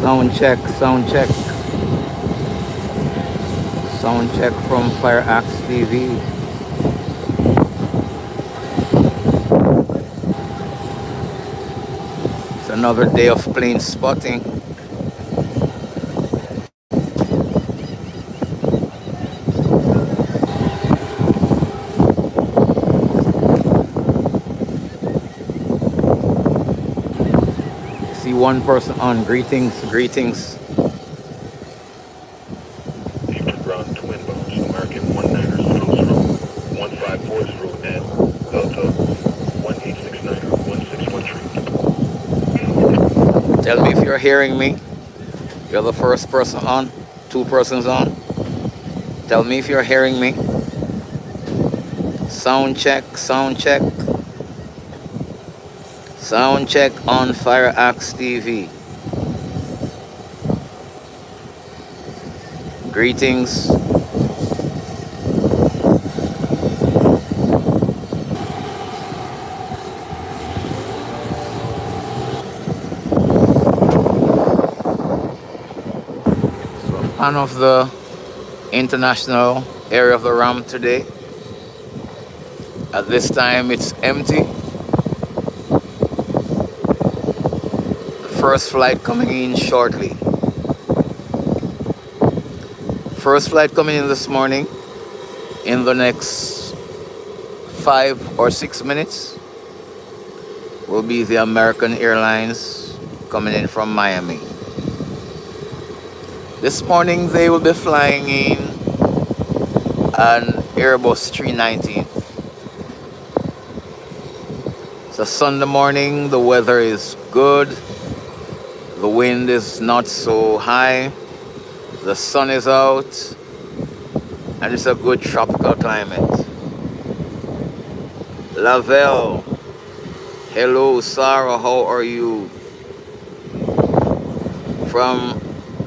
Sound check, sound check, sound check from Fire Axe TV. It's another day of plane spotting. See one person on. Greetings, greetings. Houston ground twin boats, American 19ers, cruise room 154 through and Delta 1869 or 161 Tell me if you're hearing me. You're the first person on. Two persons on. Tell me if you're hearing me. Sound check, sound check. Sound check on Fire Axe TV. Greetings. So I'm on of the international area of the Ram today. At this time it's empty. The first flight coming in shortly. First flight coming in this morning in the next 5 or 6 minutes will be the American Airlines coming in from Miami. This morning they will be flying in an Airbus 319. It's a Sunday morning, the weather is good, the wind is not so high, the sun is out, and it's a good tropical climate. Lavelle, hello Sarah, how are you? From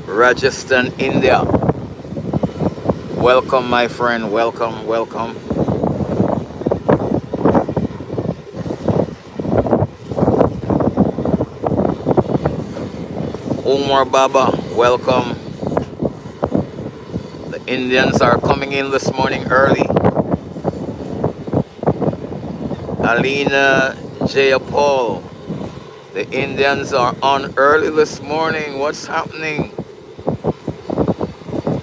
Rajasthan, India. Welcome my friend, welcome, welcome. Omar Baba, welcome. The Indians are coming in this morning early. Alina Jayapal, the Indians are on early this morning. What's happening?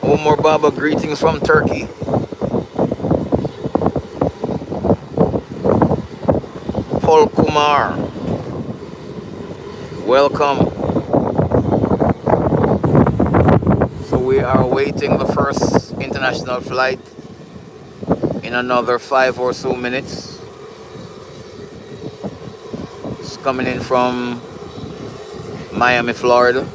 Omar Baba, greetings from Turkey. Paul Kumar, welcome. So we are awaiting the first international flight in another 5 or so minutes. It's coming in from Miami, Florida.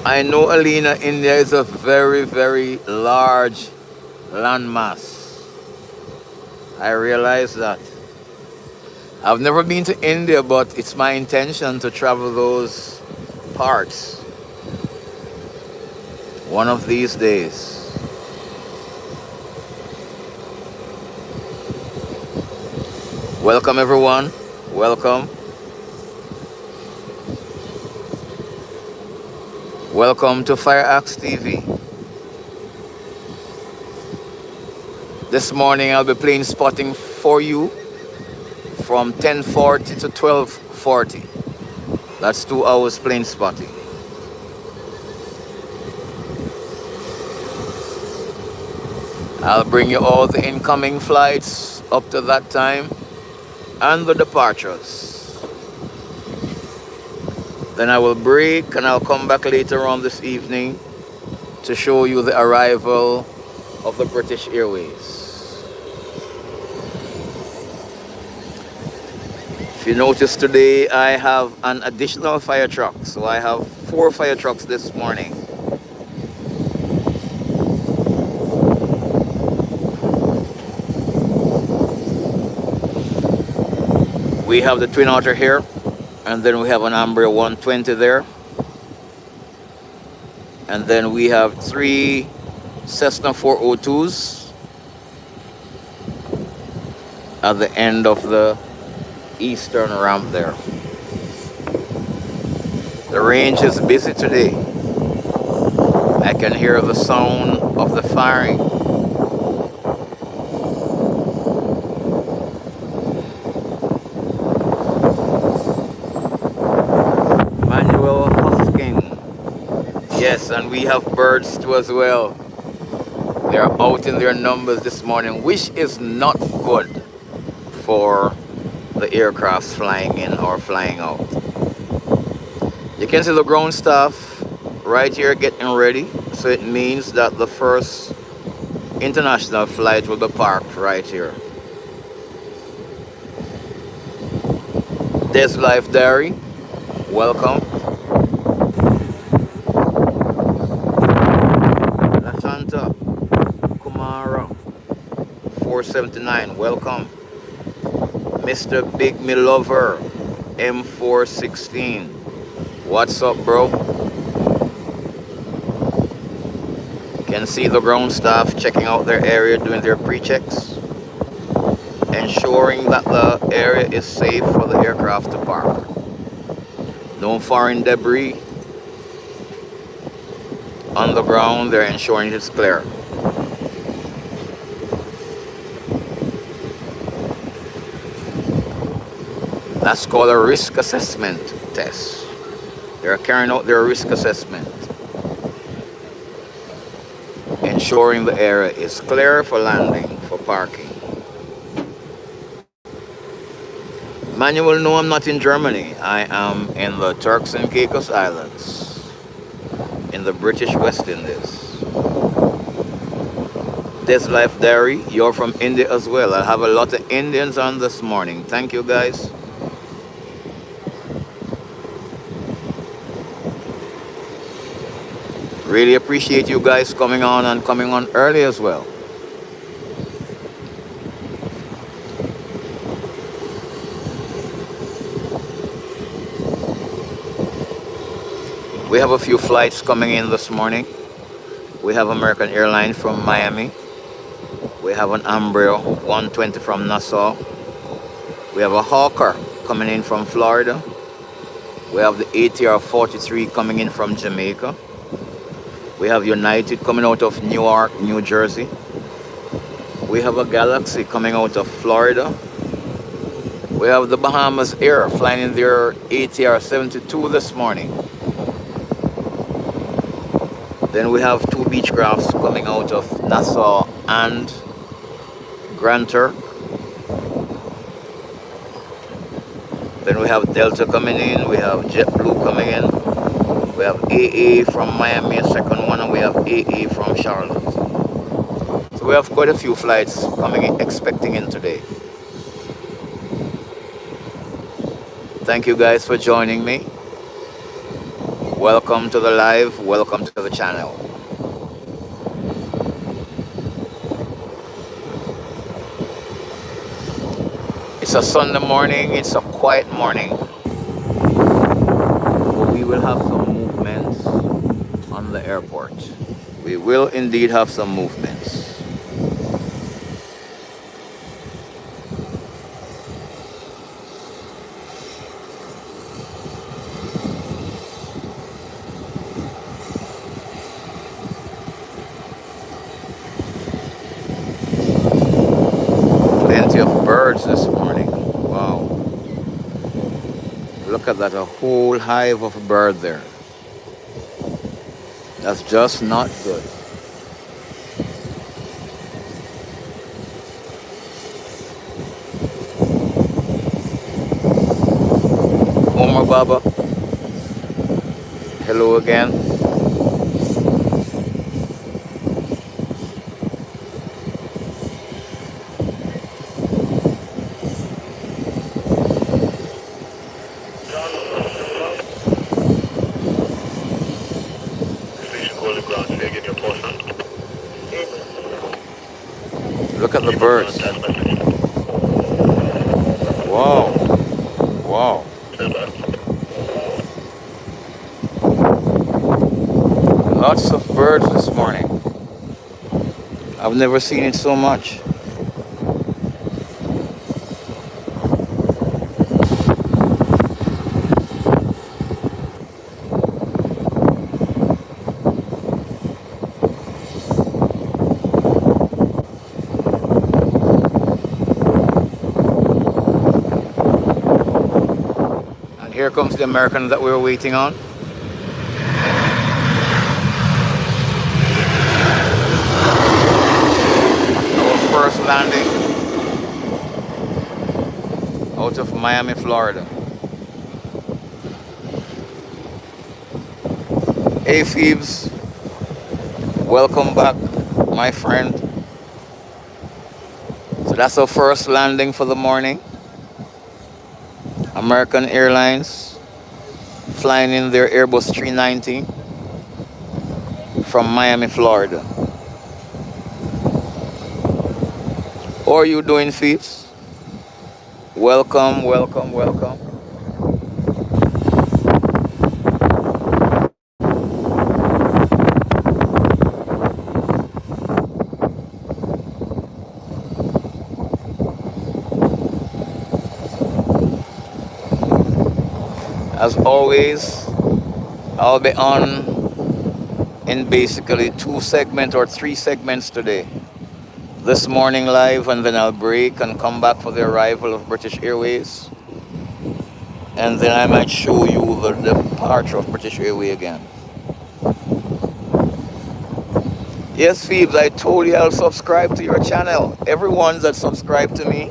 I know, Alina, India is a very, very large landmass. I realize that. I've never been to India, but it's my intention to travel those parts one of these days. Welcome, everyone. Welcome. Welcome to Fire Axe TV. This morning I'll be plane spotting for you from 10:40 to 12:40. That's 2 hours plane spotting. I'll bring you all the incoming flights up to that time and the departures. Then I will break and I'll come back later on this evening to show you the arrival of the British Airways. If you notice today, I have an additional fire truck. So I have 4 fire trucks this morning. We have the Twin Otter here, and then we have an Embraer 120 there. And then we have 3 Cessna 402s. at the end of the eastern ramp there. The range is busy today. I can hear the sound of the firing. Manuel husking. Yes, and we have birds too as well. They are out in their numbers this morning, which is not good for the aircrafts flying in or flying out. You can see the ground staff right here getting ready. So it means that the first international flight will be parked right here. Des Life Diary, welcome. Latanta Kumara 479, welcome. Mr. Big Me Lover M416, what's up, bro? Can see the ground staff checking out their area, doing their pre-checks, ensuring that the area is safe for the aircraft to park. No foreign debris on the ground, they're ensuring it's clear. That's called a risk assessment test. They're carrying out their risk assessment, ensuring the area is clear for landing, for parking. Manuel, no, I'm not in Germany. I am in the Turks and Caicos Islands, in the British West Indies. This Life Diary, you're from India as well. I have a lot of Indians on this morning. Thank you, guys. Really appreciate you guys coming on and coming on early as well. We have a few flights coming in this morning. We have American Airlines from Miami. We have an Embraer 120 from Nassau. We have a Hawker coming in from Florida. We have the ATR 43 coming in from Jamaica. We have United coming out of Newark, New Jersey. We have a Galaxy coming out of Florida. We have the Bahamas Air flying in their ATR 72 this morning. Then we have two Beechcrafts coming out of Nassau and Grand Turk. Then we have Delta coming in. We have JetBlue coming in. We have AA from Miami, a second one, and we have AA from Charlotte. So we have quite a few flights coming in, expecting in today. Thank you guys for joining me. Welcome to the live, welcome to the channel. It's a Sunday morning, it's a quiet morning. But we will have some movements on the airport. We will indeed have some movements. Plenty of birds this morning. Wow. Look at that, a whole hive of bird there. That's just not good. Omar Baba, hello again. Look at the birds. Wow. Wow. Lots of birds this morning. I've never seen it so much. Here comes the American that we were waiting on. Our first landing out of Miami, Florida. Hey Phoebes, welcome back, my friend. So that's our first landing for the morning. American Airlines flying in their Airbus 390 from Miami, Florida. How are you doing, Phoebes? Welcome, welcome, welcome. As always, I'll be on in basically 2 segments or 3 segments today. This morning live, and then I'll break and come back for the arrival of British Airways. And then I might show you the departure of British Airways again. Yes, Phoebes, I told you I'll subscribe to your channel. Everyone that subscribed to me,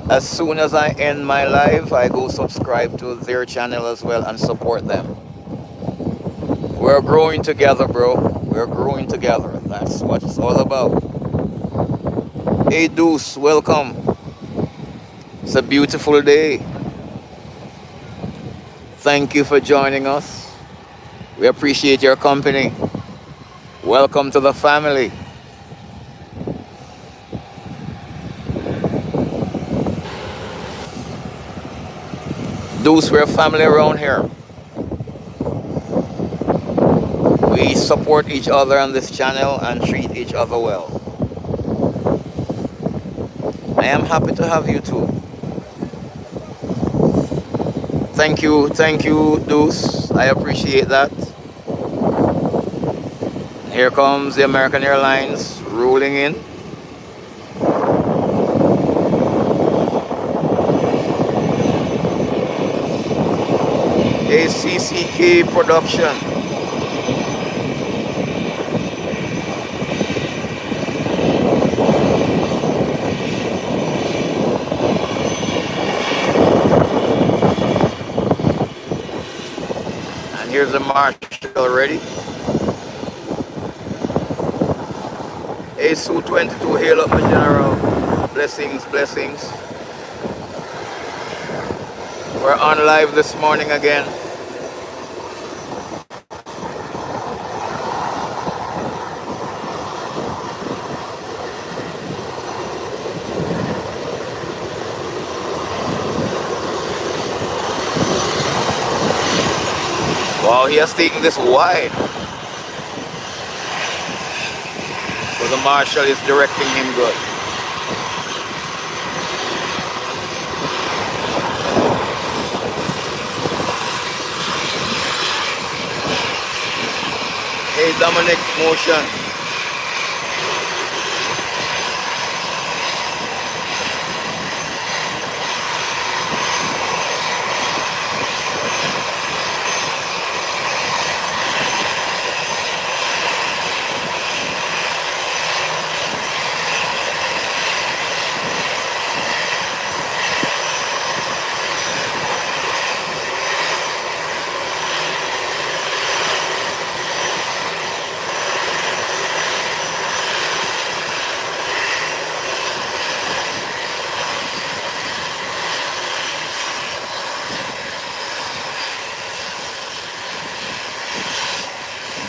as soon as I end my live, I go subscribe to their channel as well and support them. We're growing together, bro. We're growing together. That's what it's all about. Hey, Deuce, welcome. It's a beautiful day. Thank you for joining us. We appreciate your company. Welcome to the family. Deuce, we're a family around here. We support each other on this channel and treat each other well. I am happy to have you too. Thank you, Deuce. I appreciate that. Here comes the American Airlines rolling in. ACCK production. And here's the Marshal ready. ASU-22, hail up my general. Blessings, blessings. We're on live this morning again. Wow, he has taken this wide. So the Marshal is directing him good. Hey, Dominic, motion.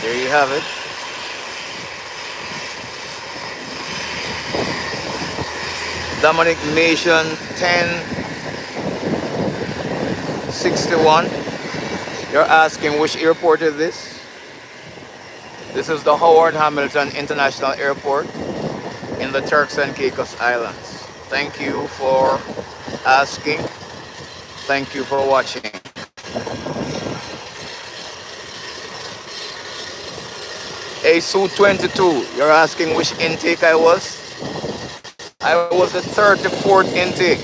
There you have it. Dominic Nation 1061. You're asking which airport is this? This is the Howard Hamilton International Airport in the Turks and Caicos Islands. Thank you for asking. Thank you for watching. ASU-22, you're asking which intake I was? I was the 34th intake.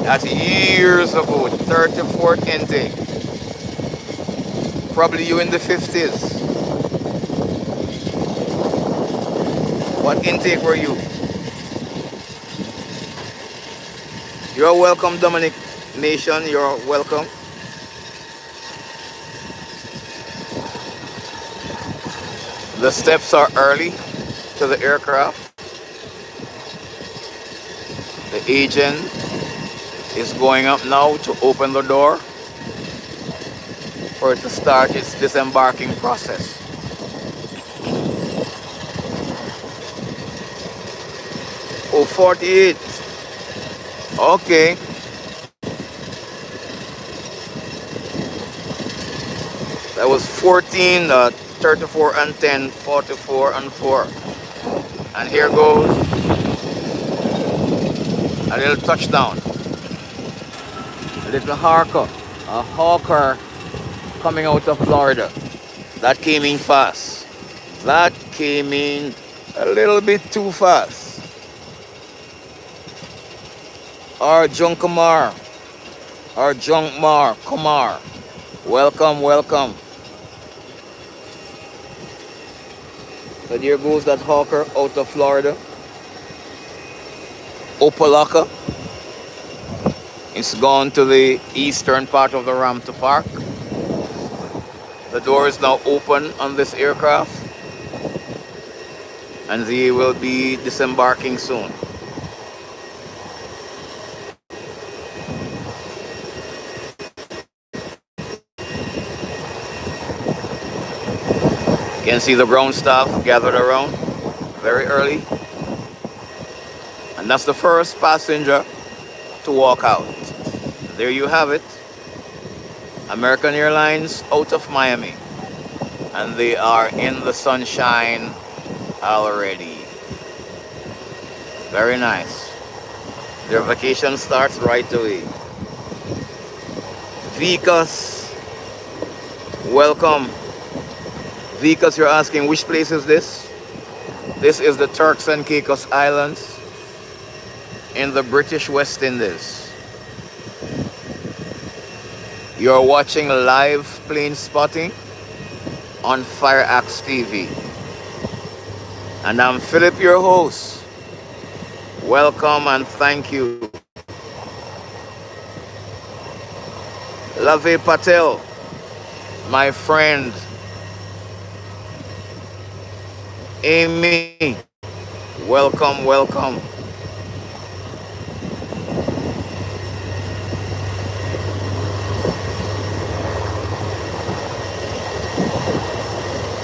That's years ago, 34th intake. Probably you in the 50s. What intake were you? You're welcome, Dominic Nation. You're welcome. The steps are early to the aircraft. The agent is going up now to open the door for it to start its disembarking process. Oh, 48. Okay. That was 14, 34 and 10, 44 and 4. And here goes a little touchdown. A little Hawker. A Hawker coming out of Florida. That came in fast. That came in a little bit too fast. Our Junkamar. Our Junkmar. Kumar. Welcome, welcome. So there goes that Hawker out of Florida. Opalaka. It's gone to the eastern part of the ramp to park. The door is now open on this aircraft, and they will be disembarking soon. You can see the ground staff gathered around very early. And that's the first passenger to walk out. There you have it. American Airlines out of Miami. And they are in the sunshine already. Very nice. Their vacation starts right away. Vicas, welcome. Vicas, you're asking which place is this? This is the Turks and Caicos Islands in the British West Indies. You're watching live plane spotting on Fire Axe TV. And I'm Philip, your host. Welcome and thank you. Lave Patel, my friend. Amy, welcome, welcome.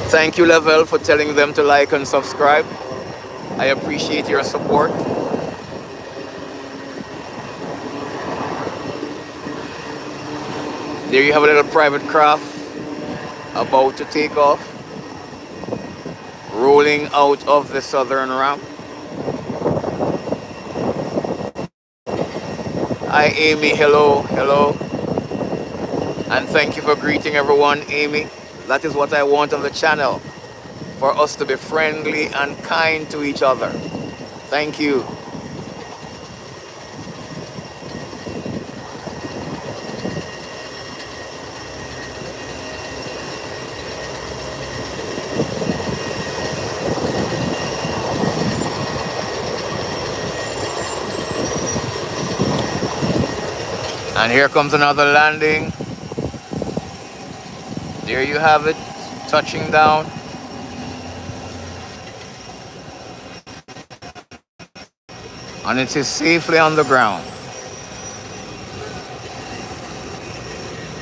Thank you, Level, for telling them to like and subscribe. I appreciate your support. There you have a little private craft about to take off, rolling out of the southern ramp. Hi, Amy. Hello, hello. And thank you for greeting everyone, Amy. That is what I want on the channel, for us to be friendly and kind to each other. Thank you. And here comes another landing. There you have it, touching down. And it is safely on the ground.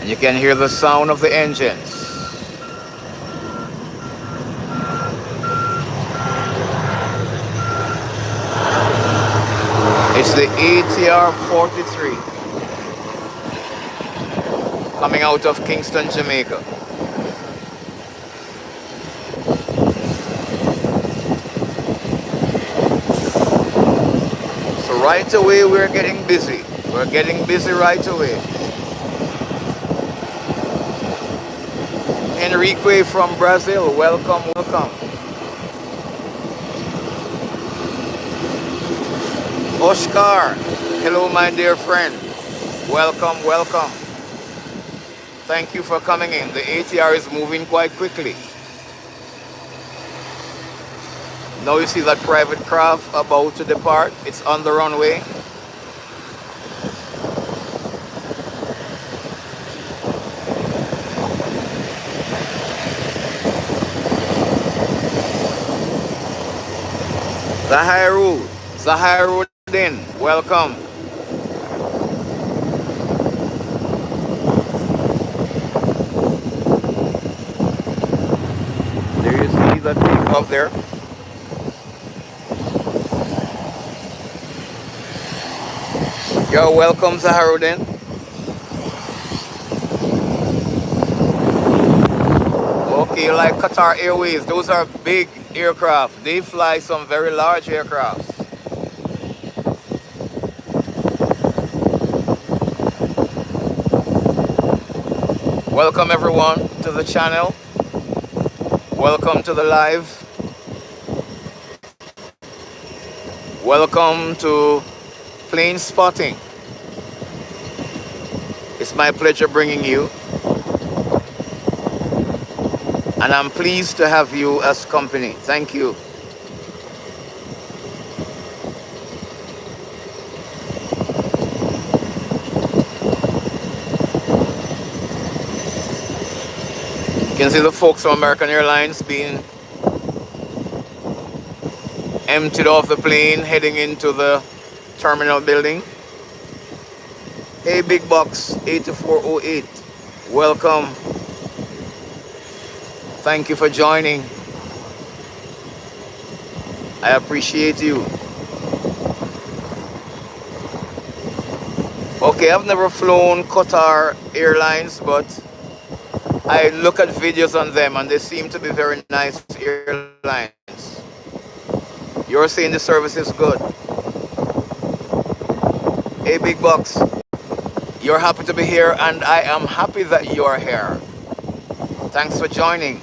And you can hear the sound of the engines. It's the ATR 43 coming out of Kingston, Jamaica. So right away we're getting busy. We're getting busy right away. Enrique from Brazil, welcome, welcome. Oscar, hello my dear friend. Welcome, welcome. Thank you for coming in. The ATR is moving quite quickly. Now you see that private craft about to depart. It's on the runway. Zahiruddin, welcome. There you see the takeoff there. You're welcome, Zahiruddin. Okay, you like Qatar Airways. Those are big aircraft. They fly some very large aircrafts. Welcome everyone to the channel. Welcome to the live. Welcome to Plane Spotting. It's my pleasure bringing you. And I'm pleased to have you as company. Thank you. You can see the folks from American Airlines being emptied off the plane, heading into the terminal building. Hey, Big Box 8408. Welcome. Thank you for joining. I appreciate you. Okay, I've never flown Qatar Airlines, but I look at videos on them and they seem to be very nice airlines. You're saying the service is good. Hey, Big Box, you're happy to be here and I am happy that you are here. Thanks for joining.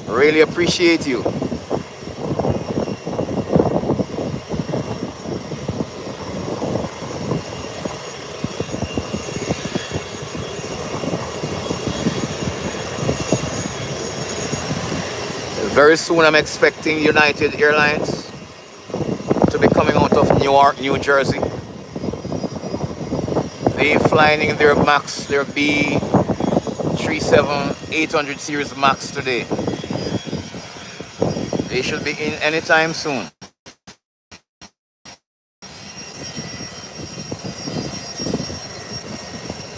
Really appreciate you. Very soon I'm expecting United Airlines to be coming out of Newark, New Jersey. They're flying in their MAX, their B37-800 series MAX today. They should be in anytime soon.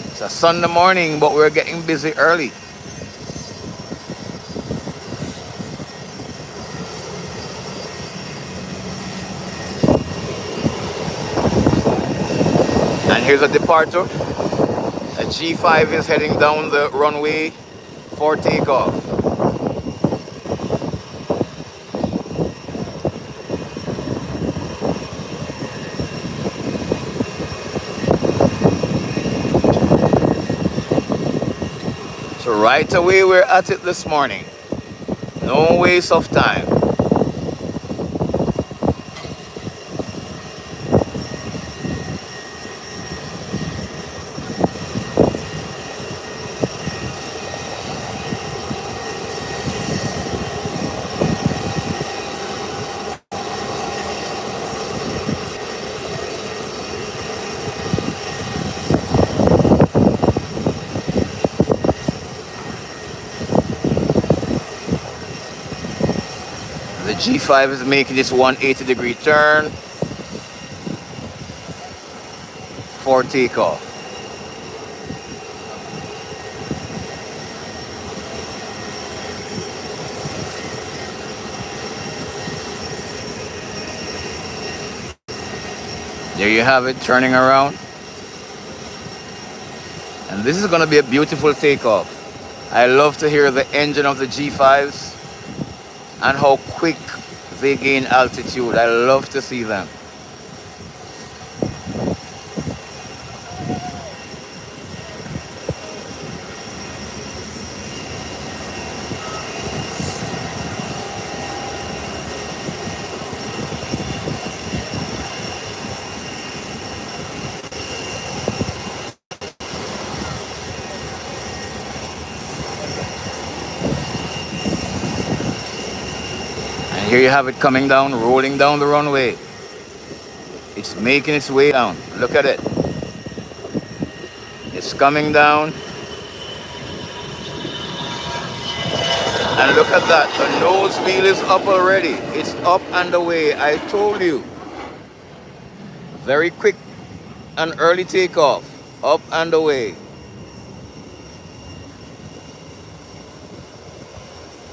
It's a Sunday morning, but we're getting busy early. And here's a departure. A G5 is heading down the runway for takeoff. So right away we're at it this morning. No waste of time. The G5 is making this 180-degree turn for takeoff. There you have it, turning around. And this is going to be a beautiful takeoff. I love to hear the engine of the G5s and how quick they gain altitude. I love to see them. Here you have it coming down, rolling down the runway. It's making its way down. Look at it. It's coming down. And look at that. The nose wheel is up already. It's up and away. I told you. Very quick and early takeoff. Up and away.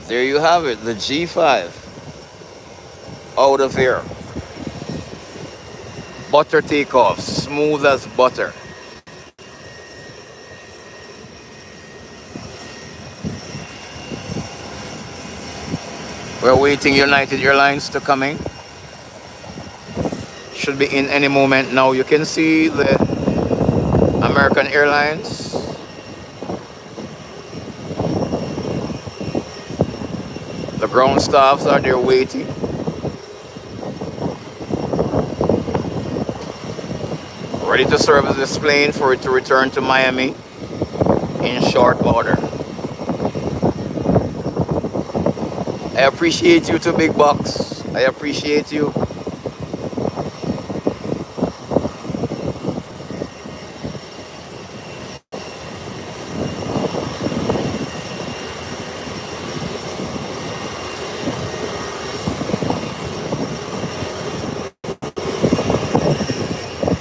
There you have it. The G5. Out of here. Butter takeoff. Smooth as butter. We're waiting United Airlines to come in. Should be in any moment now. You can see the American Airlines. The ground staffs are there waiting. Ready to service this plane for it to return to Miami in short order. I appreciate you too, Big Box. I appreciate you.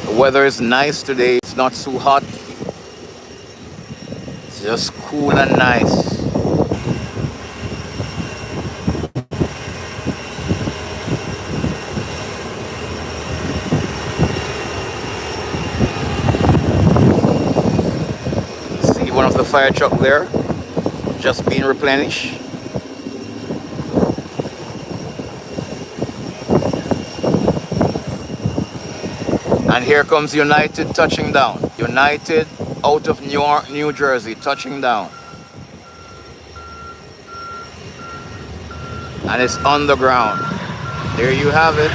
The weather is nice today. It's not too hot. It's just cool and nice. One of the fire truck there, just being replenished. And here comes United touching down. United out of Newark, New Jersey, touching down. And it's on the ground. There you have it.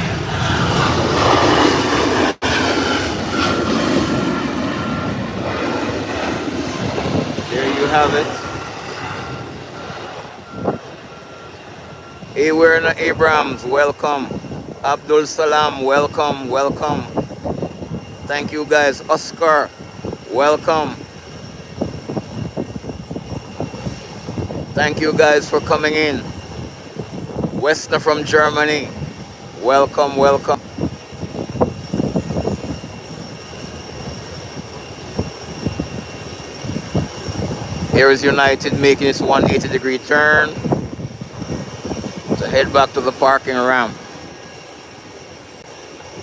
Have it. Werner Abrams, welcome. Abdul Salam, welcome, welcome. Thank you guys. Oscar, welcome. Thank you guys for coming in. Wester from Germany, welcome, welcome. Here is United making its 180-degree turn to head back to the parking ramp.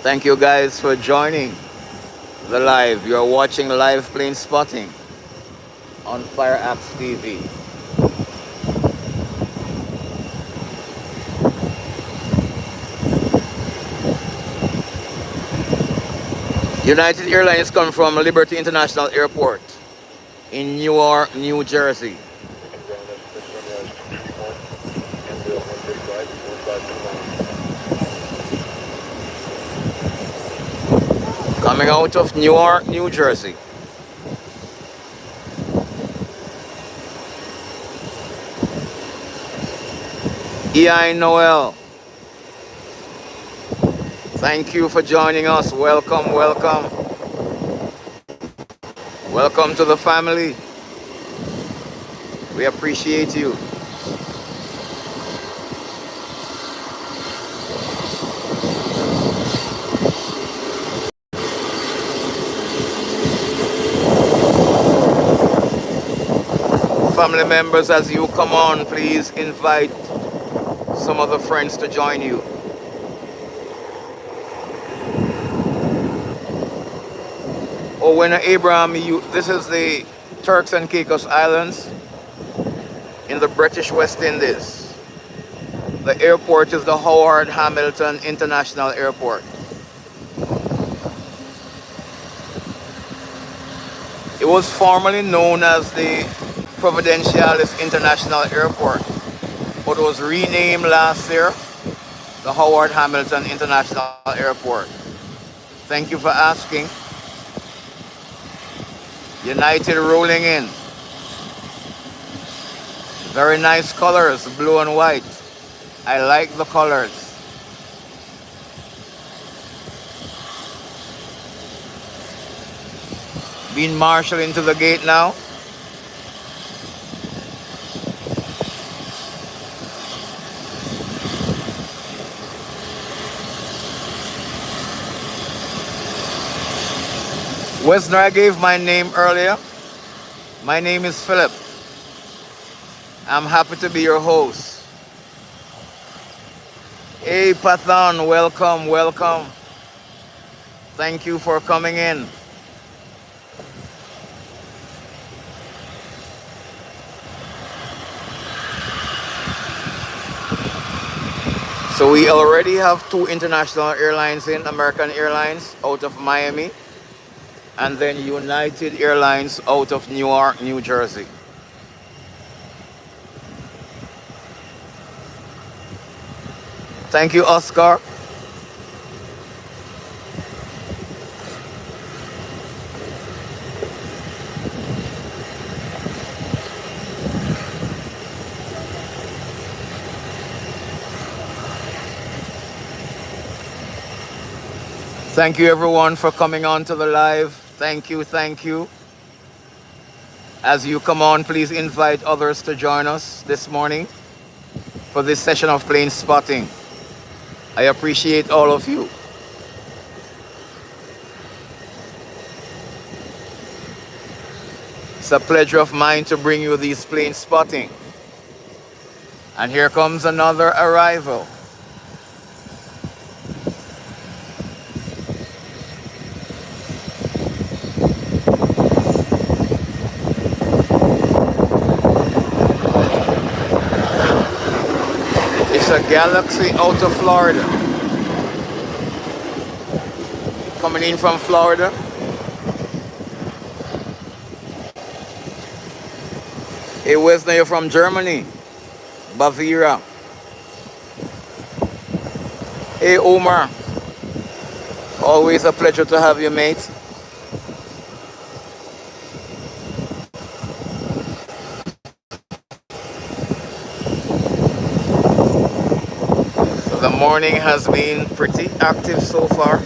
Thank you guys for joining the live. You're watching live plane spotting on Fire Apps TV. United Airlines come from Liberty International Airport in Newark, New Jersey. Coming out of Newark, New Jersey. EI Noel, thank you for joining us. Welcome, welcome. Welcome to the family. We appreciate you. Family members, as you come on, please invite some other friends to join you. Werner Abraham, this is the Turks and Caicos Islands in the British West Indies. The airport is the Howard Hamilton International Airport. It was formerly known as the Providenciales International Airport, but was renamed last year the Howard Hamilton International Airport. Thank you for asking. United rolling in. Very nice colors, blue and white. I like the colors. Being marshaled into the gate now. Wesner, I gave my name earlier. My name is Philip. I'm happy to be your host. Hey, Pathan, welcome, welcome. Thank you for coming in. So we already have 2 international airlines in, American Airlines out of Miami, and then United Airlines out of Newark, New Jersey. Thank you, Oscar. Thank you everyone for coming on to the live. Thank you, thank you. As you come on, please invite others to join us this morning for this session of plane spotting. I appreciate all of you. It's a pleasure of mine to bring you these plane spotting. And here comes another arrival. It's a Galaxy out of Florida. Coming in from Florida. Hey, Wesley, you're from Germany. Bavaria. Hey, Omar. Always a pleasure to have you, mate. The morning has been pretty active so far.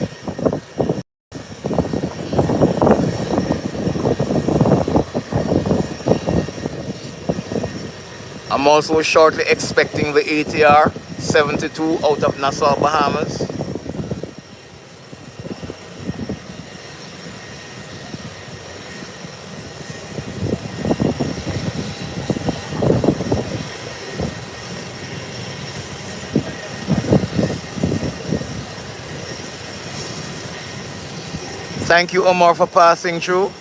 I'm also shortly expecting the ATR 72 out of Nassau, Bahamas. Thank you, Omar, for passing through.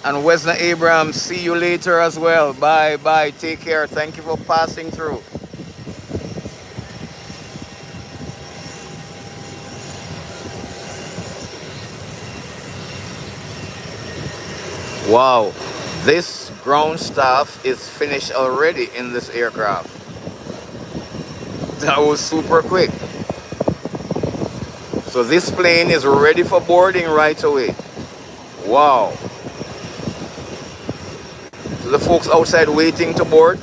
And Wesner Abraham, see you later as well. Bye, bye, take care. Thank you for passing through. Wow, this ground staff is finished already in this aircraft. That was super quick. So this plane is ready for boarding right away. Wow. So the folks outside waiting to board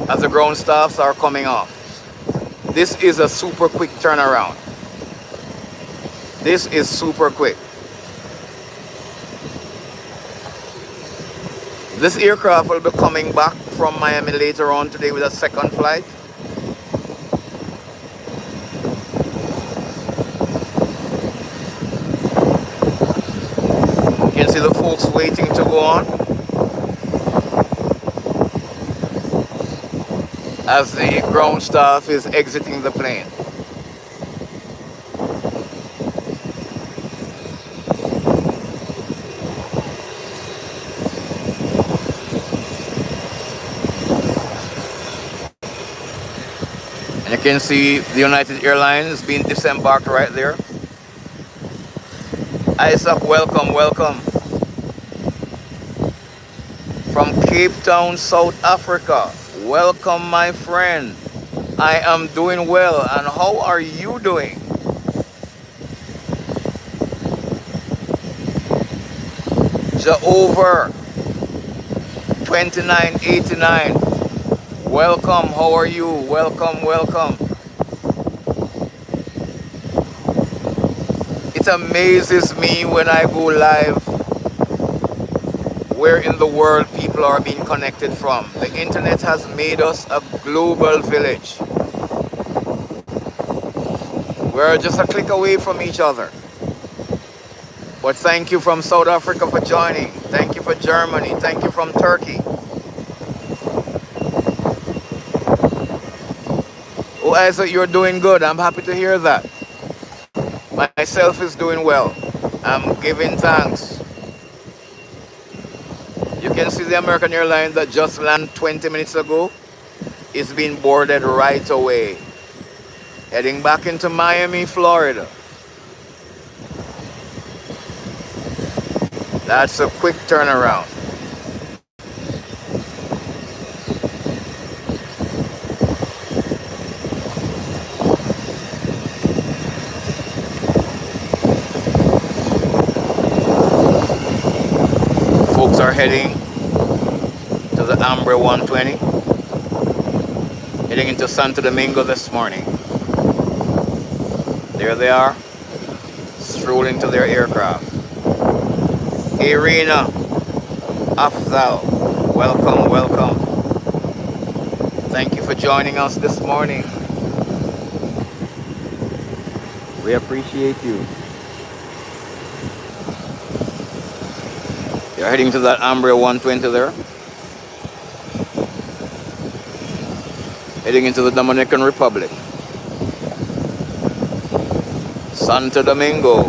as the ground staffs are coming off. This is a super quick turnaround. This is super quick. This aircraft will be coming back from Miami later on today with a second flight. You can see the folks waiting to go on as the ground staff is exiting the plane. And you can see the United Airlines being disembarked right there. Isaac, welcome, welcome. From Cape Town, South Africa. Welcome, my friend. I am doing well. And how are you doing? Over 2989. Welcome, how are you? Welcome, welcome. It amazes me when I go live where in the world people are being connected from. The internet has made us a global village. We're just a click away from each other. But thank you from South Africa for joining. Thank you for Germany. Thank you from Turkey. Oh, Isaac, you're doing good. I'm happy to hear that. Myself is doing well. I'm giving thanks. You can see the American airline that just landed 20 minutes ago is being boarded right away. Heading back into Miami, Florida. That's a quick turnaround. Folks are heading to the Amber 120, heading into Santo Domingo this morning. There they are, strolling to their aircraft. Irina, Afzal, welcome, welcome. Thank you for joining us this morning. We appreciate you. You're heading to that Amber 120 there. Heading into the Dominican Republic. Santo Domingo.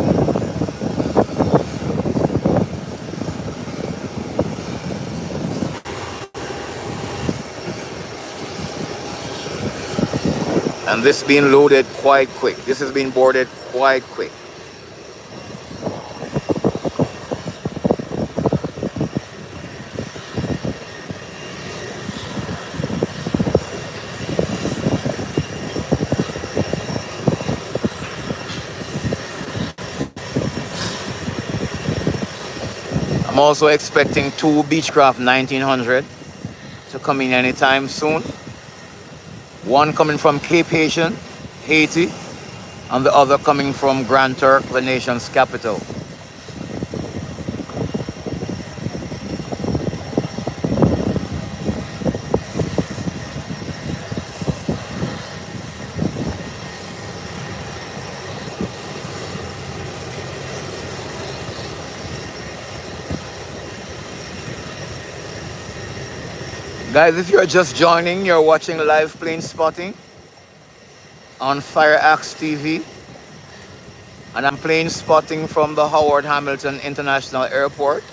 And this being loaded quite quick. This has been boarded quite quick. I'm also expecting 2 Beechcraft 1900 to come in anytime soon. One coming from Cape Haitian, Haiti, and the other coming from Grand Turk, the nation's capital. Guys, if you're just joining, you're watching live plane spotting on Fire Axe TV. And I'm plane spotting from the Howard Hamilton International Airport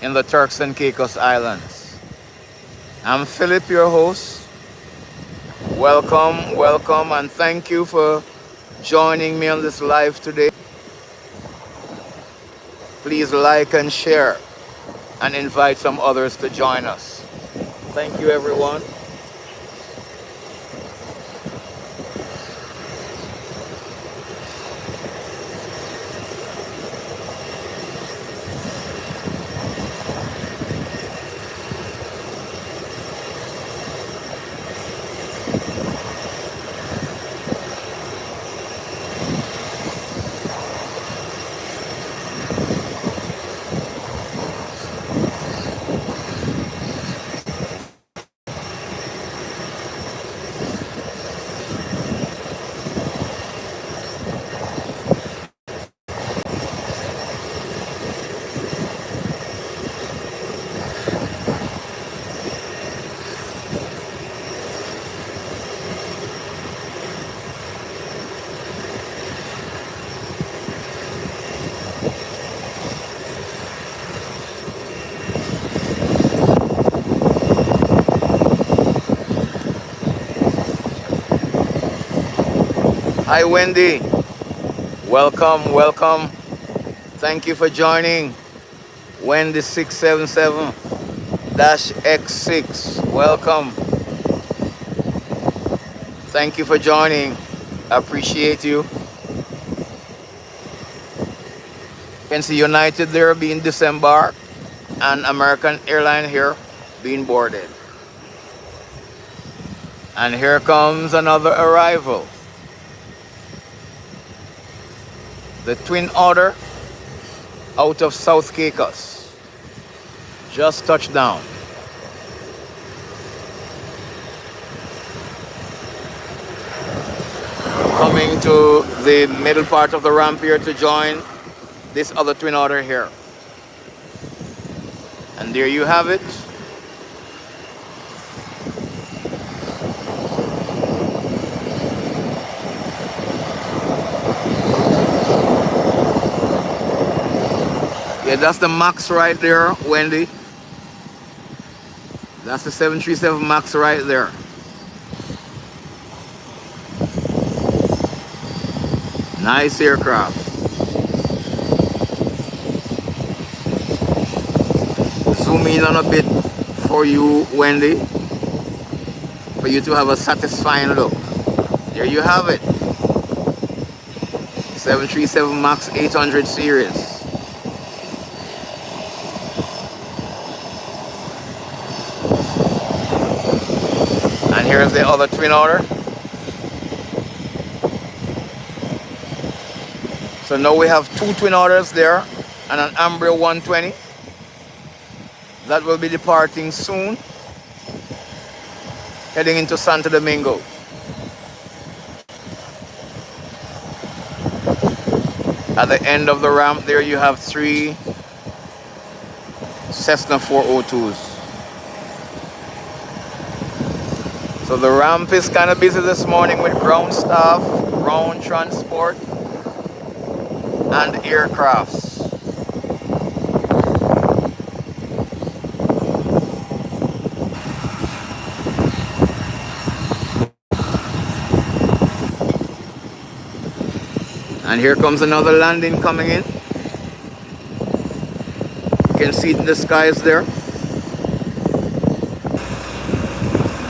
in the Turks and Caicos Islands. I'm Philip, your host. Welcome, welcome, and thank you for joining me on this live today. Please like and share and invite some others to join us. Thank you, everyone. Hi, Wendy. Welcome, welcome. Thank you for joining. Wendy 677-X6. Welcome. Thank you for joining. I appreciate you. You can see United there being disembarked and American Airlines here being boarded. And here comes another arrival. The Twin Otter out of South Caicos. Just touched down. Coming to the middle part of the ramp here to join this other Twin Otter here. And there you have it. Yeah, that's the Max right there, Wendy. That's the 737 Max right there. Nice aircraft. Zoom in on a bit for you, Wendy, for you to have a satisfying look. There you have it. 737 MAX 800 series. And here's the other Twin Otter. So now we have two Twin Otters there and an Embraer 120 that will be departing soon, heading into Santo Domingo. At the end of the ramp there you have three Cessna 402s. So the ramp is kind of busy this morning with ground staff, ground transport, and aircrafts. And here comes another landing coming in. You can see it in the skies there.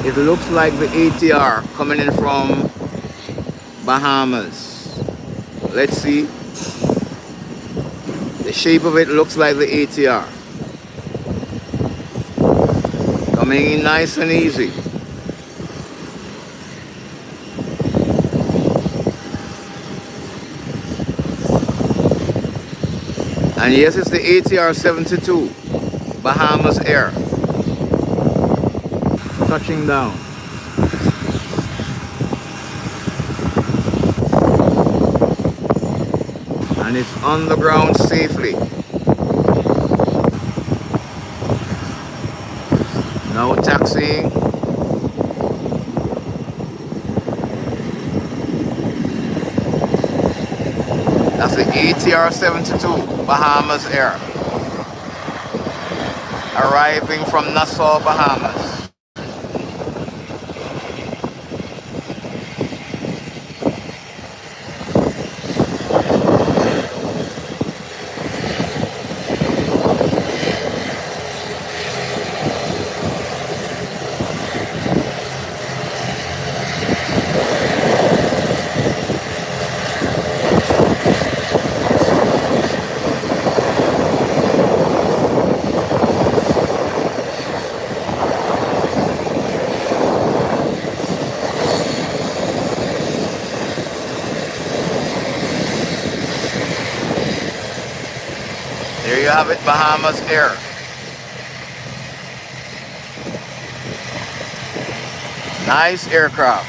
It looks like the ATR coming in from Bahamas. Let's see. The shape of it looks like the ATR. Coming in nice and easy. And yes, it's the ATR 72, Bahamas Air. Touching down. And it's on the ground safely. Now taxiing. That's the ATR 72, Bahamas Air. Arriving from Nassau, Bahamas. There you have it, Bahamas Air. Nice aircraft.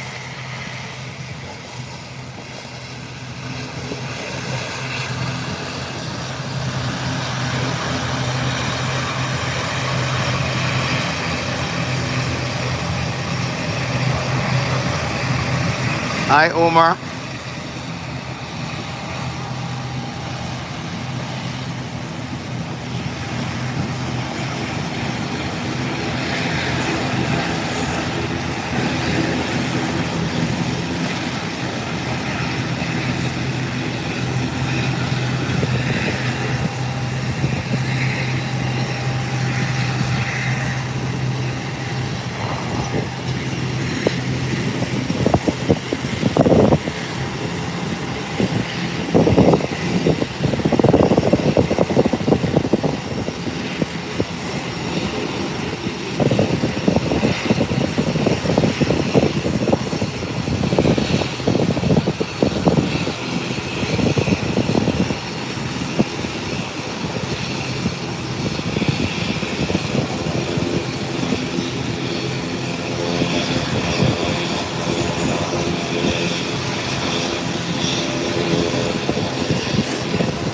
Hi, Omar.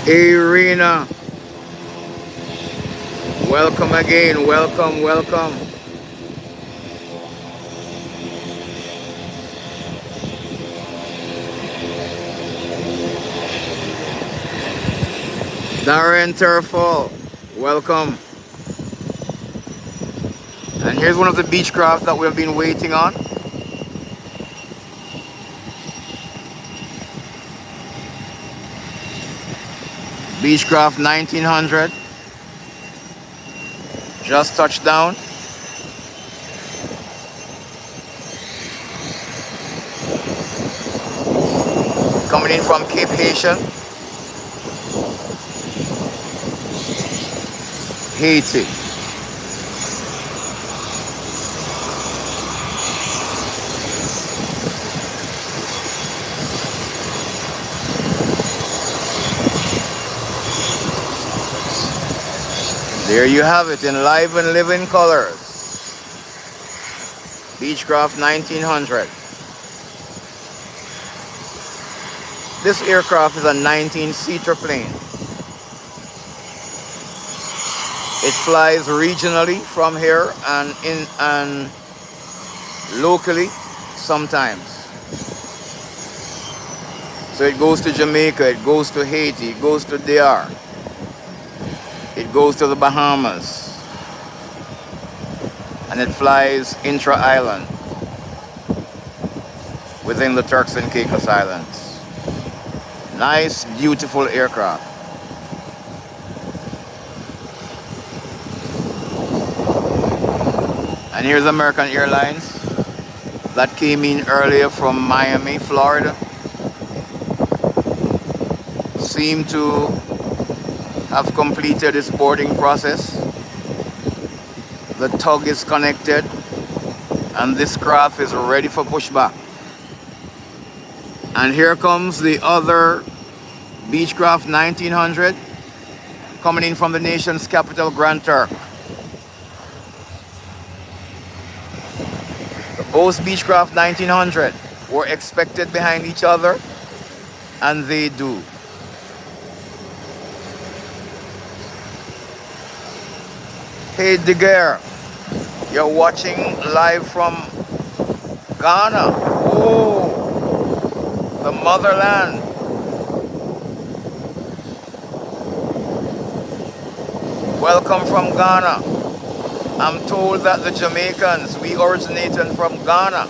Irina, welcome again. Welcome, welcome. Darren Turfall, welcome. And here's one of the Beechcraft that we've been waiting on. Beechcraft 1900. Just touched down. Coming in from Cape Haitian, Haiti. There you have it in live and living colors. Beechcraft 1900. This aircraft is a 19-seater plane. It flies regionally from here and locally sometimes. So it goes to Jamaica, it goes to Haiti, it goes to DR. It goes to the Bahamas, and it flies intra-island within the Turks and Caicos Islands. Nice, beautiful aircraft. And here's American Airlines that came in earlier from Miami, Florida. Seem to have completed its boarding process. The tug is connected and this craft is ready for pushback. And here comes the other Beechcraft 1900 coming in from the nation's capital, Grand Turk. Both Beechcraft 1900 were expected behind each other, and they do. Hey Digger, you're watching live from Ghana. Oh, the motherland. Welcome from Ghana. I'm told that the Jamaicans, we originated from Ghana.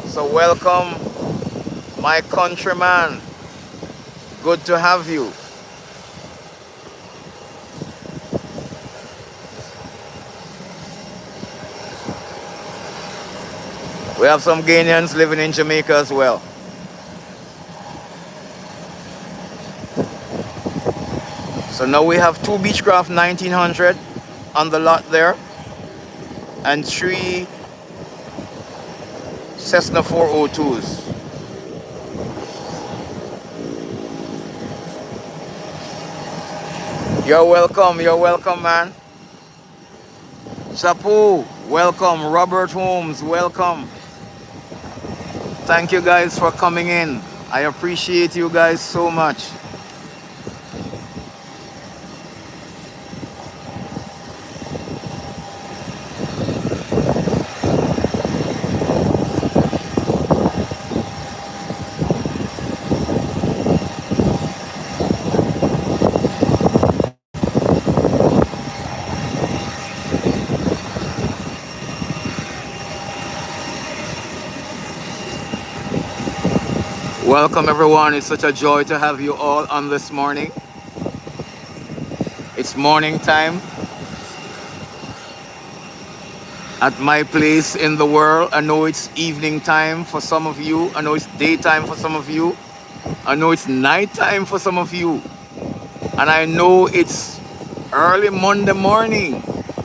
So welcome, my countryman. Good to have you. We have some Ghanaians living in Jamaica as well. So now we have two Beechcraft 1900 on the lot there and three Cessna 402s. You're welcome, man. Chapu, welcome. Robert Holmes, welcome. Thank you guys for coming in. I appreciate you guys so much. Welcome everyone. It's such a joy to have you all on this morning. It's morning time at my place in the world. I know it's evening time for some of you. I know it's daytime for some of you. I know it's nighttime for some of you. And I know it's early Monday morning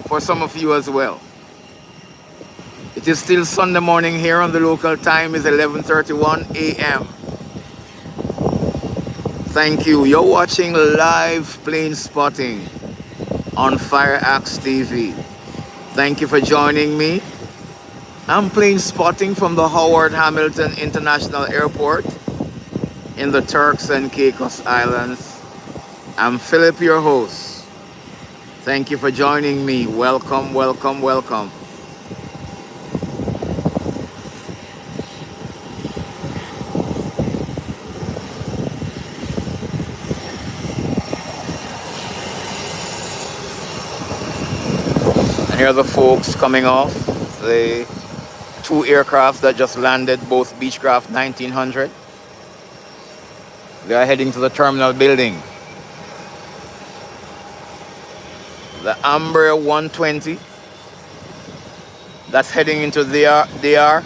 for some of you as well. It is still Sunday morning here, and the local time is 11:31 a.m. Thank you. You're watching live plane spotting on FireAxe TV. Thank you for joining me. I'm plane spotting from the Howard Hamilton International Airport in the Turks and Caicos Islands, I'm Philip, your host. Thank you for joining me. Welcome, welcome, welcome. And here are the folks coming off the two aircrafts that just landed, both Beechcraft 1900. They are heading to the terminal building. The Embraer 120 that's heading into DR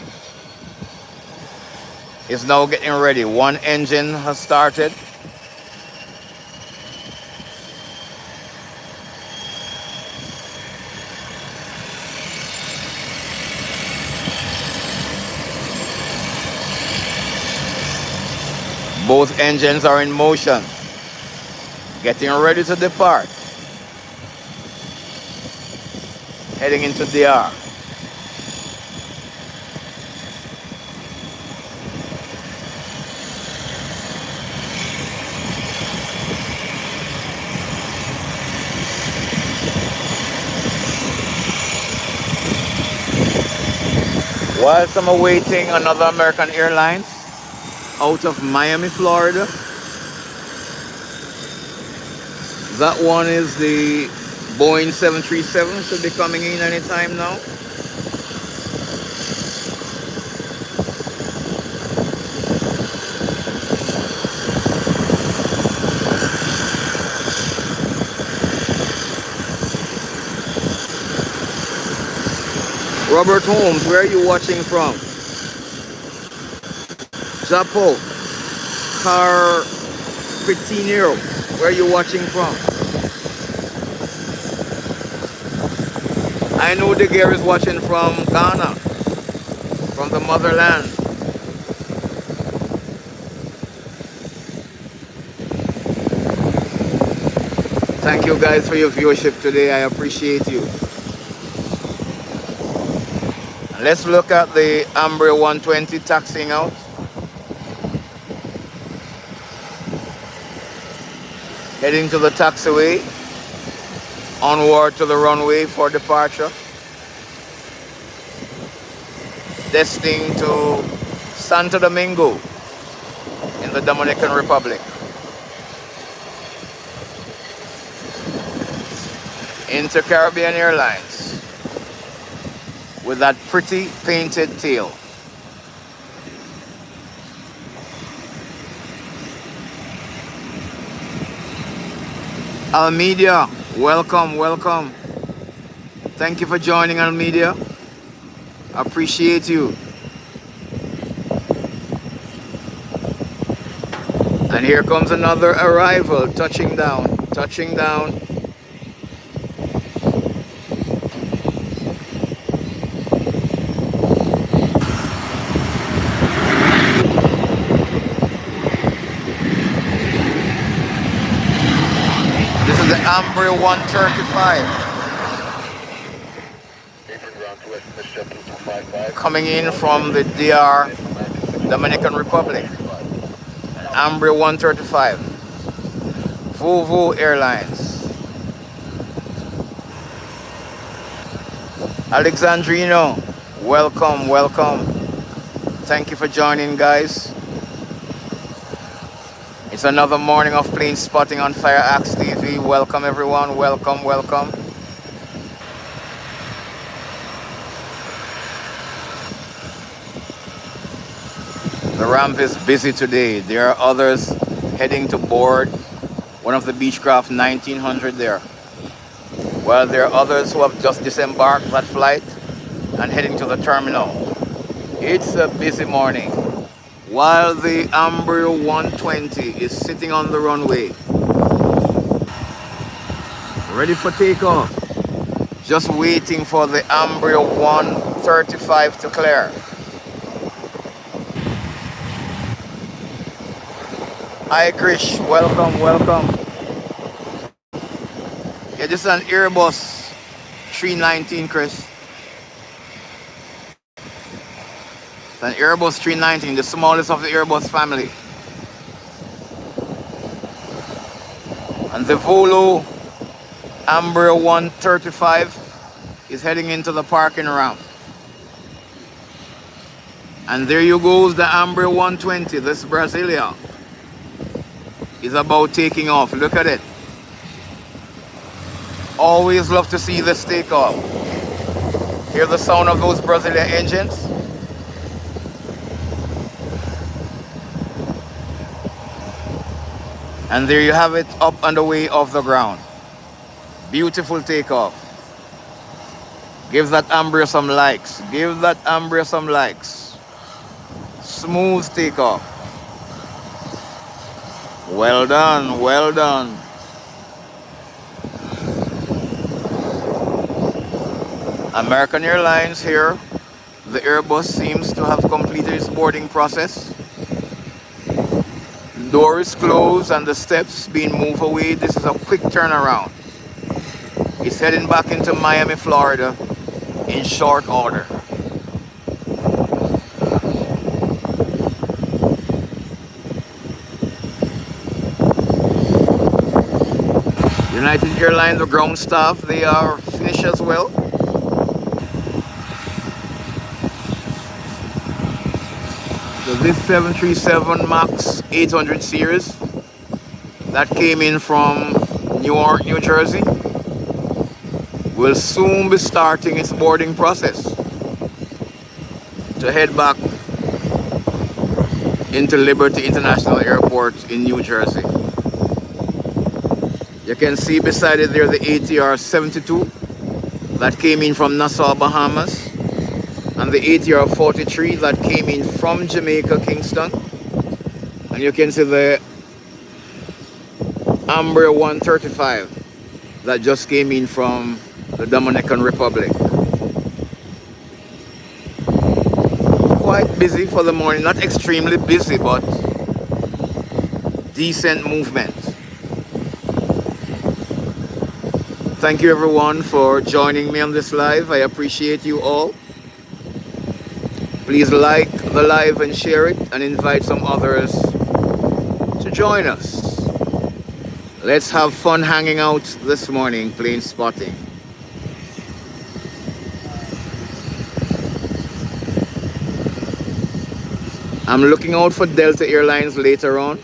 is now getting ready. One engine has started. Both engines are in motion, getting ready to depart, heading into DR. Whilst I'm awaiting another American Airlines out of Miami, Florida. That one is the Boeing 737, should be coming in anytime now. Robert Holmes, where are you watching from? Japo, Car Pitinero, where are you watching from? I know the gear is watching from Ghana, from the motherland. Thank you guys for your viewership today. I appreciate you. Let's look at the Embraer 120 taxiing out. Heading to the taxiway, onward to the runway for departure. Destined to Santo Domingo in the Dominican Republic. Inter-Caribbean Airlines with that pretty painted tail. Almedia, welcome, welcome. Thank you for joining, Almedia. Appreciate you. And here comes another arrival, touching down, touching down. This is the Embraer 135. Coming in from the DR, Dominican Republic. Embraer 135. Volvo Airlines. Alexandrino, welcome, welcome. Thank you for joining, guys. It's another morning of plane spotting on FireAxe TV. Welcome everyone, welcome, welcome. The ramp is busy today. There are others heading to board one of the Beechcraft 1900 there. While there are others who have just disembarked that flight and heading to the terminal. It's a busy morning. While the Embraer 120 is sitting on the runway, ready for takeoff. Just waiting for the Embraer 135 to clear. Hi Krish, welcome, welcome. Yeah, this is an Airbus 319, Chris. It's an Airbus 319, the smallest of the Airbus family. And the Volo Ambria 135 is heading into the parking ramp. And there you goes the Ambria 120, this Brasilia is about taking off. Look at it. Always love to see this take off. Hear the sound of those Brasilia engines. And there you have it, up and away off the ground. Beautiful takeoff. Give that Ambria some likes. Give that Ambria some likes. Smooth takeoff. Well done, well done. American Airlines here. The Airbus seems to have completed its boarding process. The door is closed and the steps being moved away. This is a quick turnaround. It's heading back into Miami, Florida in short order. United Airlines, the ground staff, they are finished as well. So this 737 MAX 800 series that came in from Newark, New Jersey will soon be starting its boarding process to head back into Liberty International Airport in New Jersey. You can see beside it there the ATR 72 that came in from Nassau, Bahamas, and the ATR 43 that came in from Jamaica, Kingston. And you can see the Ambria 135 that just came in from the Dominican Republic. Quite busy for the morning, not extremely busy, but decent movement. Thank you everyone for joining me on this live. I appreciate you all. Please like the live and share it and invite some others to join us. Let's have fun hanging out this morning, plane spotting. I'm looking out for Delta Airlines later on,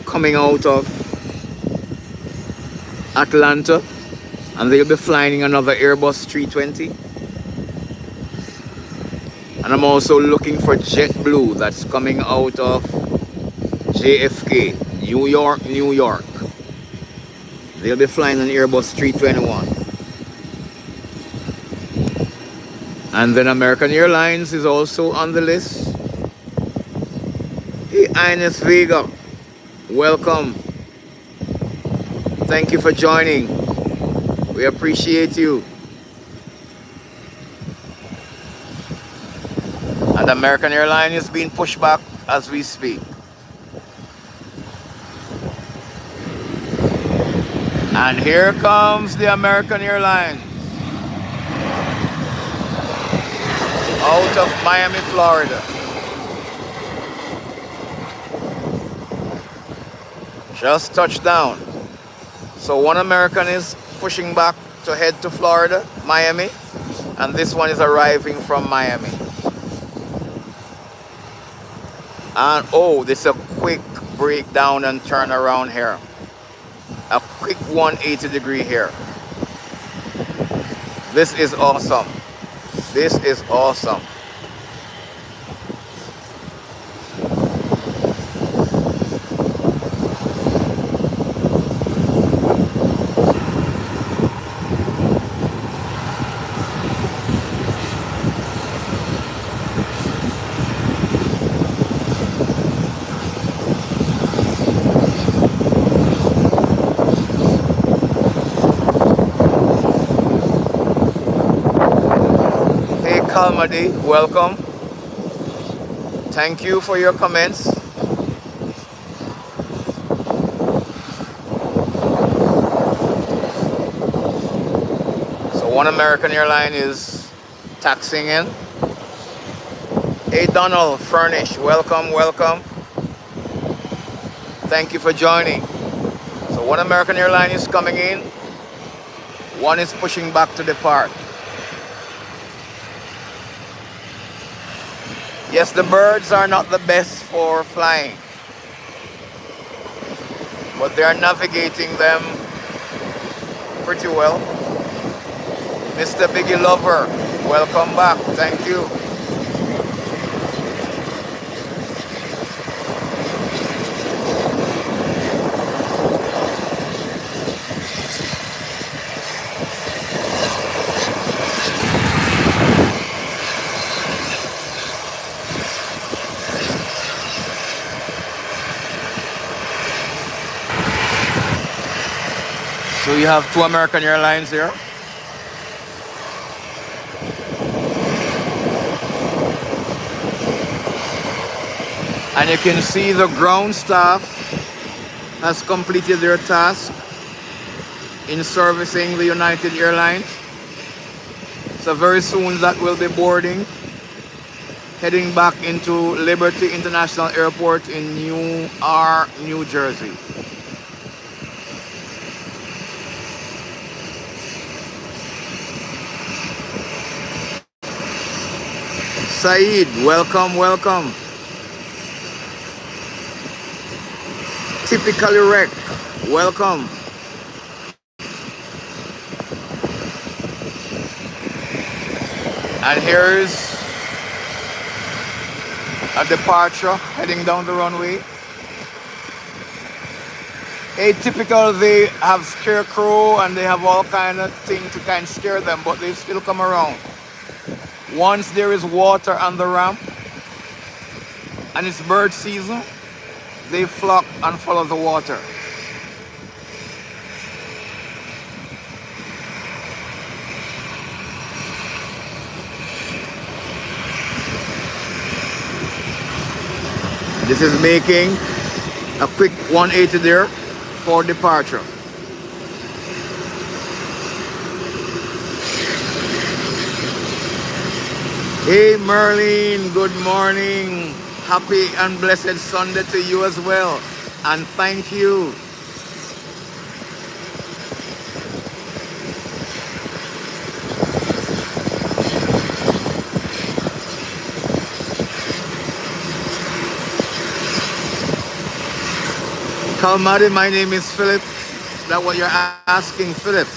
coming out of Atlanta, and they'll be flying another Airbus 320. And I'm also looking for JetBlue that's coming out of JFK, New York, New York. They'll be flying an Airbus 321. And then American Airlines is also on the list. Hey, Ines Vega, welcome. Thank you for joining. We appreciate you. And American Airlines is being pushed back as we speak. And here comes the American Airlines out of Miami, Florida. Just touched down. So one American is pushing back to head to Florida, Miami, and this one is arriving from Miami. And oh, this is a quick breakdown and turn around here. A quick 180 degree here. This is awesome. This is awesome. Kalmadi, welcome. Thank you for your comments. So one American airline is taxiing in. Hey Donald Furnish, welcome, welcome. Thank you for joining. So one American airline is coming in, one is pushing back to depart. Yes, the birds are not the best for flying, but they are navigating them pretty well. Mr. Biggie Lover, welcome back. Thank you. So you have two American Airlines here. And you can see the ground staff has completed their task in servicing the United Airlines. So very soon that will be boarding, heading back into Liberty International Airport in Newark, New Jersey. Saeed, welcome, welcome. Typically Wreck, welcome. And here's a departure heading down the runway. Atypical, they have scarecrow and they have all kind of thing to kind of scare them, but they still come around. Once there is water on the ramp and it's bird season, they flock and follow the water. This is making a quick 180 there for departure. Hey Merlin, good morning. Happy and blessed Sunday to you as well. And thank you. Kalmari, my name is Philip. That's what you're asking, Philip.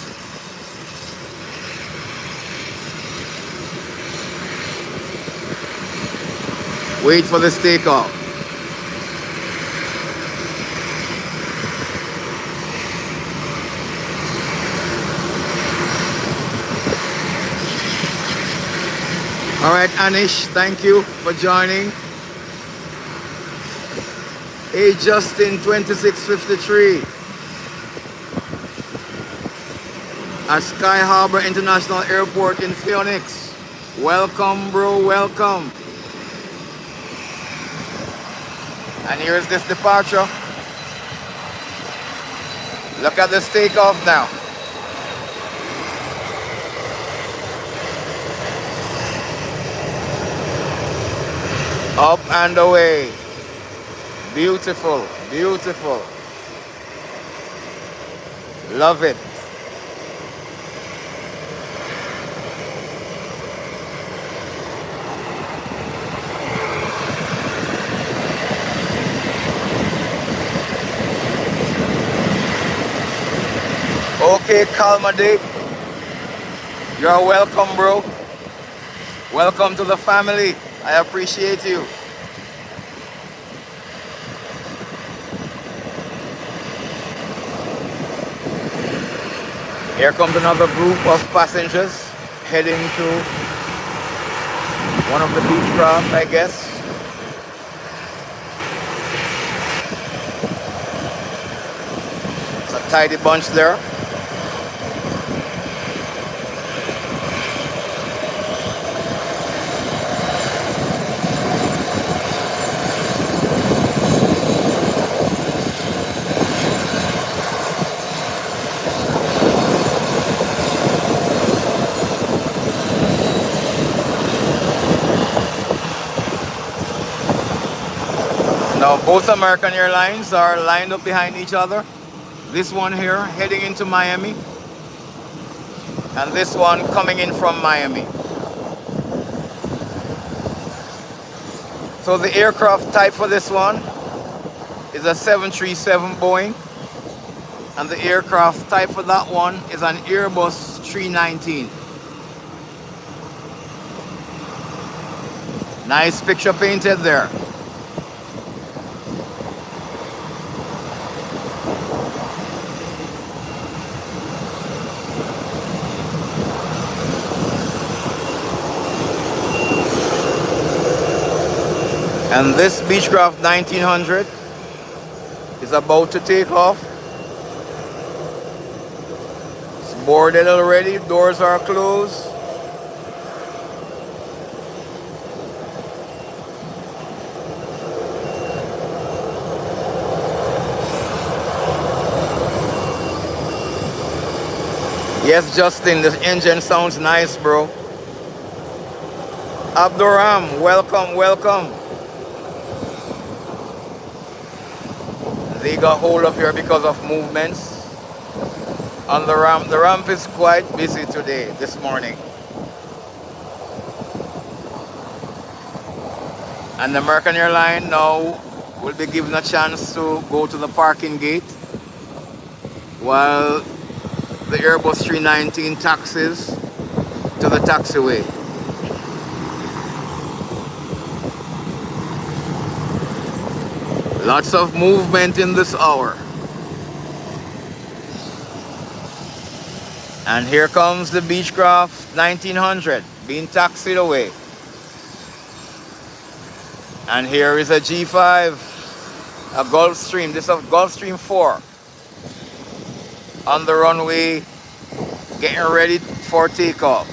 Wait for this takeoff. All right, Anish, thank you for joining. Hey, Justin, 2653 at Sky Harbor International Airport in Phoenix. Welcome, bro, welcome. And here's this departure. Look at this takeoff now. Up and away. Beautiful, beautiful. Love it. Okay, Kalmade, you're welcome, bro. Welcome to the family. I appreciate you. Here comes another group of passengers heading to one of the Beechcraft, I guess. It's a tidy bunch there. Now both American Airlines are lined up behind each other. This one here heading into Miami, and this one coming in from Miami. So the aircraft type for this one is a 737 Boeing, and the aircraft type for that one is an Airbus 319. Nice picture painted there. And this Beechcraft 1900 is about to take off. It's boarded already, doors are closed. Yes, Justin, the engine sounds nice, bro. Abduram, welcome, welcome. They got hold of here because of movements on the ramp. The ramp is quite busy today, this morning. And the American Airlines now will be given a chance to go to the parking gate while the Airbus 319 taxis to the taxiway. Lots of movement in this hour. And here comes the Beechcraft 1900 being taxied away. And here is a G5, a Gulfstream. This is a Gulfstream 4 on the runway, getting ready for takeoff.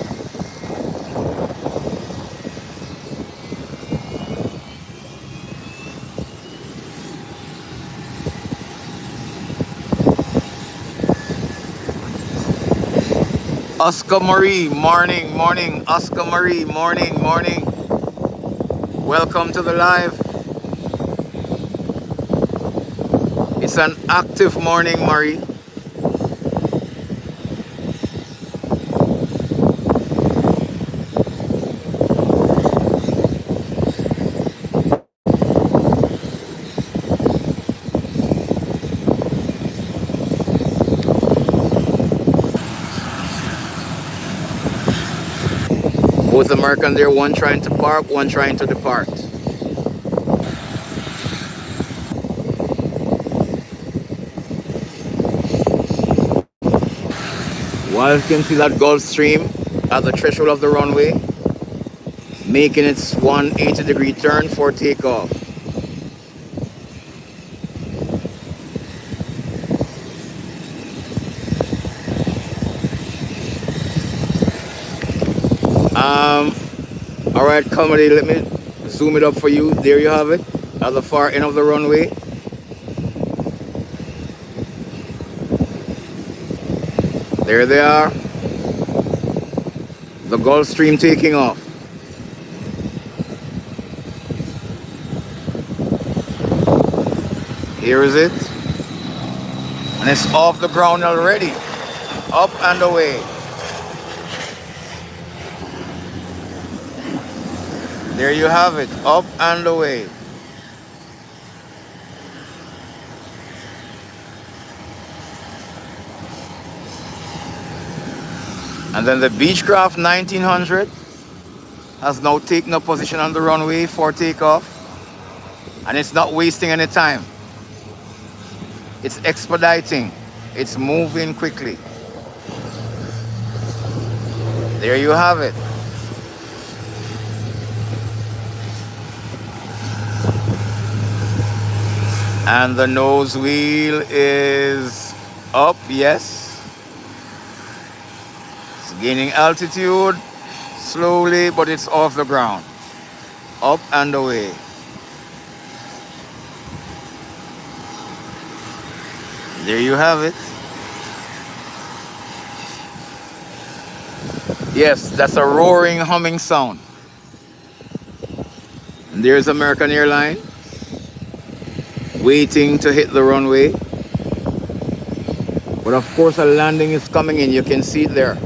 Oscar Marie, morning, morning. Oscar Marie, morning, morning. Welcome to the live. It's an active morning, Marie. Both American there, one trying to park, one trying to depart. While you can see that Gulfstream at the threshold of the runway, making its 180-degree turn for takeoff. All right, comedy, let me zoom it up for you. There you have it, at the far end of the runway. There they are. The Gulfstream taking off. Here is it. And it's off the ground already. Up and away. There you have it, up and away. And then the Beechcraft 1900 has now taken up position on the runway for takeoff. And it's not wasting any time. It's expediting. It's moving quickly. There you have it. And the nose wheel is up, yes. It's gaining altitude slowly, but it's off the ground. Up and away. There you have it. Yes, that's a roaring, humming sound. And there's American Airlines waiting to hit the runway. But of course, a landing is coming in. You can see it there.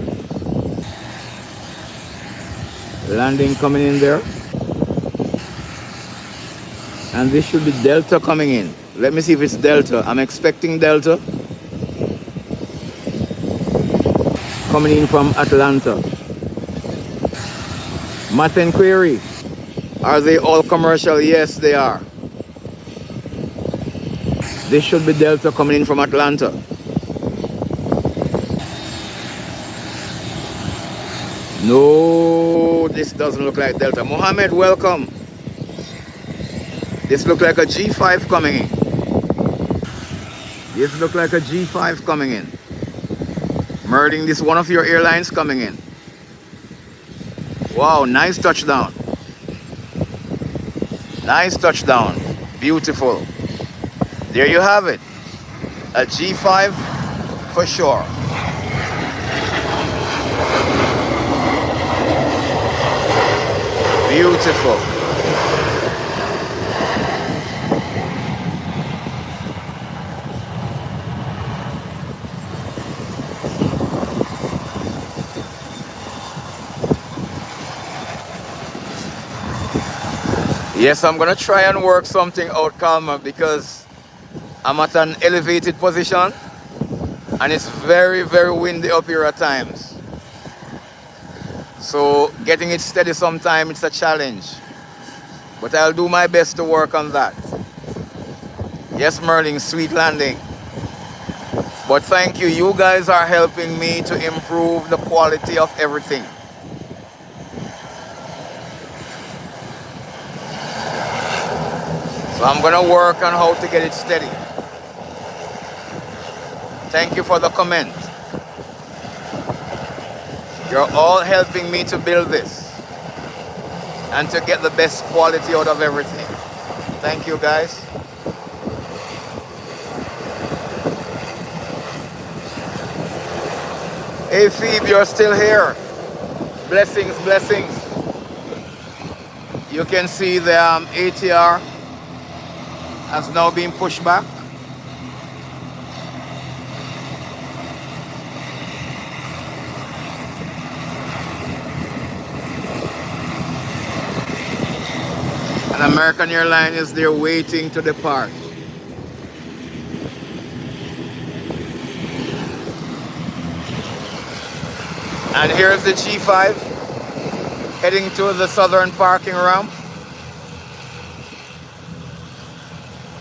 Landing coming in there. And this should be Delta coming in. Let me see if it's Delta. I'm expecting Delta coming in from Atlanta. Matt and Query. Are they all commercial? Yes, they are. This should be Delta coming in from Atlanta. No, this doesn't look like Delta. Mohammed, welcome. This looks like a G5 coming in. This looks like a G5 coming in. Merlin, this is one of your airlines coming in. Wow, nice touchdown. Nice touchdown. Beautiful. There you have it. A G5 for sure. Beautiful. Yes, I'm gonna try and work something out, Kalma, because I'm at an elevated position and it's very, very windy up here at times. So getting it steady sometimes it's a challenge. But I'll do my best to work on that. Yes, Merlin, sweet landing. But thank you. You guys are helping me to improve the quality of everything. So I'm gonna work on how to get it steady. Thank you for the comment. You're all helping me to build this and to get the best quality out of everything. Thank you, guys. Hey, Phoebe, you're still here. Blessings, blessings. You can see the ATR has now been pushed back. And American Airlines is there waiting to depart. And here's the G5 heading to the southern parking ramp.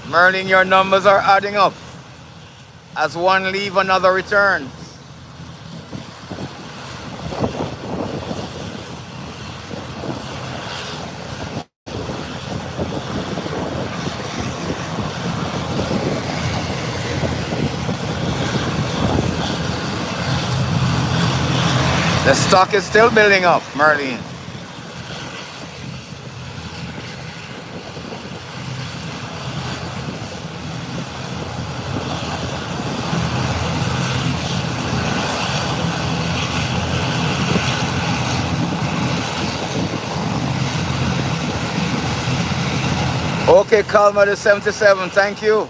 Merlin, your numbers are adding up. As one leave, another returns. The stock is still building up, Merlin. Okay, Calma to 77, thank you.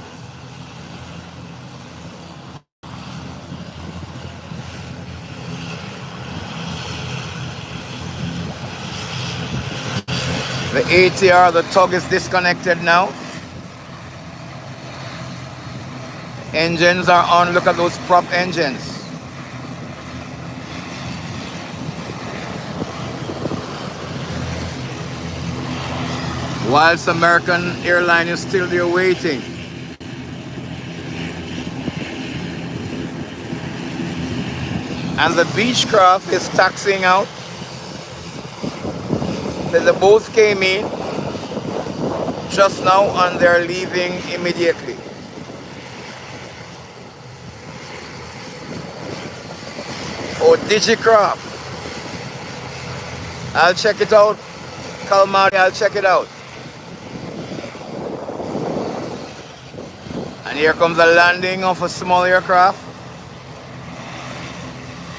The ATR, the tug is disconnected now. Engines are on, look at those prop engines. Whilst American Airlines is still there waiting. And the Beechcraft is taxiing out. So they both came in just now and they're leaving immediately. Oh, Digicraft. I'll check it out. Kalmari, I'll check it out. And here comes the landing of a small aircraft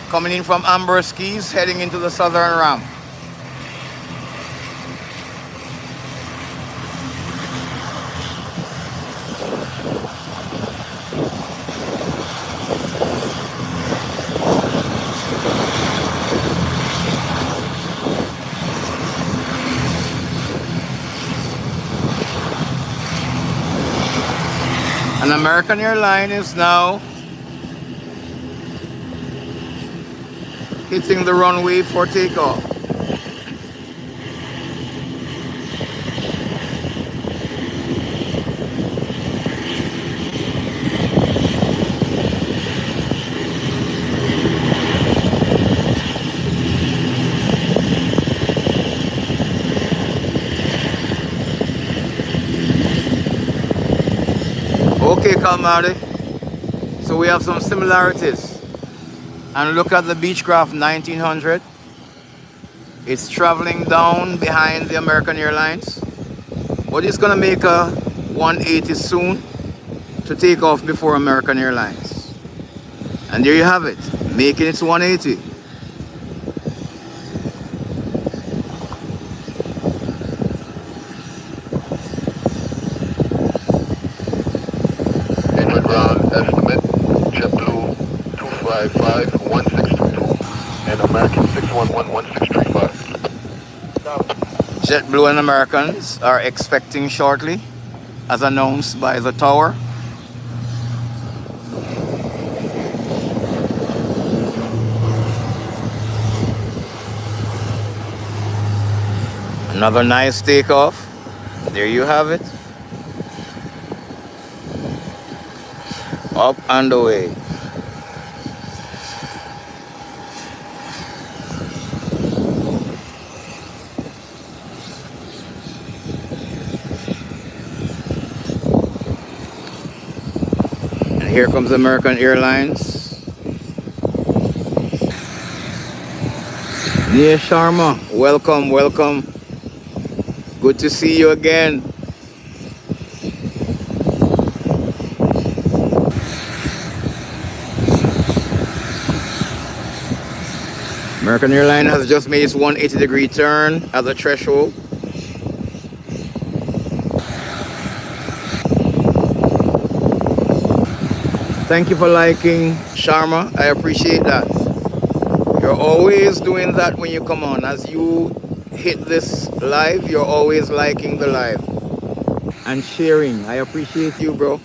coming in from Ambrose Keys, heading into the southern ramp. An American airline is now hitting the runway for takeoff. Okay, Kalmari. So we have some similarities. And look at the Beechcraft 1900. It's traveling down behind the American Airlines. But it's gonna make a 180 soon to take off before American Airlines. And there you have it, making its 180. Enter ground estimate, JetBlue 255-1622 and American 611-1635. JetBlue and Americans are expecting shortly, as announced by the tower. Another nice takeoff. There you have it. Up and away. And here comes American Airlines. Nia Sharma, welcome, welcome. Good to see you again. American Airlines has just made its 180-degree turn at the threshold. Thank you for liking, Sharma. I appreciate that. You're always doing that when you come on. As you hit this live, you're always liking the live and sharing. I appreciate you, bro.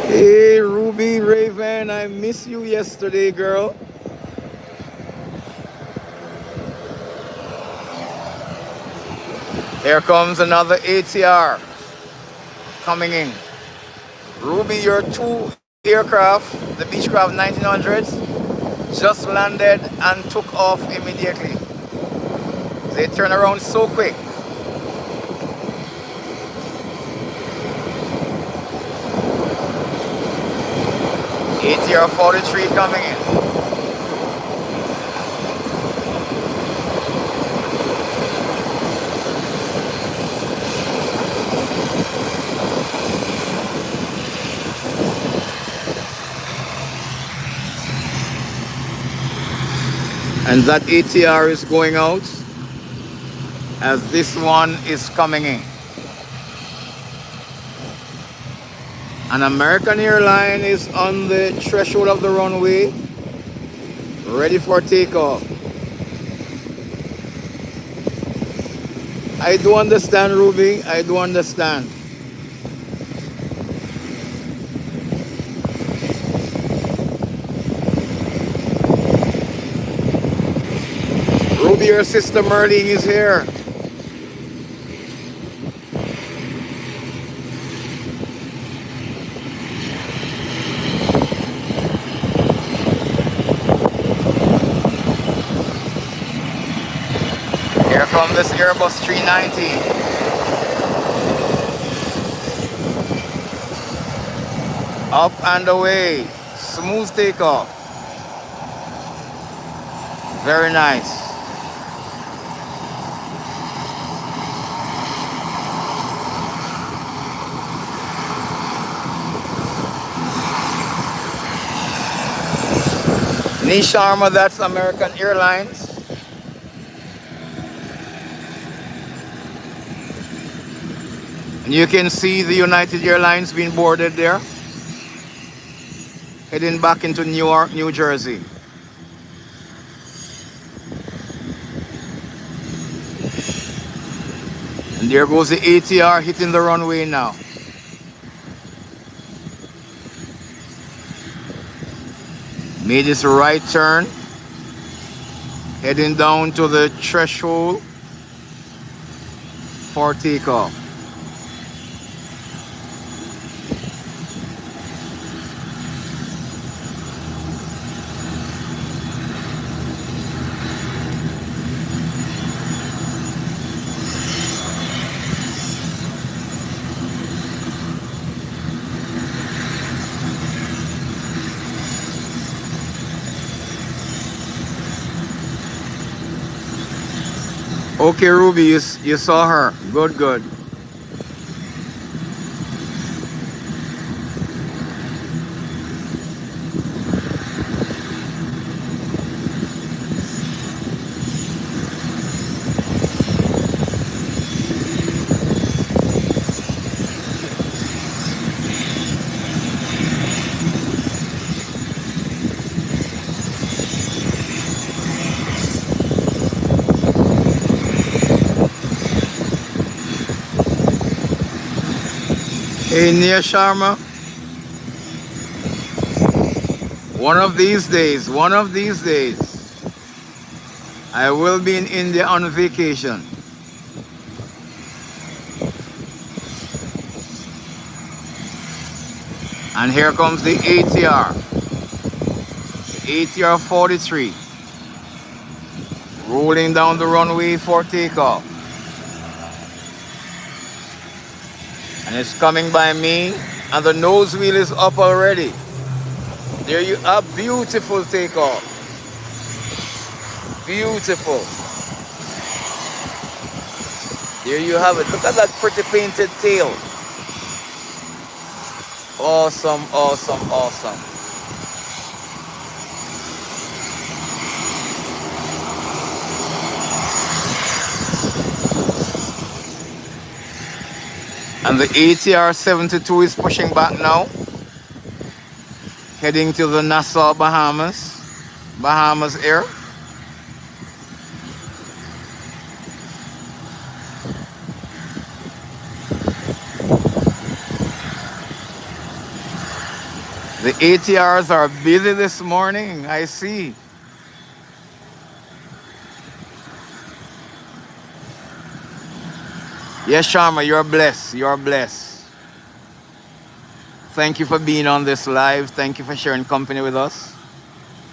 Hey, Ruby Raven, I miss you yesterday, girl. Here comes another ATR coming in. Ruby, your two aircraft, the Beechcraft 1900s, just landed and took off immediately. They turn around so quick. ATR 43 coming in. And that ATR is going out as this one is coming in. An American airline is on the threshold of the runway, ready for takeoff. I do understand, Ruby. I do understand. Ruby, your sister Merlin is here. Here comes this Airbus 390. Up and away. Smooth takeoff. Very nice. Nisharma, that's American Airlines. And you can see the United Airlines being boarded there, heading back into Newark, New Jersey. And there goes the ATR hitting the runway now. Made its right turn, heading down to the threshold for takeoff. Okay, Ruby, you saw her. Good, good. Hey, Nia Sharma, one of these days, I will be in India on vacation. And here comes the ATR, the ATR 43, rolling down the runway for takeoff. And it's coming by me, and the nose wheel is up already. There you are, beautiful takeoff. Beautiful. There you have it. Look at that pretty painted tail. Awesome, awesome, awesome. And the ATR 72 is pushing back now, heading to the Nassau, Bahamas Air. The ATRs are busy this morning, I see. Yes, Sharma, you're blessed. You're blessed. Thank you for being on this live. Thank you for sharing company with us.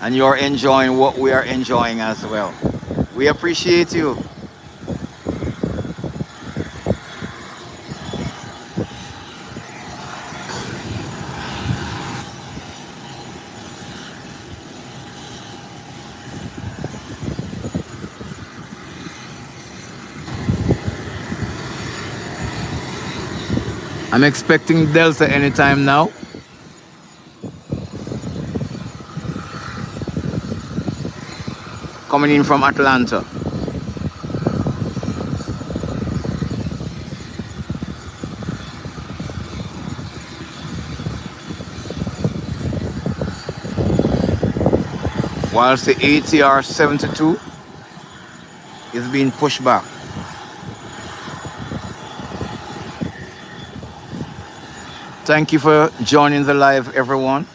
And you're enjoying what we are enjoying as well. We appreciate you. I'm expecting Delta anytime now. Coming in from Atlanta. Whilst the ATR 72 is being pushed back. Thank you for joining the live, everyone.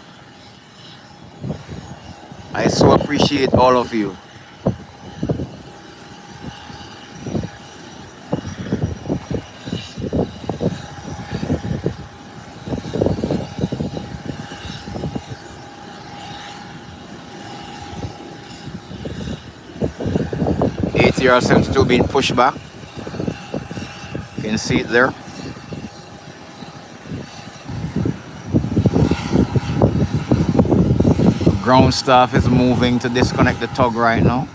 I so appreciate all of you. ATR 72 being pushed back. You can see it there. Ground staff is moving to disconnect the tug right now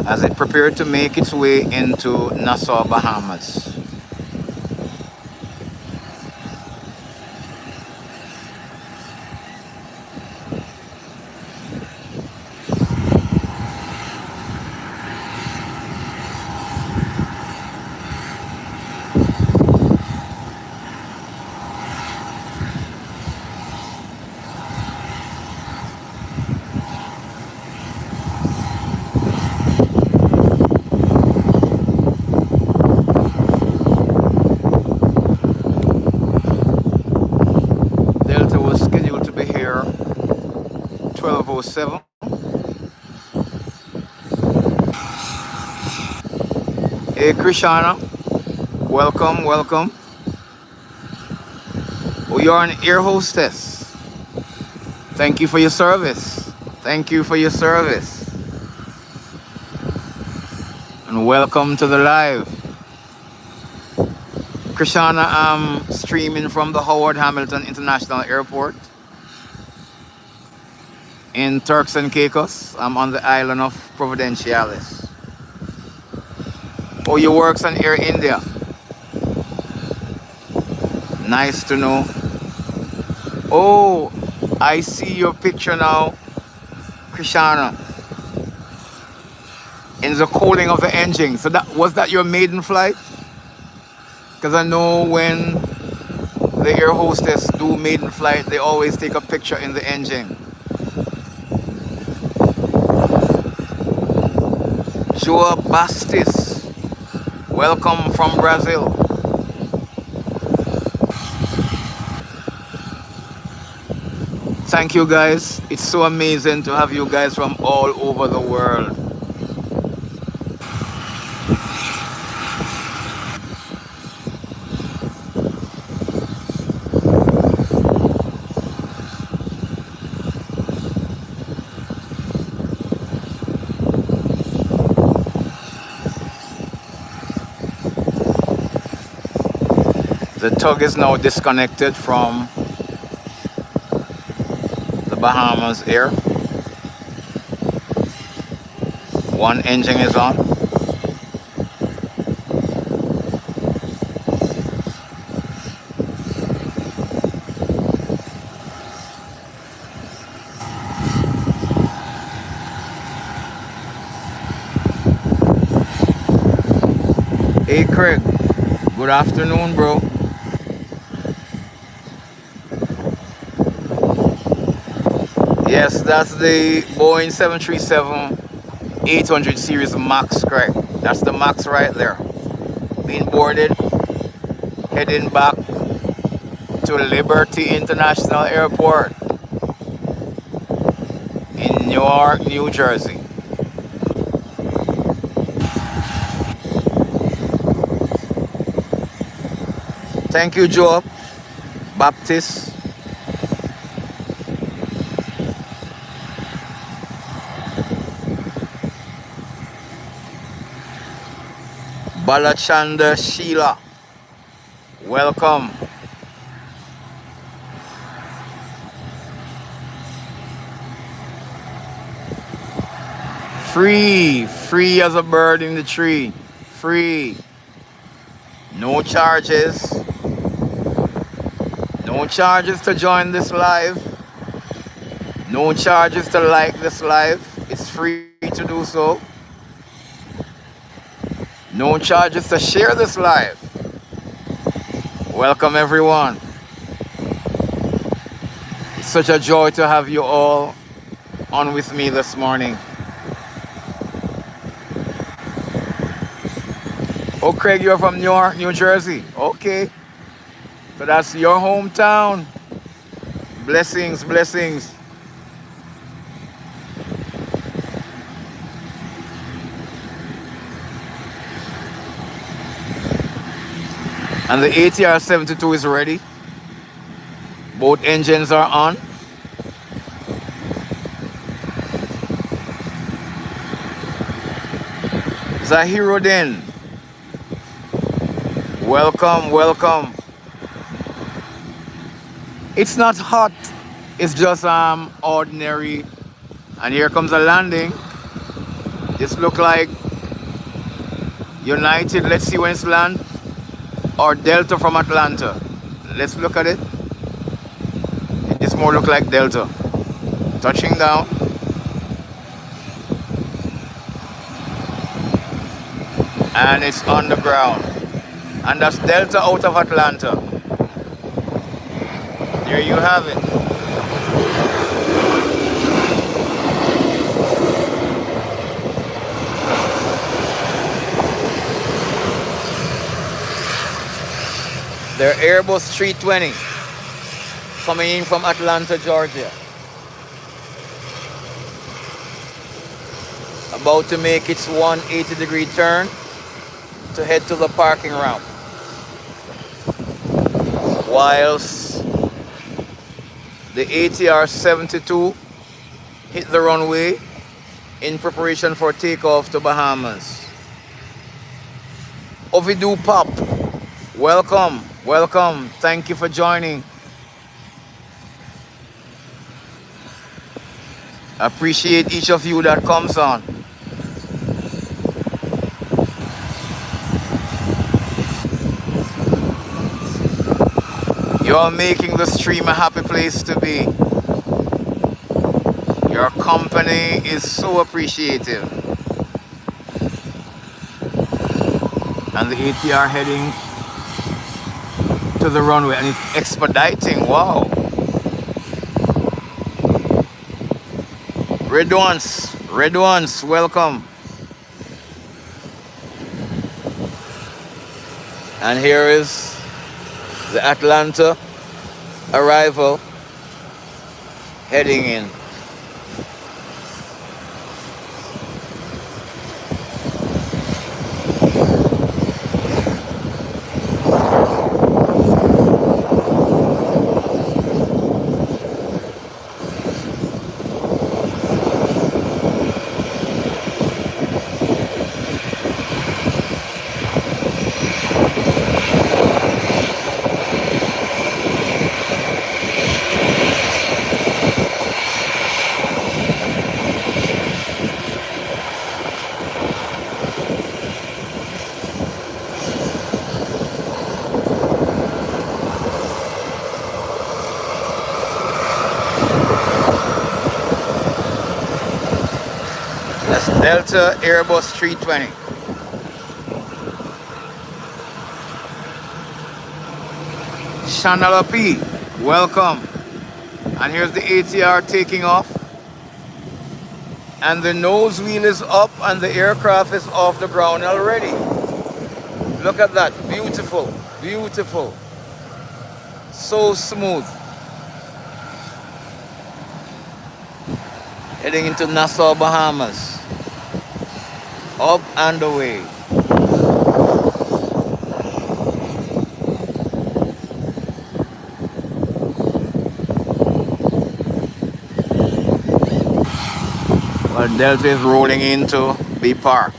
as it prepared to make its way into Nassau, Bahamas. 007. Hey, Krishana. Welcome, welcome. Oh, you're an air hostess. Thank you for your service. Thank you for your service. And welcome to the live. Krishana, I'm streaming from the Howard Hamilton International Airport in Turks and Caicos. I'm on the island of Providenciales. Oh, you works on Air India. Nice to know. Oh, I see your picture now, Krishana, in the cooling of the engine. So that your maiden flight? Because I know when the air hostess do maiden flight, they always take a picture in the engine. Joa Bastis, welcome from Brazil. Thank you guys. It's so amazing to have you guys from all over the world. The tug is now disconnected from the Bahamas Air. One engine is on. Hey Craig, good afternoon, bro. Yes, that's the Boeing 737-800 series MAX, correct? That's the MAX right there. Being boarded, heading back to Liberty International Airport in Newark, New Jersey. Thank you, Joe Baptist. Balachanda Sheila, welcome. Free as a bird in the tree. Free. No charges. No charges to join this live. No charges to like this live. It's free to do so. No charges to share this live. Welcome everyone. It's such a joy to have you all on with me this morning. Oh, Craig, you're from Newark, New Jersey. Okay. So that's your hometown. Blessings, blessings. And the ATR 72 is ready. Both engines are on. Zahiruddin, welcome, welcome. It's not hot, it's just ordinary. And here comes a landing. This look like United, let's see when it's land, or Delta from Atlanta. Let's look at it. This more look like Delta. Touching down. And it's on the ground. And that's Delta out of Atlanta. There you have it. They're Airbus 320 coming in from Atlanta, Georgia. about to make its 180-degree turn to head to the parking ramp. Whilst the ATR 72 hit the runway in preparation for takeoff to Bahamas. Ovidu Pop, welcome, welcome. Thank you for joining. Appreciate each of you that comes on. You're making the stream a happy place to be. Your company is so appreciative. And the ATR heading to the runway, and it's expediting. Wow. Red ones, welcome. And here is the Atlanta arrival heading in. That's Delta Airbus 320. Chanel P, welcome. And here's the ATR taking off. And the nose wheel is up and the aircraft is off the ground already. Look at that, beautiful, beautiful. So smooth. Heading into Nassau, Bahamas. Up and away. Well, Delta is rolling in to be parked.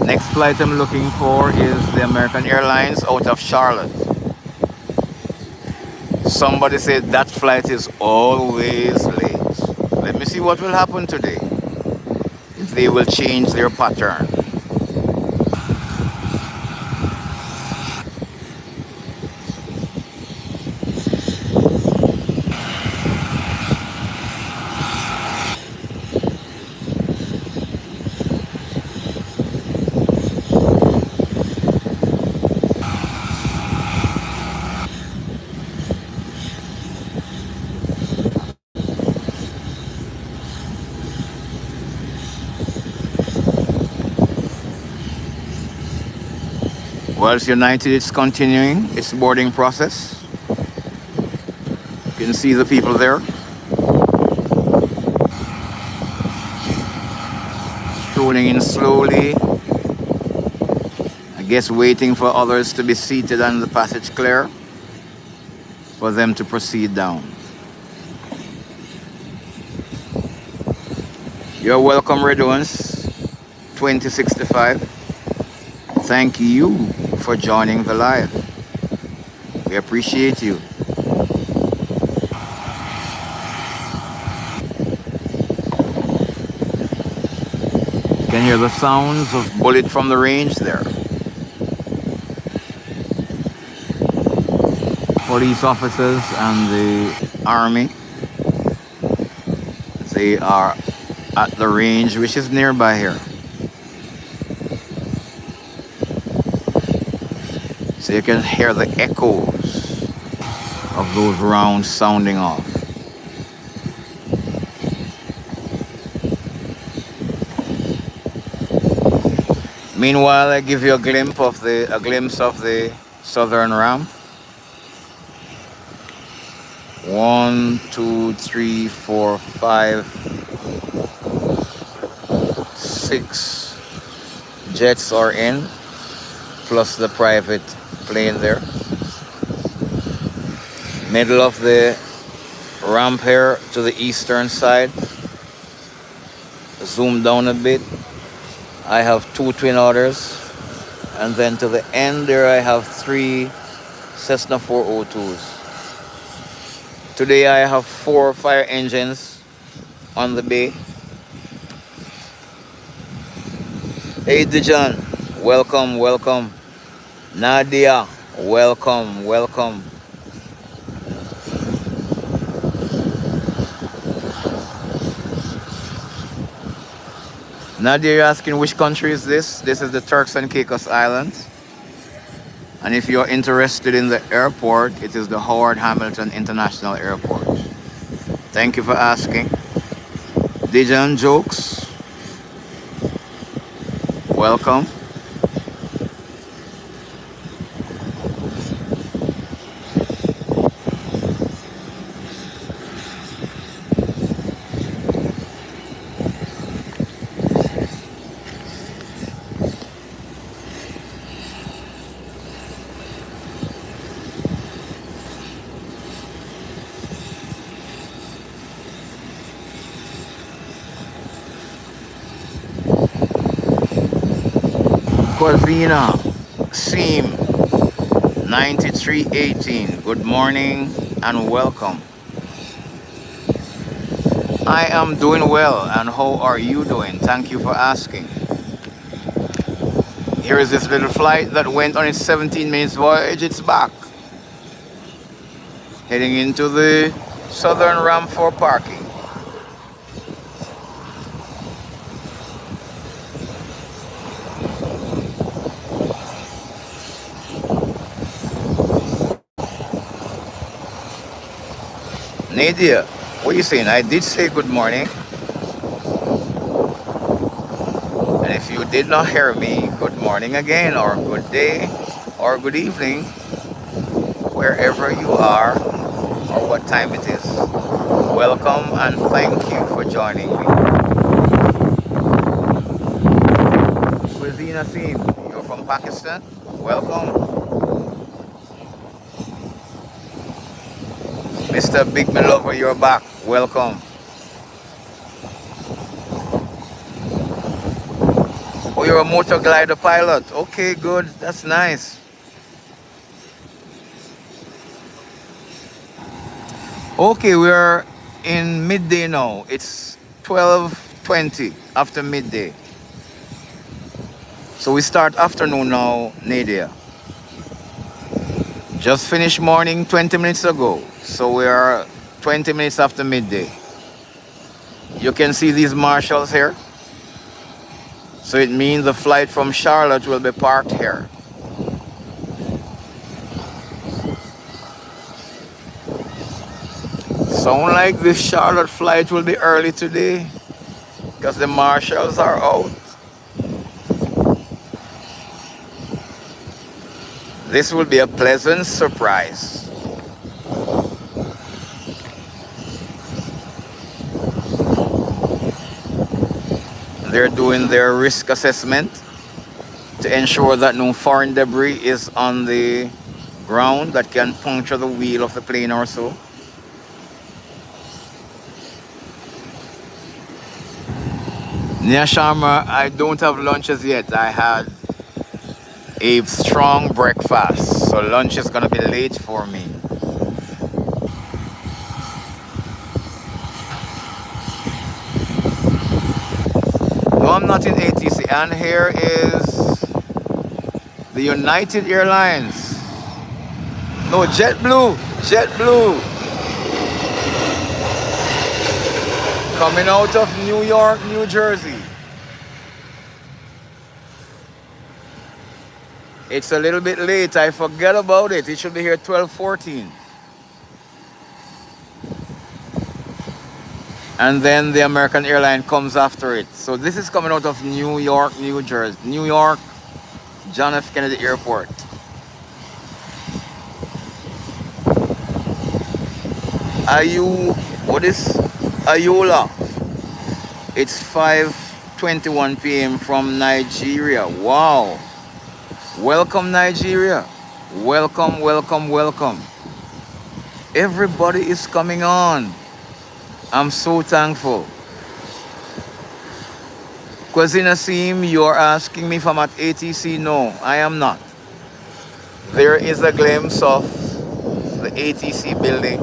Next flight I'm looking for is the American Airlines out of Charlotte. Somebody said that flight is always late. Let me see what will happen today. If they will change their pattern. Whilst United is continuing its boarding process. You can see the people there. Strolling in slowly. I guess waiting for others to be seated and the passage clear for them to proceed down. You're welcome, Red Ones 2065. Thank you for joining the live. We appreciate you. You can hear the sounds of bullet from the range there. Police officers and the army. They are at the range, which is nearby here. So you can hear the echoes of those rounds sounding off. Meanwhile, I give you a glimpse of the southern ramp. One, two, three, four, five, six jets are in, plus the private plane there. Middle of the ramp here to the eastern side. Zoom down a bit. I have two twin otters. And then to the end there I have three Cessna 402s. Today I have 4 fire engines on the bay. Hey Dijon, welcome, welcome. Nadia, welcome, welcome. Nadia, you're asking which country is this? This is the Turks and Caicos Islands. And if you're interested in the airport, it is the Howard Hamilton International Airport. Thank you for asking. Dijon Jokes, welcome. Corvina, Seam, 9318. Good morning and welcome. I am doing well, and how are you doing? Thank you for asking. Here is this little flight that went on its 17 minutes voyage. It's back. Heading into the southern ramp for parking. Nadia, what are you saying? I did say good morning. And if you did not hear me, good morning again, or good day, or good evening, wherever you are, or what time it is. Welcome and thank you for joining me. Cuisine Asim, you're from Pakistan? Welcome. Mr. Big Me Lover, you're back. Welcome. Oh, you're a motor glider pilot. Okay, good. That's nice. Okay, we're in midday now. It's 12:20 after midday. So we start afternoon now, Nadia. Just finished morning 20 minutes ago. So we are 20 minutes after midday. You can see these marshals here. So it means the flight from Charlotte will be parked here. Sound like this Charlotte flight will be early today because the marshals are out. This will be a pleasant surprise. They're doing their risk assessment to ensure that no foreign debris is on the ground that can puncture the wheel of the plane or so. Nia Sharma, I don't have lunches yet. I had a strong breakfast, so lunch is gonna be late for me. No, I'm not in ATC, and here is the United Airlines. No, JetBlue, JetBlue. Coming out of New York, New Jersey. It's a little bit late. I forget about it. It should be here 12:14. And then the American airline comes after it. So this is coming out of New York, New Jersey. New York, John F. Kennedy Airport. What is Ayola? It's 5:21 p.m. from Nigeria. Wow. Welcome, Nigeria. Welcome, welcome, welcome. Everybody is coming on. I'm so thankful. Kwazina Sim, you're asking me if I'm at ATC? No, I am not. There is a glimpse of the ATC building.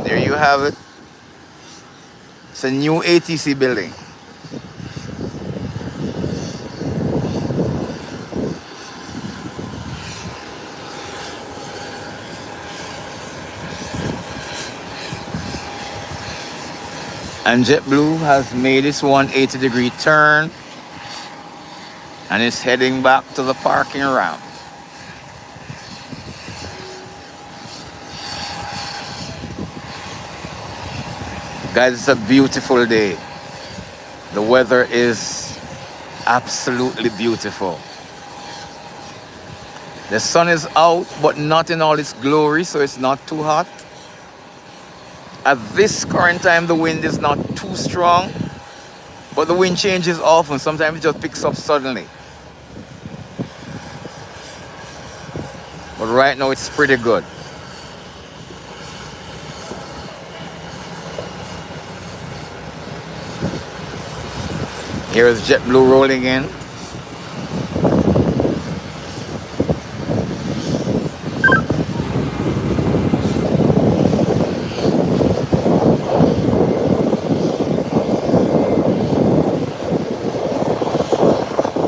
There you have it. It's a new ATC building. And JetBlue has made its 180-degree turn and is heading back to the parking ramp. Guys, it's a beautiful day. The weather is absolutely beautiful. The sun is out, but not in all its glory, so it's not too hot. At this current time, the wind is not too strong, but the wind changes often. Sometimes it just picks up suddenly. But right now, it's pretty good. Here is JetBlue rolling in.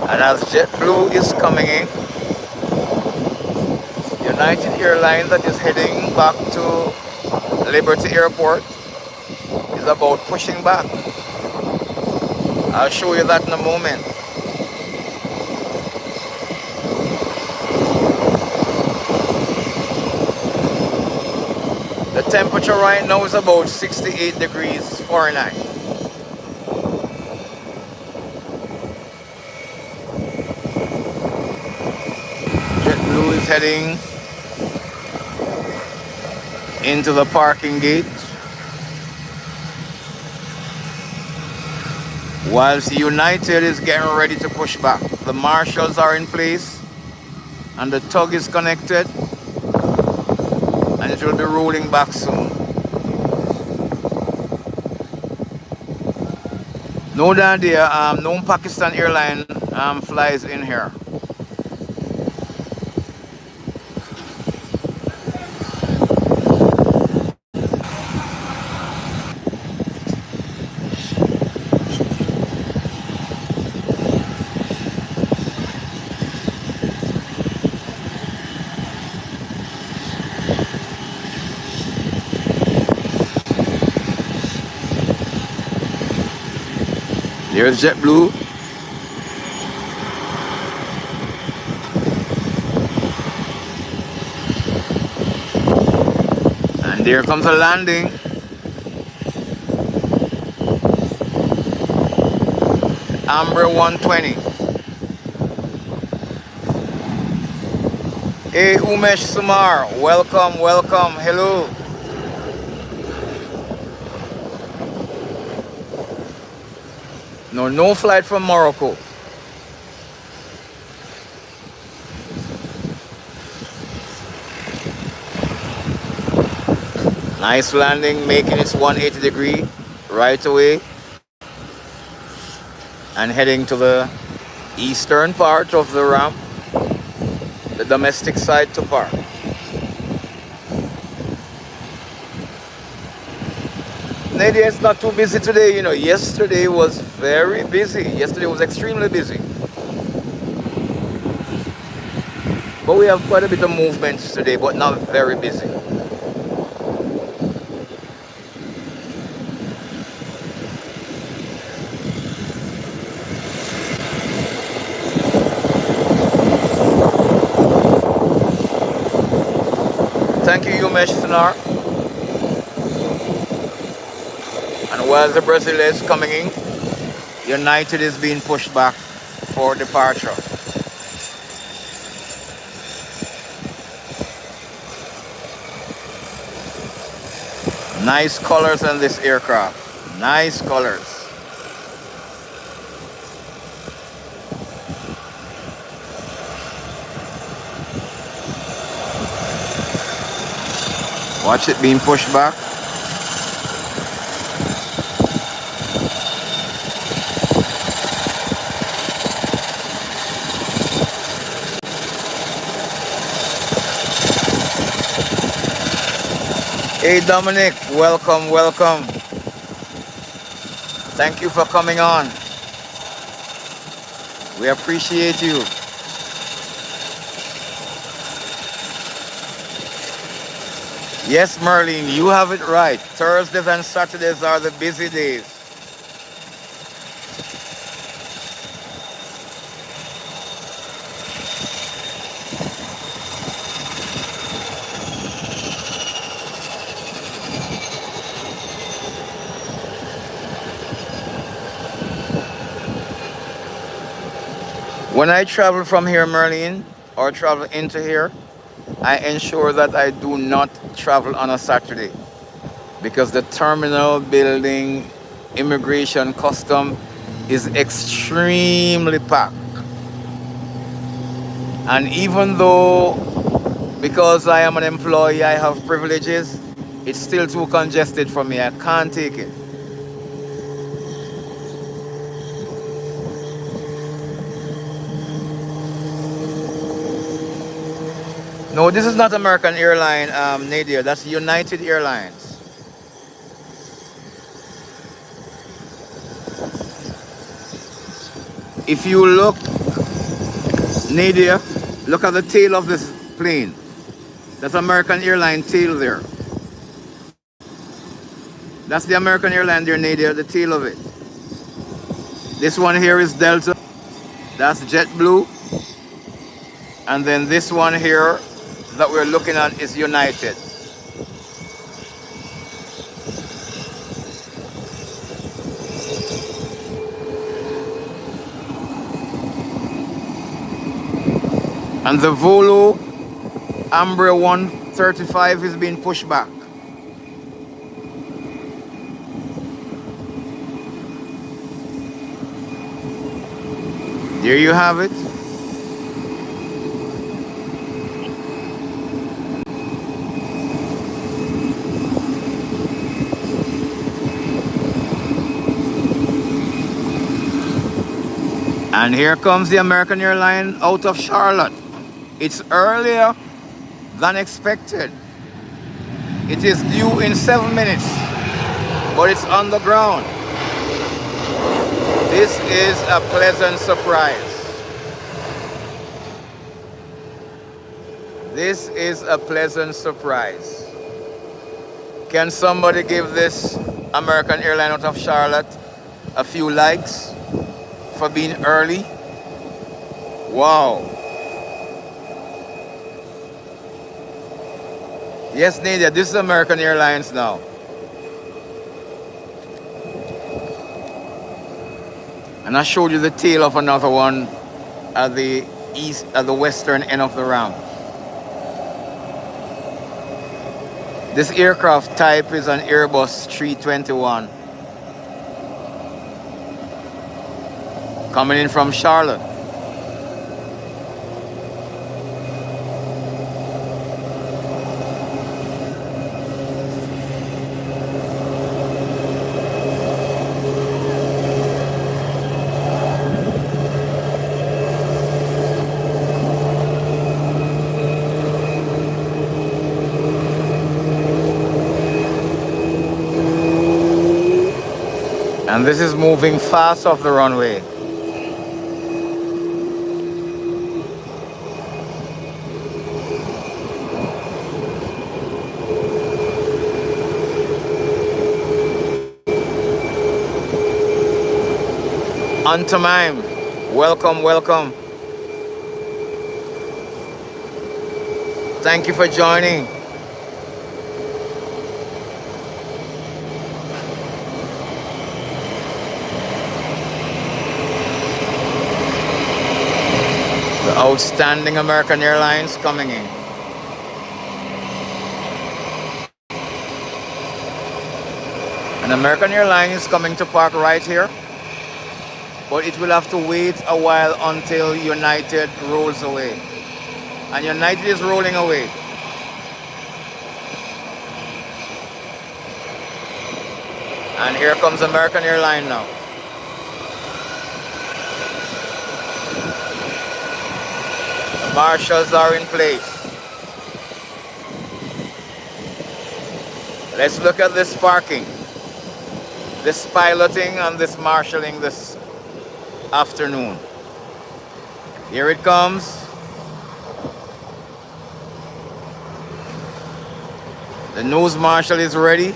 And as JetBlue is coming in, United Airlines that is heading back to Liberty Airport is about pushing back. I'll show you that in a moment. The temperature right now is about 68 degrees Fahrenheit. JetBlue is heading into the parking gate, whilst United is getting ready to push back. The marshals are in place and the tug is connected and it will be rolling back soon. No idea, no Pakistan airline flies in here. Here's JetBlue. And there comes a landing. Amber 120. Hey Umesh Sumar, welcome, welcome, hello. No flight from Morocco. Nice landing, making its 180 degree right away and heading to the eastern part of the ramp, the domestic side to park. Nadia, it's not too busy today. You know, yesterday was very busy. Yesterday was extremely busy. But we have quite a bit of movement today, but not very busy. Thank you, Umesh Sinar. And while the Brazil is coming in, United is being pushed back for departure. Nice colors on this aircraft. Nice colors. Watch it being pushed back. Hey Dominic, welcome, welcome. Thank you for coming on. We appreciate you. Yes, Merlin, you have it right. Thursdays and Saturdays are the busy days. When I travel from here, Merlin, or travel into here, I ensure that I do not travel on a Saturday because the terminal building, immigration, custom is extremely packed. And even though, because I am an employee, I have privileges, it's still too congested for me. I can't take it. No, this is not American Airline, Nadia. That's United Airlines. If you look, Nadia, look at the tail of this plane. That's American Airline tail there. That's the American Airline there, Nadia, the tail of it. This one here is Delta. That's JetBlue. And then this one here that we're looking at is United. And the Volo Embraer 135 is being pushed back. There you have it. And here comes the American Airline out of Charlotte. It's earlier than expected. It is due in 7 minutes, but it's on the ground. This is a pleasant surprise. This is a pleasant surprise. Can somebody give this American Airline out of Charlotte a few likes for being early? Wow. Yes, Nadia, this is American Airlines now. And I showed you the tail of another one at the western end of the ramp. This aircraft type is an Airbus 321. Coming in from Charlotte. And this is moving fast off the runway. Antamime, welcome, welcome. Thank you for joining. The outstanding American Airlines coming in. And American Airlines is coming to park right here, but it will have to wait a while until United rolls away. And United is rolling away. And here comes American Airlines now. The marshals are in place. Let's look at this parking, this piloting and this marshalling this afternoon. Here it comes. The nose marshal is ready.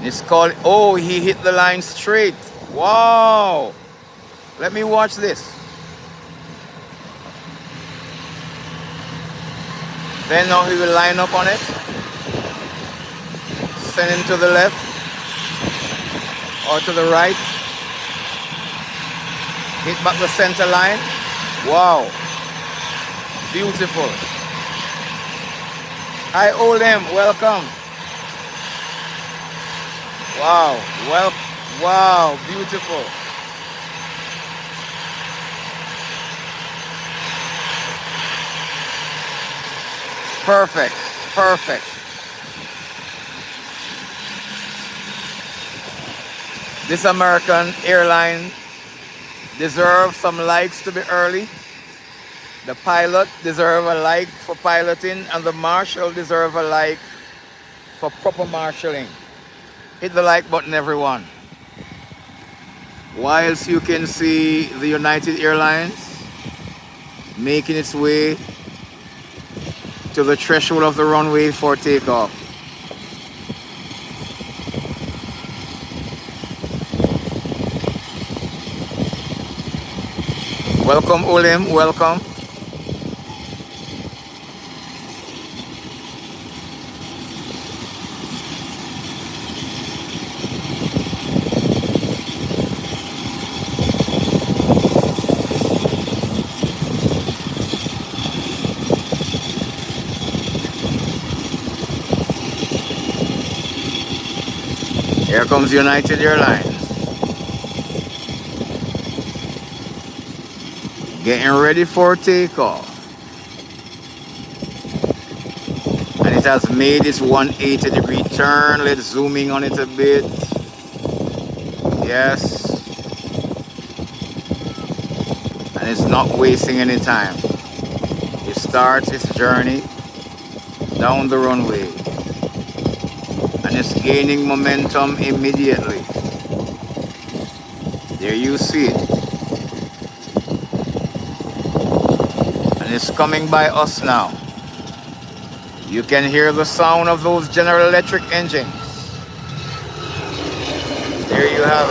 It's called, oh, he hit the line straight. Wow. Let me watch this. Then now he will line up on it. Send him to the left or to the right. Hit back the center line. Wow. Beautiful. Hi, Olem. Welcome. Wow. Well, wow. Beautiful. Perfect. Perfect. This American airline deserves some likes to be early. The pilot deserves a like for piloting, and the marshal deserves a like for proper marshalling. Hit the like button, everyone. Whilst you can see the United Airlines making its way to the threshold of the runway for takeoff. Welcome, Olim, welcome. Here comes United Airlines. Getting ready for takeoff. And it has made its 180-degree turn. Let's zoom in on it a bit. Yes. And it's not wasting any time. It starts its journey down the runway. And it's gaining momentum immediately. There you see it. And it's coming by us now. You can hear the sound of those General Electric engines. There you have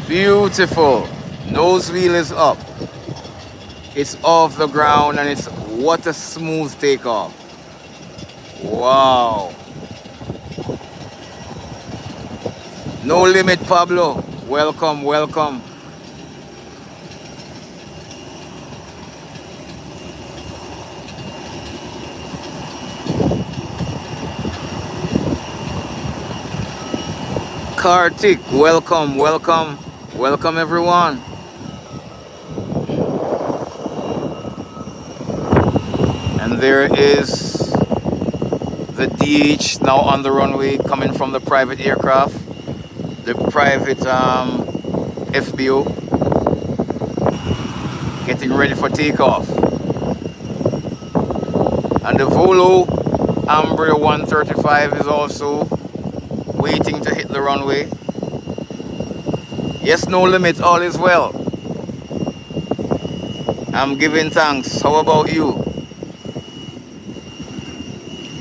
it. Beautiful. Nose wheel is up. It's off the ground, and it's what a smooth takeoff. Wow. No limit, Pablo. Welcome, welcome. Kartik, welcome, welcome, welcome everyone. And there is the DH now on the runway coming from the private aircraft, the private FBO, getting ready for takeoff. And the Volo Embraer 135 is also waiting to hit the runway. Yes, no limit, all is well. I'm giving thanks. How about you?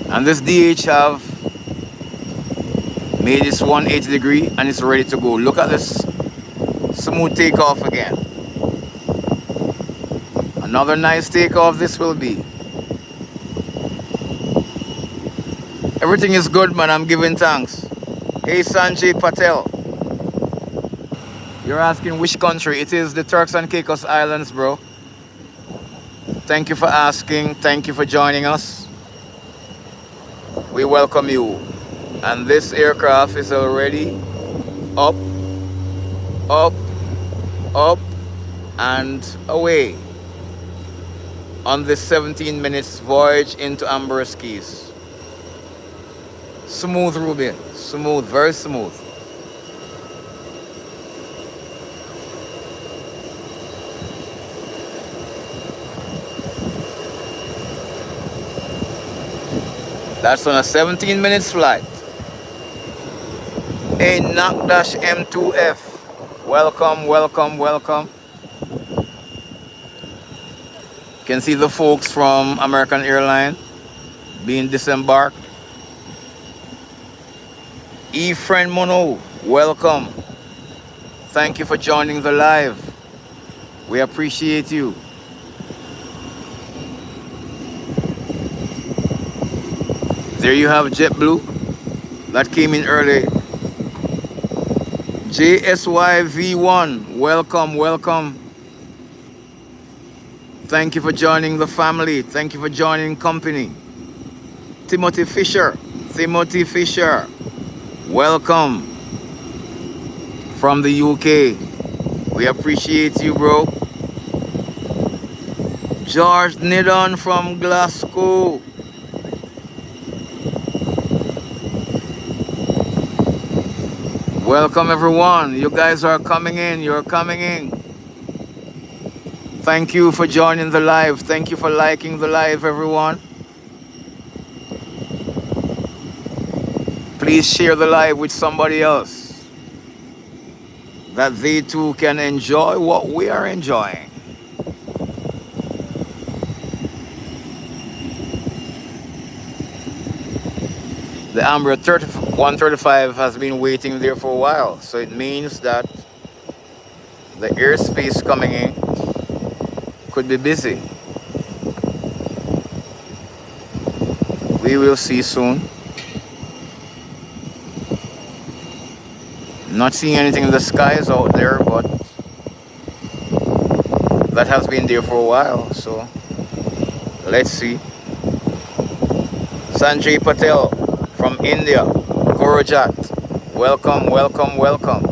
And this DH have made this 180 degree and it's ready to go. Look at this smooth takeoff again. Another nice takeoff this will be. Everything is good, man. I'm giving thanks. Hey, Sanjay Patel. You're asking which country? It is the Turks and Caicos Islands, bro. Thank you for asking. Thank you for joining us. we welcome you. And this aircraft is already up, up, up, and away on this 17 minutes voyage into Amber's Keys. Smooth, Ruben. Smooth, very smooth. That's on a 17 minutes flight. A Nakdash M2F. Welcome, welcome, welcome. You can see the folks from American Airlines being disembarked. E-Friend Mono, welcome. Thank you for joining the live. We appreciate you. There you have JetBlue. That came in early. JSY V1, welcome, welcome. Thank you for joining the family. Thank you for joining company. Timothy Fisher, welcome from the UK. We appreciate you, bro. George Nidon from Glasgow. Welcome everyone. You guys are coming in. You're coming in. Thank you for joining the live. Thank you for liking the live, everyone. Please share the live with somebody else, that they too can enjoy what we are enjoying. The Amber 135 has been waiting there for a while, so it means that the airspace coming in could be busy. We will see soon. Not seeing anything in the skies out there, but that has been there for a while, so let's see. Sanjay Patel from India, Gorojat, welcome, welcome, welcome.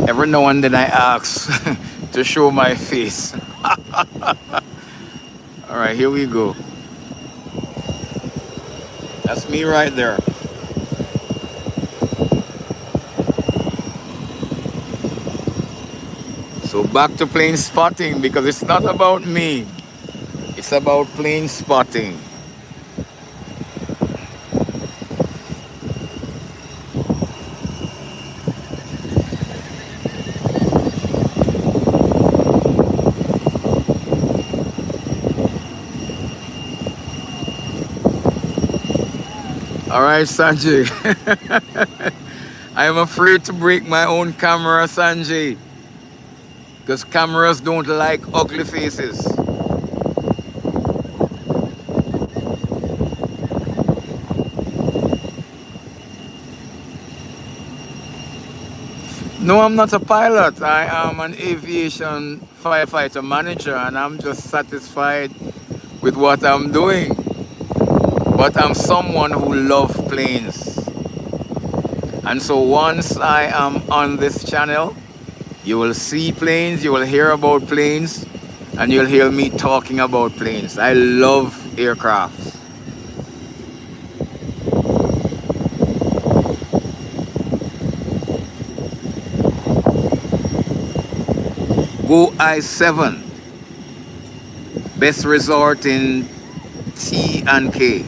Every now and then I ask to show my face. All right, here we go. That's me right there. So back to plane spotting, because it's not about me. It's about plane spotting. All right, Sanjay. I am afraid to break my own camera, Sanjay, because cameras don't like ugly faces. No, I'm not a pilot. I am an aviation firefighter manager, and I'm just satisfied with what I'm doing. But I'm someone who loves planes. And so once I am on this channel, you will see planes, you will hear about planes, and you'll hear me talking about planes. I love aircrafts. Go I-7. Best resort in T and K.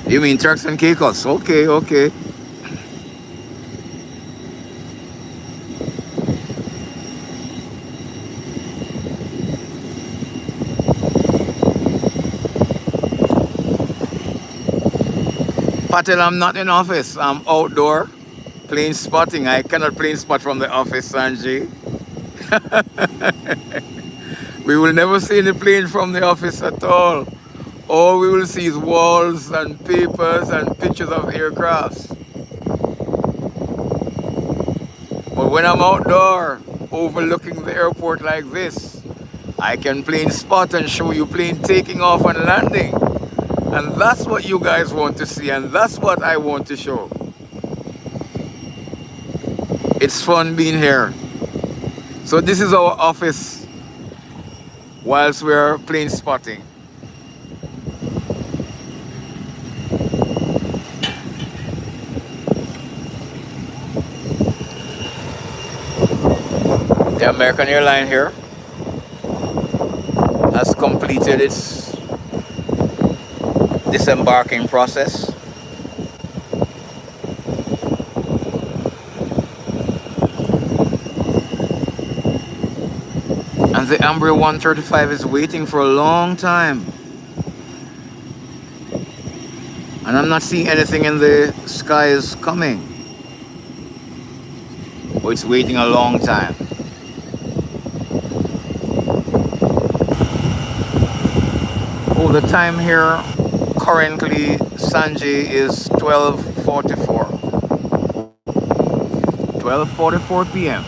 You mean Turks and Caicos? Okay, okay. Patel, I'm not in office. I'm outdoor plane spotting. I cannot plane spot from the office, Sanjay. We will never see any plane from the office at all. All we will see is walls and papers and pictures of aircrafts. But when I'm outdoor overlooking the airport like this, I can plane spot and show you plane taking off and landing. And that's what you guys want to see, and that's what I want to show. It's fun being here. So this is our office whilst we're plane spotting. The American airline here has completed its disembarking process. And the Embraer 135 is waiting for a long time. And I'm not seeing anything in the skies coming. Oh, it's waiting a long time. Oh, the time here currently, Sanjay, is 12:44. 12:44 p.m.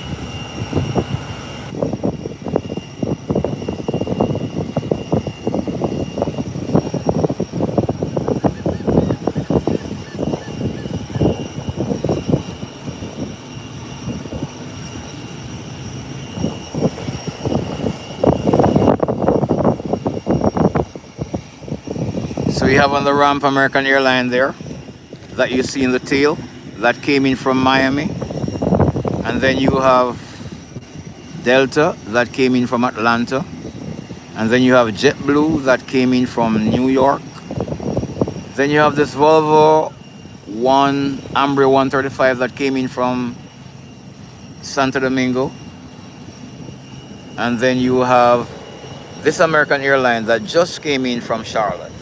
So we have on the ramp American Airline there that you see in the tail that came in from Miami. And then you have Delta that came in from Atlanta. And then you have JetBlue that came in from New York. Then you have this Volvo Embraer 135 that came in from Santo Domingo. And then you have this American Airline that just came in from Charlotte.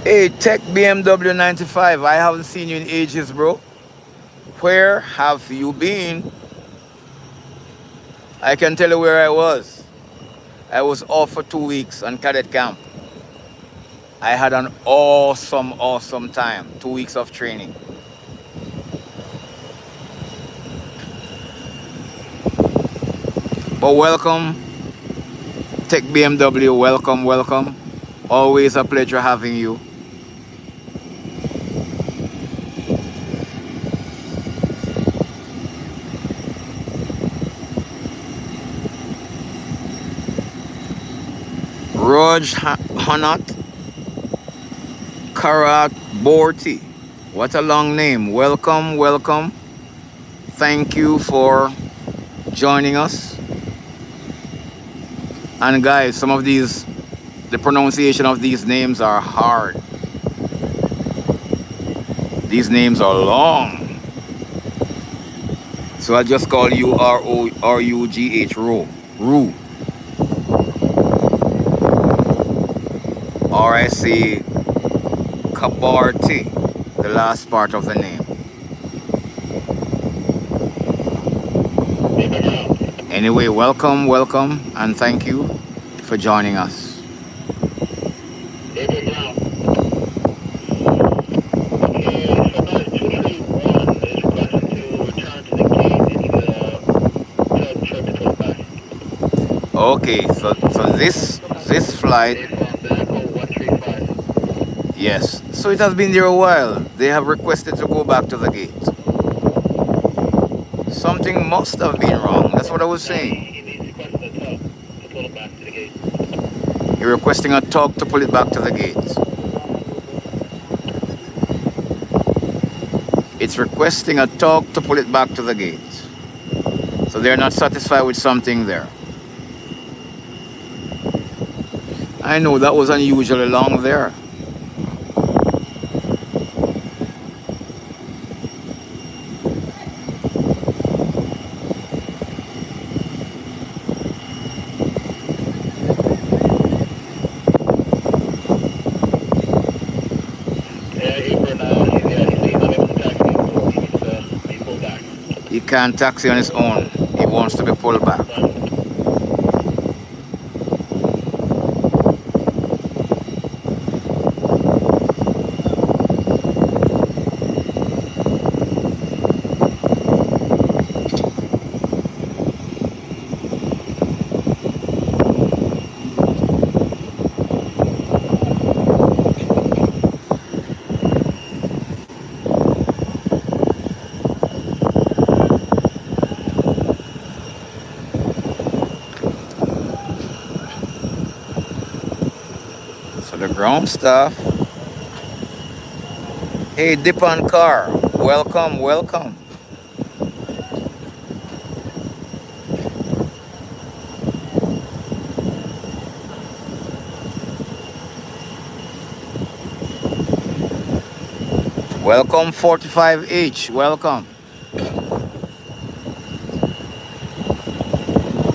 Hey, Tech BMW 95, I haven't seen you in ages, bro. Where have you been? I can tell you where I was. I was off for 2 weeks on cadet camp. I had an awesome time. 2 weeks of training. But welcome, Tech BMW, welcome. Always a pleasure having you. Raj Hanat Karat Borti. What a long name. Welcome. Thank you for joining us. And guys, some of these, the pronunciation of these names are hard. These names are long. So I just call you R-O-R-U-G-H, Ru. Or I say Kabarti, the last part of the name. Anyway, welcome, and thank you for joining us. Okay, so this flight, yes, so it has been there a while. They have requested to go back to the gate. Something must have been wrong. That's what I was saying. You're requesting a tug to pull it back to the gate. It's requesting a tug to pull it back to the gate. So they're not satisfied with something there. I know that was unusually long there. can't taxi on his own. He wants to be pulled back. So the ground staff. Hey, Dipan Car. Welcome, welcome. Welcome 45H. Welcome.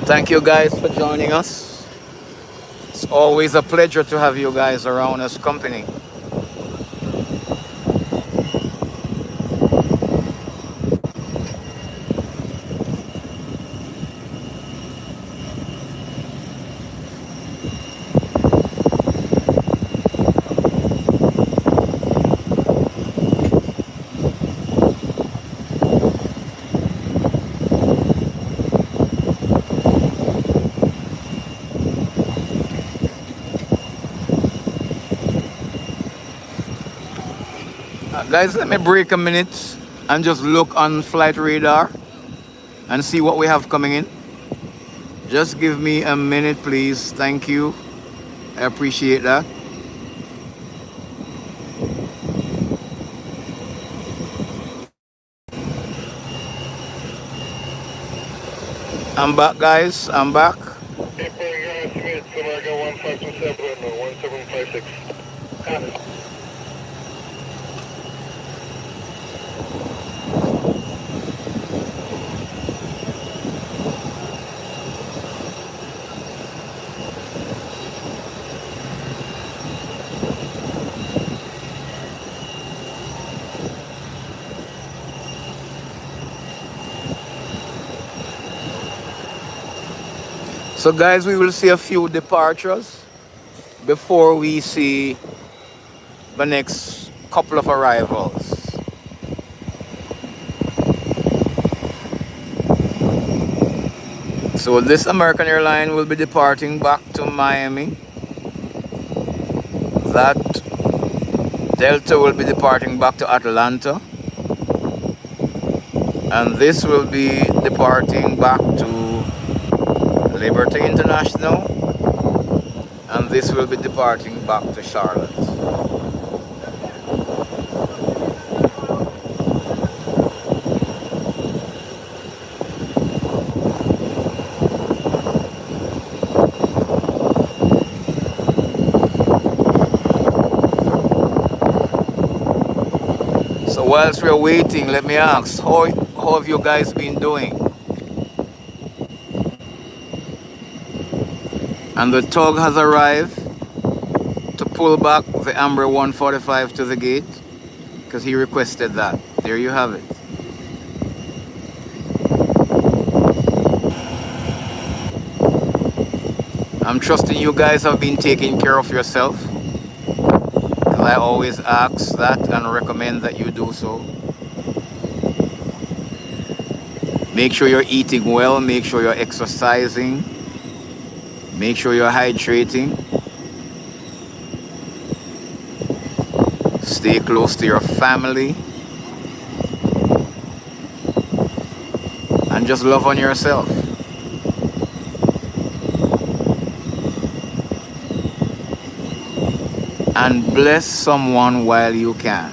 Thank you guys for joining us. It's always a pleasure to have you guys around as company. Guys, let me break a minute and just look on flight radar and see what we have coming in. Just give me a minute, please. Thank you. I appreciate that. I'm back, guys. I'm back. Smith, America 1527, 1756. So, guys, we will see a few departures before we see the next couple of arrivals. So this American airline will be departing back to Miami. That Delta will be departing back to Atlanta. And this will be departing back to Liberty International. And this will be departing back to Charlotte. So whilst we're waiting, let me ask, how have you guys been doing? And the tug has arrived to pull back the Amber 145 to the gate because he requested that. There you have it. I'm trusting you guys have been taking care of yourself, because I always ask that and recommend that you do so. Make sure you're eating well, make sure you're exercising, make sure you're hydrating. Stay close to your family. And just love on yourself. And bless someone while you can.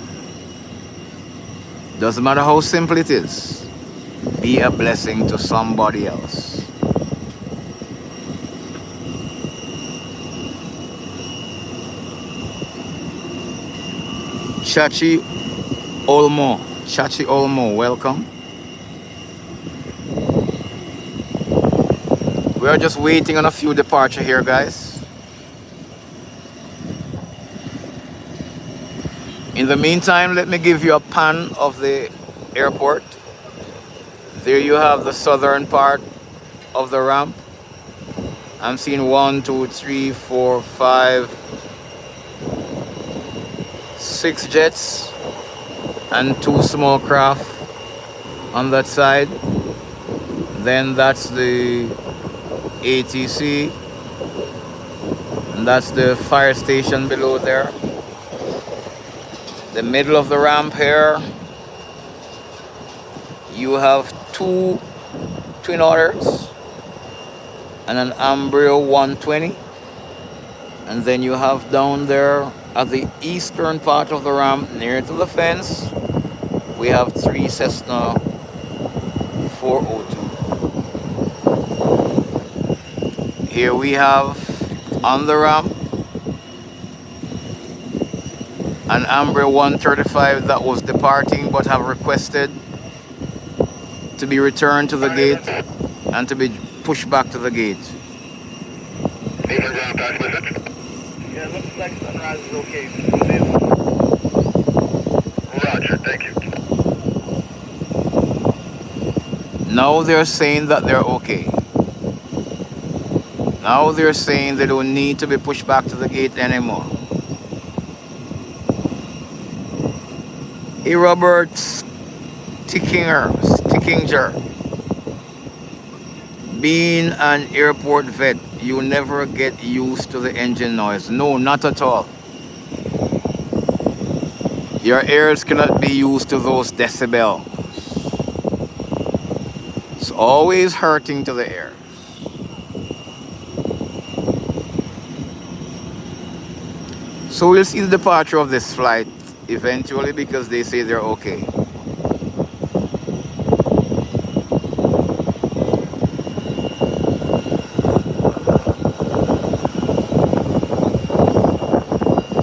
Doesn't matter how simple it is. Be a blessing to somebody else. Chachi Olmo, welcome. We are just waiting on a few departure here, guys. In the meantime, let me give you a pan of the airport. There you have the southern part of the ramp. I'm seeing 6 jets and 2 small craft on that side. Then that's the ATC, and that's the fire station below there. The middle of the ramp here, you have 2 Twin Otters and an Embraer 120. And then you have down there at the eastern part of the ramp, near to the fence, we have 3 Cessna 402. Here we have on the ramp an Embraer 135 that was departing but have requested to be returned to the gate and to be pushed back to the gate. Yeah, looks like Sunrise is okay. Roger, thank you. Now they're saying that they're okay. Now they're saying they don't need to be pushed back to the gate anymore. Hey, Robert Stickinger. Being an airport vet, you never get used to the engine noise. No, not at all. Your ears cannot be used to those decibels. It's always hurting to the ear. So we'll see the departure of this flight eventually because they say they're okay.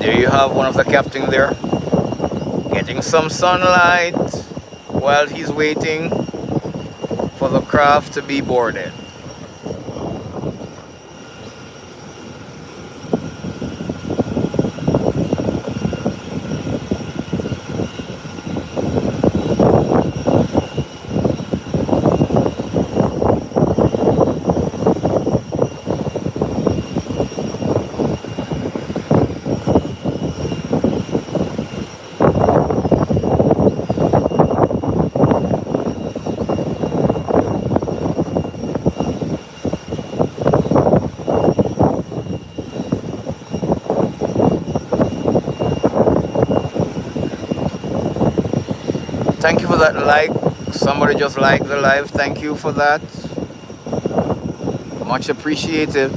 There you have one of the captains there, getting some sunlight while he's waiting for the craft to be boarded. Thank you for that like. Somebody just liked the live. Thank you for that. Much appreciated.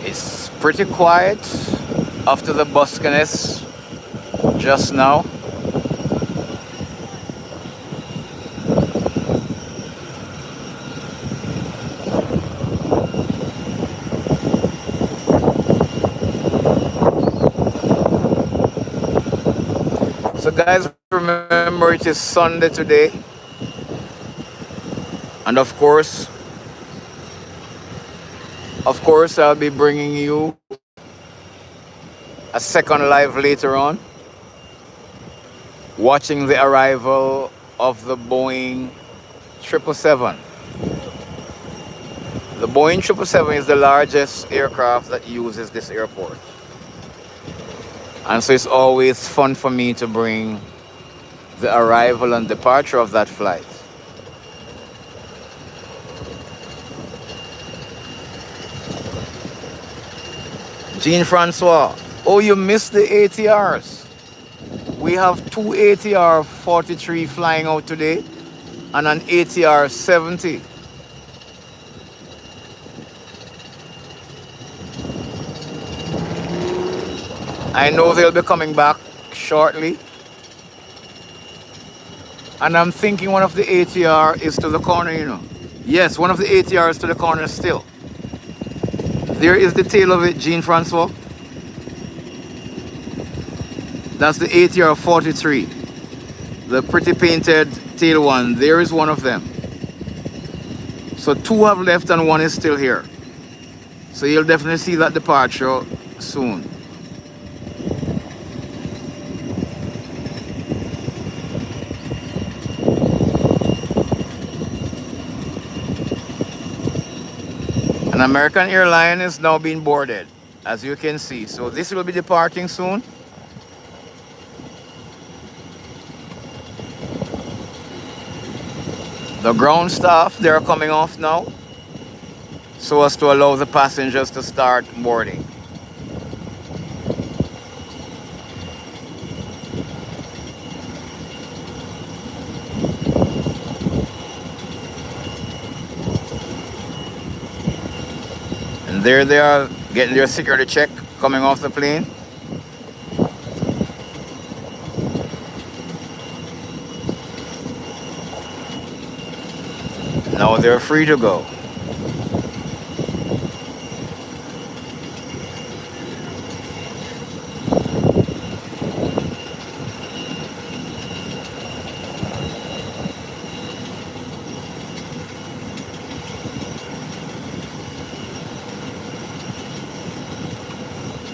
It's pretty quiet after the buskiness just now. So guys, remember it is Sunday today, and of course I'll be bringing you a second live later on, watching the arrival of the Boeing 777. The Boeing 777 is the largest aircraft that uses this airport. And so it's always fun for me to bring the arrival and departure of that flight. Jean-Francois, oh, you missed the ATRs. We have 2 ATR 43 flying out today and an ATR 70. I know they'll be coming back shortly. And I'm thinking one of the ATR is to the corner, you know. Yes, one of the ATR is to the corner still. There is the tail of it, Jean-Francois. That's the ATR 43. The pretty painted tail one, there is one of them. So two have left and one is still here. So you'll definitely see that departure soon. An American airline is now being boarded, as you can see. So this will be departing soon. The ground staff, they're coming off now, so as to allow the passengers to start boarding. And there they are getting their security check coming off the plane. Now they're free to go.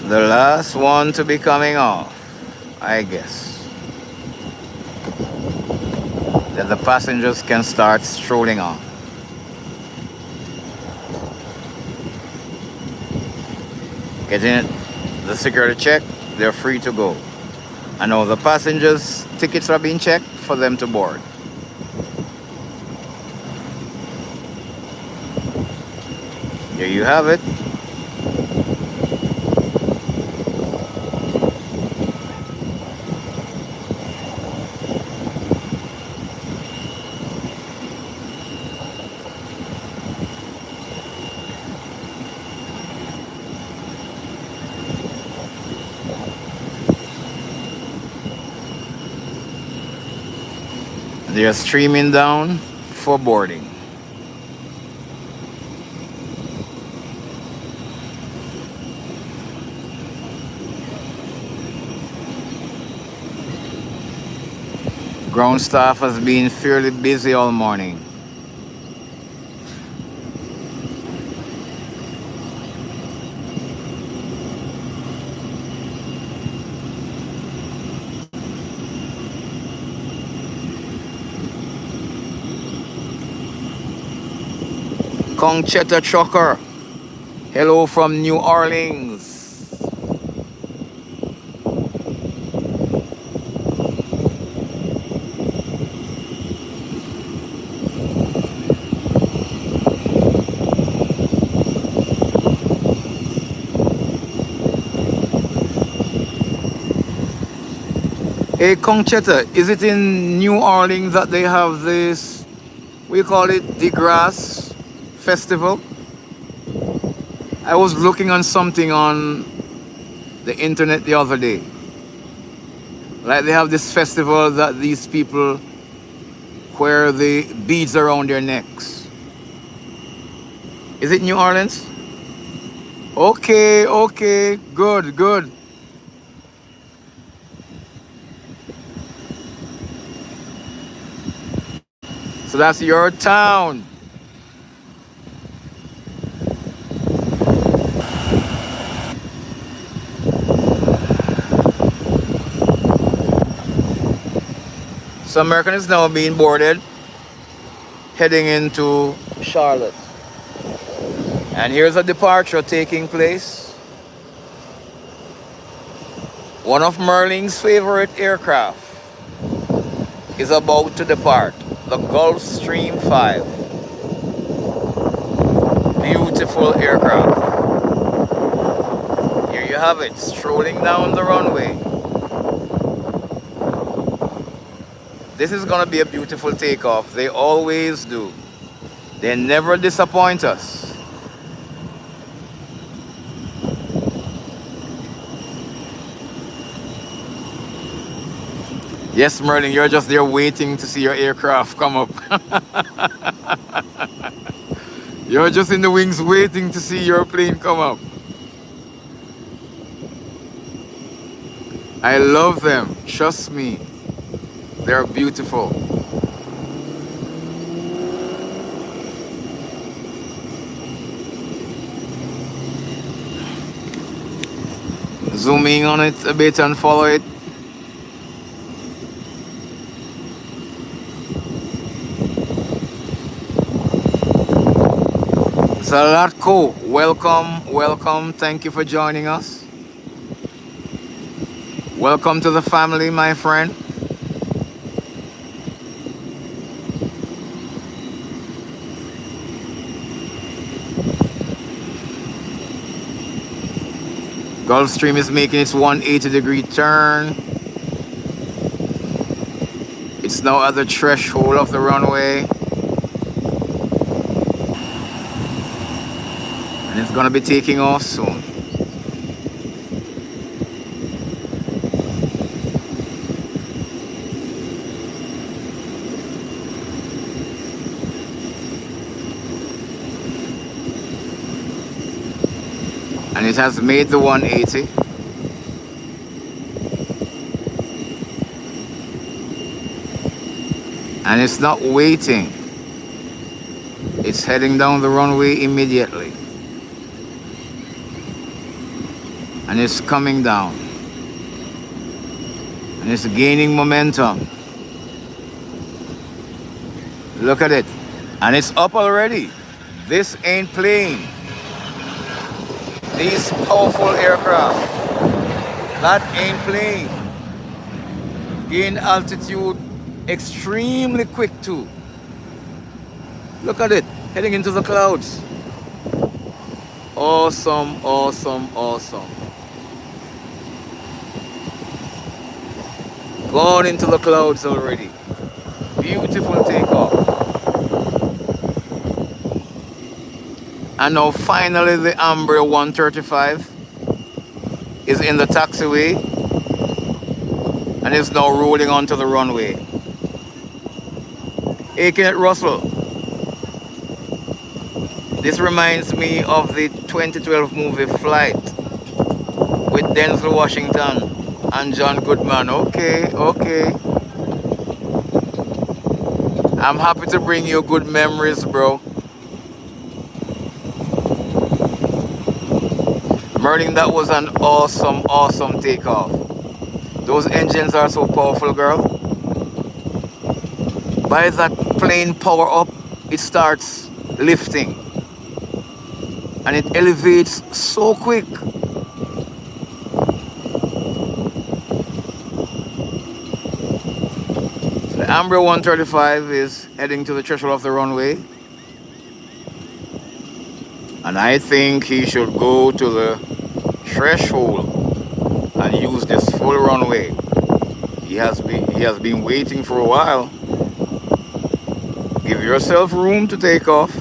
The last one to be coming off, I guess. Then the passengers can start strolling on. Getting the security check, they're free to go. And now the passengers' tickets are being checked for them to board. There you have it. They are streaming down for boarding. Ground staff has been fairly busy all morning. Conchetta Trucker, hello from New Orleans. Hey Conchetta, is it in New Orleans that they have this, we call it DeGrasse Festival? I was looking on something on the internet the other day. Like they have this festival that these people wear the beads around their necks. Is it New Orleans? Okay, good. So that's your town. So American is now being boarded, heading into Charlotte. And here's a departure taking place. One of Merlin's favorite aircraft is about to depart, the Gulfstream 5. Beautiful aircraft. Here you have it, strolling down the runway. This is gonna be a beautiful takeoff. They always do. They never disappoint us. Yes, Merlin, you're just there waiting to see your aircraft come up. You're just in the wings waiting to see your plane come up. I love them, trust me. They're beautiful. Zooming on it a bit and follow it. Zalatko, welcome, welcome. Thank you for joining us. Welcome to the family, my friend. Gulfstream is making its 180-degree turn. It's now at the threshold of the runway. And it's going to be taking off soon. And it has made the 180. And it's not waiting. It's heading down the runway immediately. And it's coming down. And it's gaining momentum. Look at it. And it's up already. This ain't playing. These powerful aircraft, that ain't playing. Gain altitude extremely quick too. Look at it, heading into the clouds. Awesome, awesome, awesome. Gone into the clouds already. Beautiful takeoff. And now finally the Embraer 135 is in the taxiway and is now rolling onto the runway. Hey, Kenneth Russell. This reminds me of the 2012 movie Flight with Denzel Washington and John Goodman. Okay, okay. I'm happy to bring you good memories, bro. Merlin, that was an awesome, awesome takeoff. Those engines are so powerful, girl. By that plane power up, it starts lifting. And it elevates so quick. The Embraer 135 is heading to the threshold of the runway. And I think he should go to the threshold and use this full runway. He has been waiting for a while. Give yourself room to take off.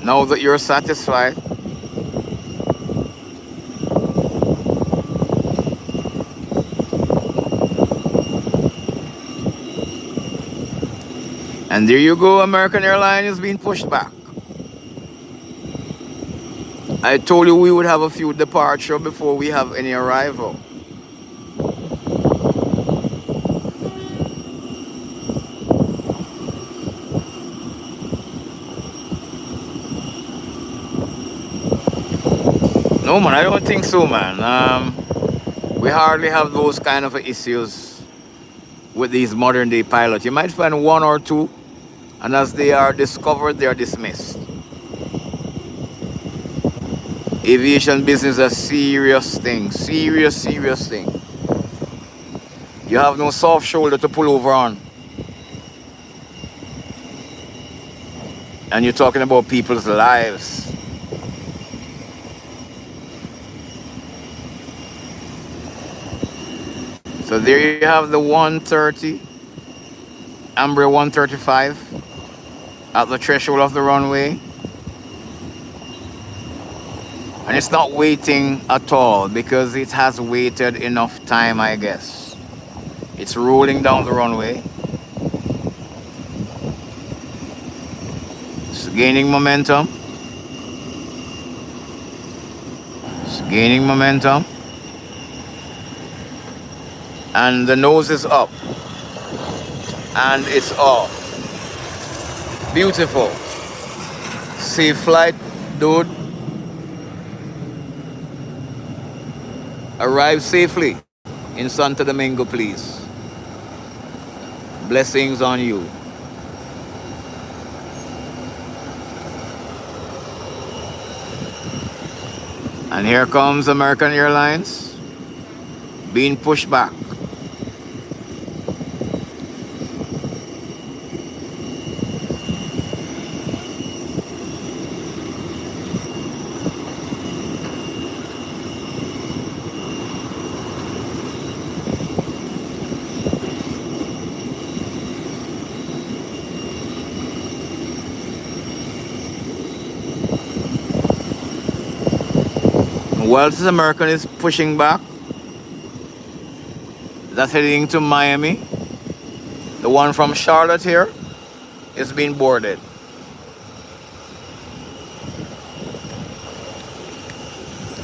Now that you're satisfied. And there you go, American Airlines is being pushed back. I told you we would have a few departure before we have any arrival. No, man, I don't think so, man. We hardly have those kind of issues with these modern day pilots. You might find one or two, and as they are discovered, they are dismissed. Aviation business is a serious thing. Serious, serious thing. You have no soft shoulder to pull over on. And you're talking about people's lives. So there you have the 130, Embraer 135 at the threshold of the runway. And it's not waiting at all because it has waited enough time, I guess. It's rolling down the runway. It's gaining momentum. It's gaining momentum. And the nose is up. and it's off. Beautiful. Safe flight, dude. Arrive safely in Santo Domingo, please. Blessings on you. And here comes American Airlines being pushed back. Whilst American is pushing back, that's heading to Miami. The one from Charlotte here is being boarded.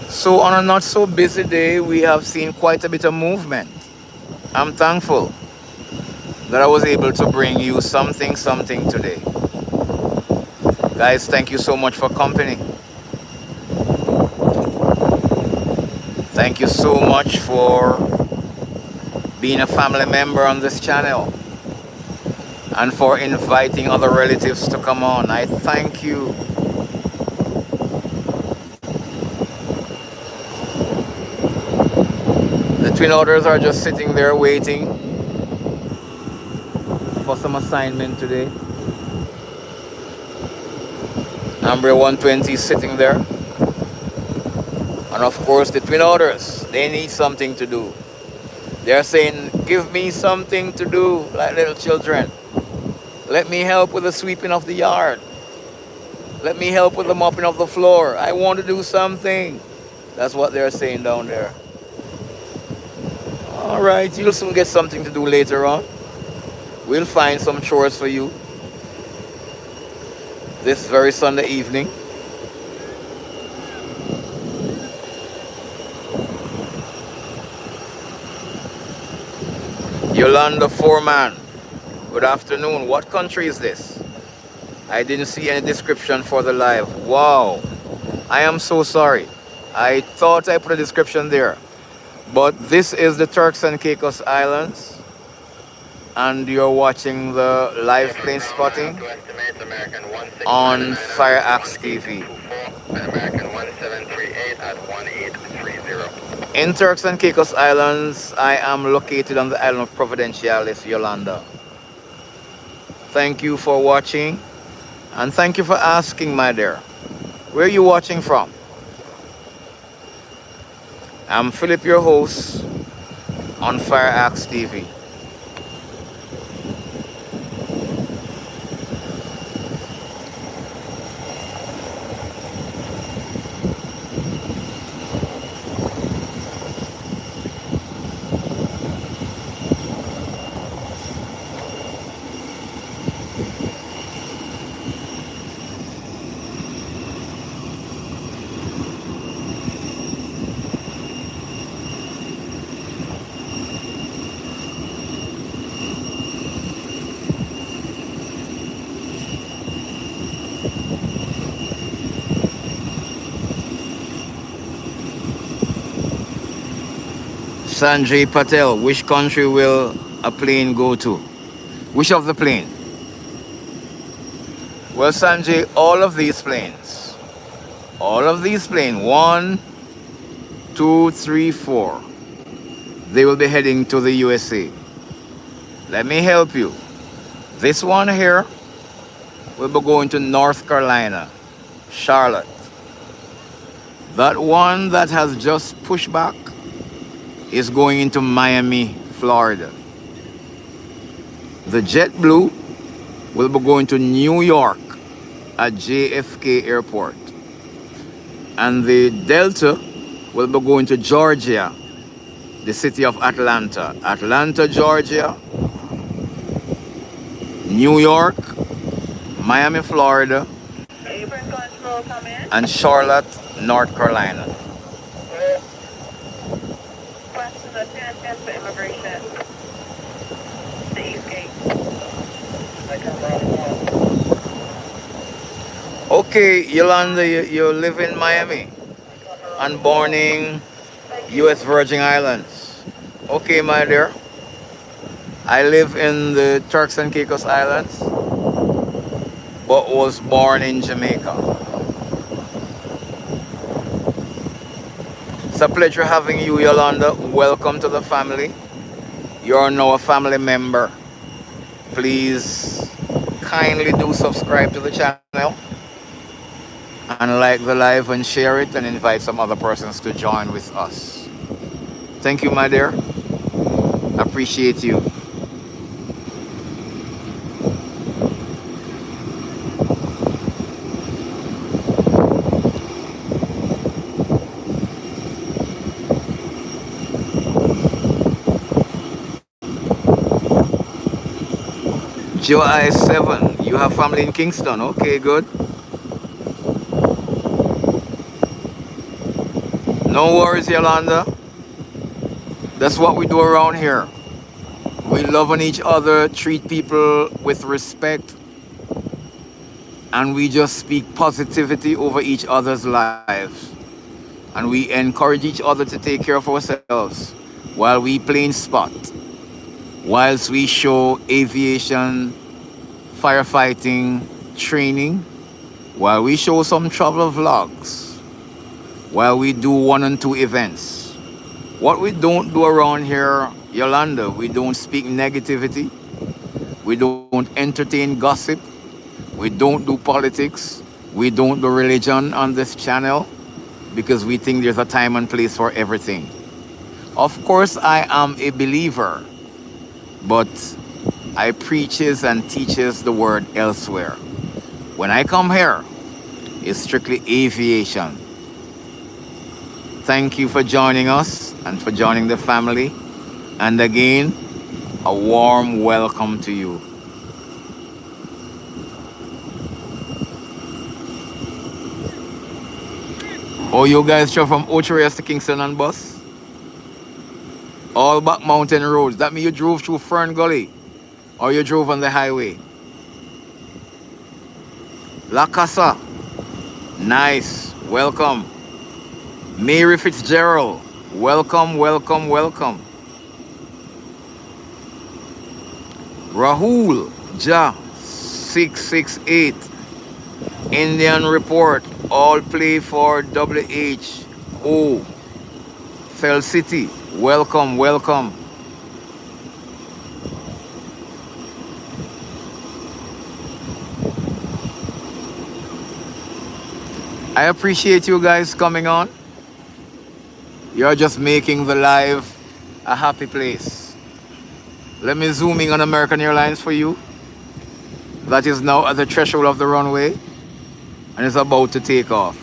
So on a not so busy day, we have seen quite a bit of movement. I'm thankful that I was able to bring you something today. Guys, thank you so much for company. Thank you so much for being a family member on this channel and for inviting other relatives to come on. I thank you. The twin otters are just sitting there waiting for some assignment today. Number 120 is sitting there. And of course, the twin otters, they need something to do. They're saying, give me something to do, like little children. Let me help with the sweeping of the yard. Let me help with the mopping of the floor. I want to do something. That's what they're saying down there. All right, you'll soon get something to do later on. We'll find some chores for you this very Sunday evening. Yolanda Foreman, good afternoon. What country is this? I didn't see any description for the live. Wow, I am so sorry. I thought I put a description there. But this is the Turks and Caicos Islands. And you're watching the live plane spotting on Fire Axe TV. American 1738 at 1830. In Turks and Caicos Islands, I am located on the island of Providenciales, Yolanda. Thank you for watching, and thank you for asking, my dear. Where are you watching from? I'm Philip, your host on Fire Axe TV. Sanjay Patel, which country will a plane go to? Which of the plane? Well, Sanjay, all of these planes, 1, 2, 3, 4, they will be heading to the USA. Let me help you. This one here will be going to North Carolina, Charlotte. That one that has just pushed back is going into Miami, Florida. The JetBlue will be going to New York at JFK Airport. And the Delta will be going to Georgia, the city of Atlanta. Atlanta, Georgia, New York, Miami, Florida, and Charlotte, North Carolina. Question the 10 for immigration. The East Gate. Okay, Yolanda, you live in Miami and born in U.S. Virgin Islands. Okay, my dear. I live in the Turks and Caicos Islands, but was born in Jamaica. It's a pleasure having you, Yolanda. Welcome to the family. You're now a family member. Please kindly do subscribe to the channel and like the live and share it and invite some other persons to join with us. Thank you, my dear. Appreciate you. July 7, you have family in Kingston. Okay, good. No worries, Yolanda. That's what we do around here. We love on each other, treat people with respect, and we just speak positivity over each other's lives. And we encourage each other to take care of ourselves while we play in spot, whilst we show aviation, firefighting, training, while we show some travel vlogs, while we do 1 and 2 events. What we don't do around here, Yolanda, we don't speak negativity, we don't entertain gossip, we don't do politics, we don't do religion on this channel because we think there's a time and place for everything. Of course, I am a believer, but I preaches and teaches the word elsewhere. When I come here, it's strictly aviation. Thank you for joining us and for joining the family. And again, a warm welcome to you. Oh, you guys travel from Ocho Rios to Kingston and bus? All back mountain roads. That means you drove through Fern Gully or you drove on the highway. La Casa. Nice. Welcome. Mary Fitzgerald. Welcome, welcome, welcome. Rahul Ja 668. Indian Report. All play for WHO. Fell City. Welcome, welcome. I appreciate you guys coming on. You're just making the live a happy place. Let me zoom in on American Airlines for you. That is now at the threshold of the runway and is about to take off.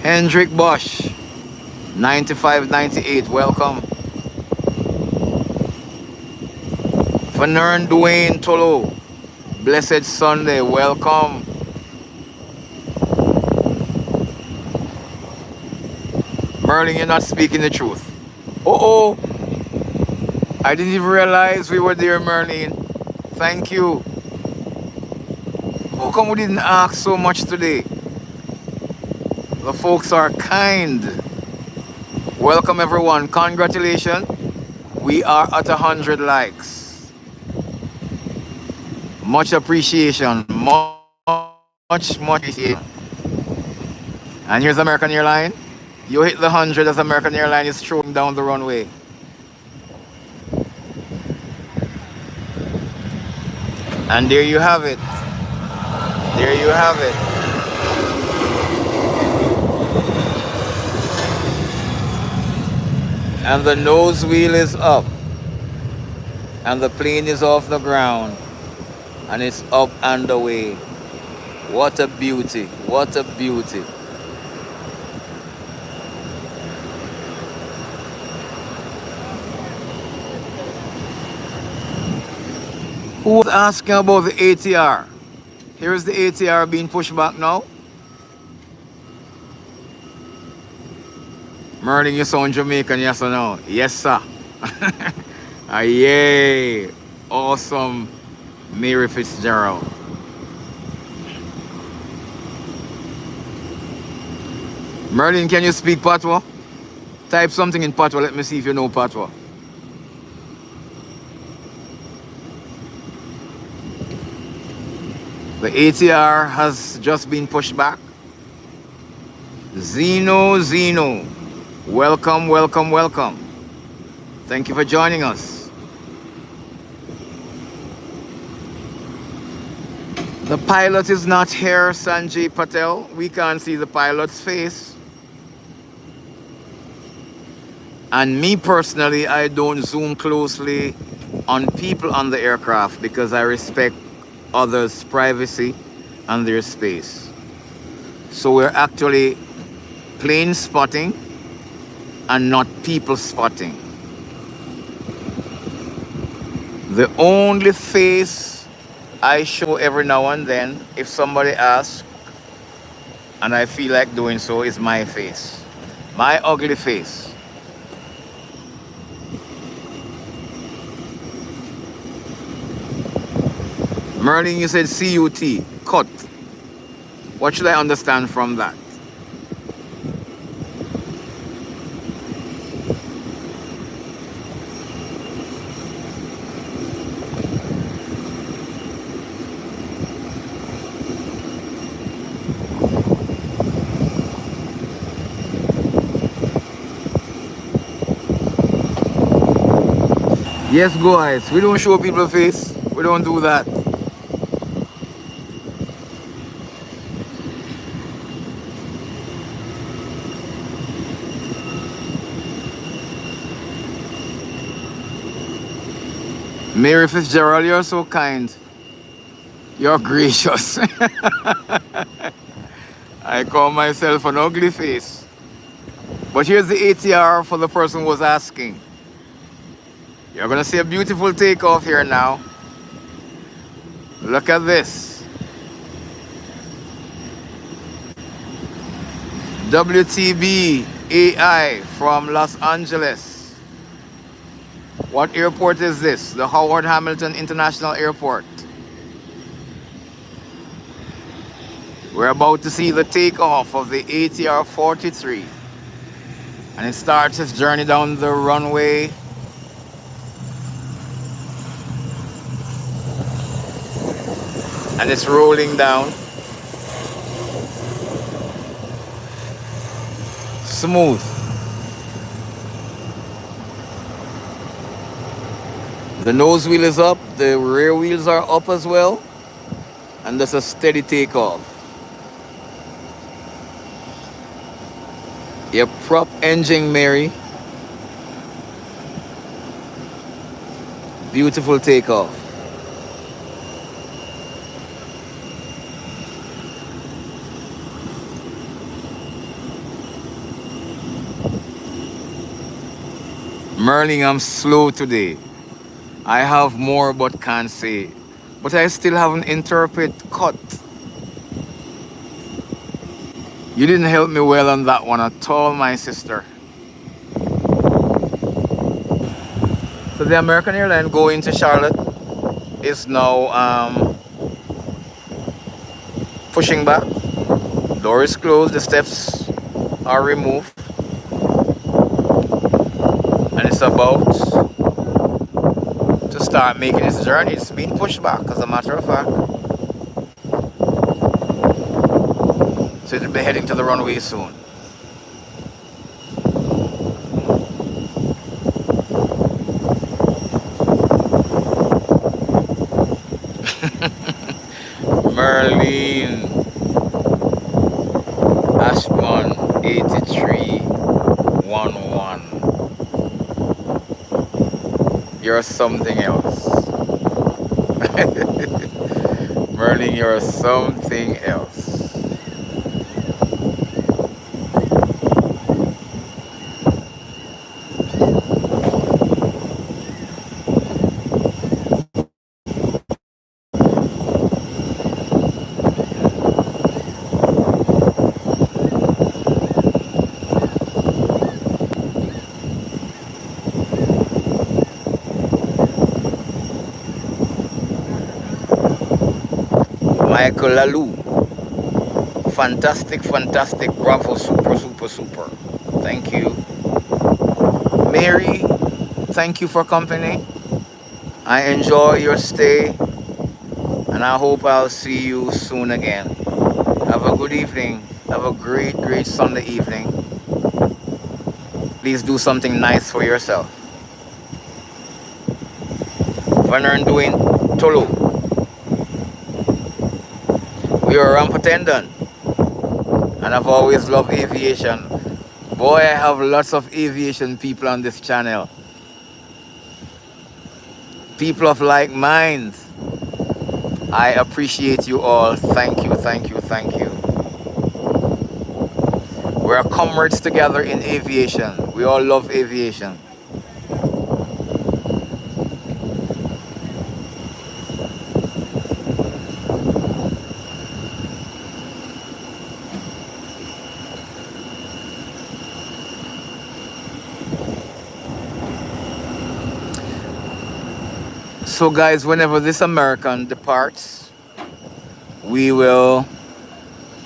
Hendrik Bosch, 9598, welcome. Vanern Dwayne Tolo, Blessed Sunday, welcome. Merlin, you're not speaking the truth. Oh, I didn't even realize we were there, Merlin. Thank you. How come we didn't ask so much today? The folks are kind. Welcome everyone. Congratulations. We are at 100 likes. Much appreciation. Much appreciation. And here's American Airlines. You hit the 100 as American Airlines is throwing down the runway. And there you have it. There you have it. And the nose wheel is up. And the plane is off the ground. And it's up and away. What a beauty. What a beauty. Who was asking about the ATR? Here's the ATR being pushed back now. Merlin, you sound Jamaican, yes or no? Yes, sir. Yay! Awesome, Mary Fitzgerald. Merlin, can you speak Patois? Type something in Patois. Let me see if you know Patois. The ATR has just been pushed back. Zeno. Welcome, welcome, welcome. Thank you for joining us. The pilot is not here, Sanjay Patel. We can't see the pilot's face. And me personally, I don't zoom closely on people on the aircraft because I respect others' privacy and their space. So we're actually plane spotting and not people spotting. The only face I show every now and then, if somebody asks, and I feel like doing so, is my face. My ugly face. Merlin, you said CUT, cut. What should I understand from that? Yes, guys, we don't show people face. We don't do that. Mary Fitzgerald, you're so kind. You're gracious. I call myself an ugly face. But here's the ATR for the person who was asking. You're gonna see a beautiful takeoff here now. Look at this. WTB AI from Los Angeles. What airport is this? The Howard Hamilton International Airport. We're about to see the takeoff of the ATR 43. And it starts its journey down the runway. And it's rolling down. Smooth. The nose wheel is up, the rear wheels are up as well. And that's a steady takeoff. Your prop engine, Mary. Beautiful takeoff. Merlin, I'm slow today. I have more but can't say. But I still haven't interpret cut. You didn't help me well on that one at all, my sister. So the American airline going to Charlotte is now pushing back. Door is closed, the steps are removed. And it's about to start making its journey. It's being pushed back, as a matter of fact. So it'll be heading to the runway soon. Merlin Ashman 8311. You're something else. Merlin, you're something else. Michael Lalou. Fantastic, fantastic. Bravo. Super, super, super. Thank you. Mary, thank you for company. I enjoy your stay, and I hope I'll see you soon again. Have a good evening. Have a great, great Sunday evening. Please do something nice for yourself. Vanern doing Tolo. We are Rampatendon, and I've always loved aviation. Boy, I have lots of aviation people on this channel. People of like minds. I appreciate you all. Thank you, thank you, thank you. We're comrades together in aviation. We all love aviation. So guys, whenever this American departs, we will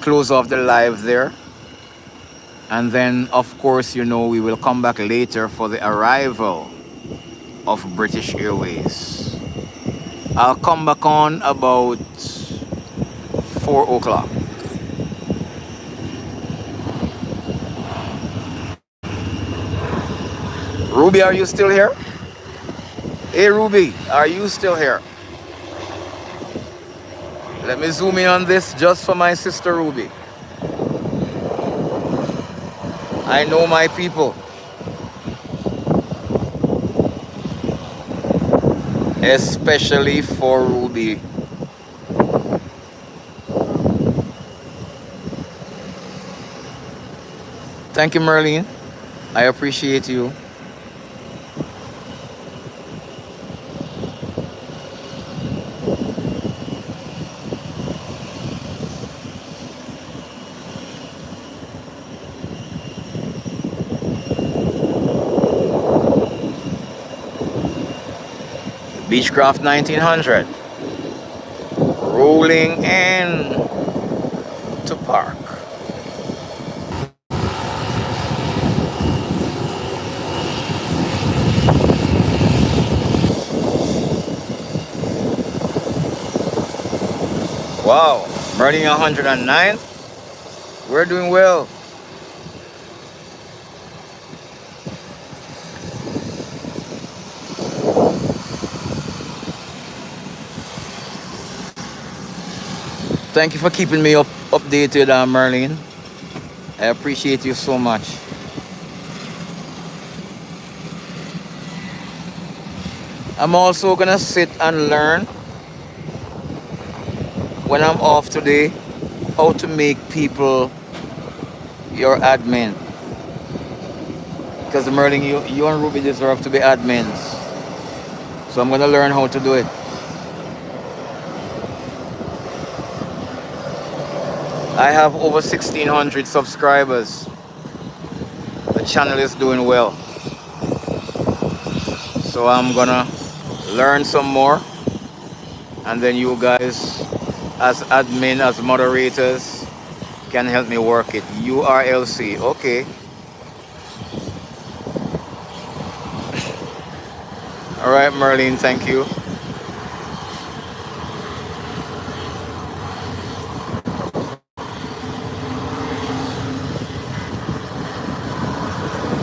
close off the live there. And then, of course, you know, we will come back later for the arrival of British Airways. I'll come back on about 4 o'clock. Ruby, are you still here? Hey, Ruby, are you still here? Let me zoom in on this just for my sister Ruby. I know my people. Especially for Ruby. Thank you, Merlene. I appreciate you. Beechcraft 1900. Rolling in to park. Wow, running 109. We're doing well. Thank you for keeping me updated, Merlene. I appreciate you so much. I'm also gonna sit and learn when I'm off today how to make people your admin. Because Merlin, you and Ruby deserve to be admins. So I'm gonna learn how to do it. I have over 1,600 subscribers. The channel is doing well. So I'm gonna learn some more. And then you guys, as admin, as moderators, can help me work it. URLC, okay. All right, Merlin, thank you.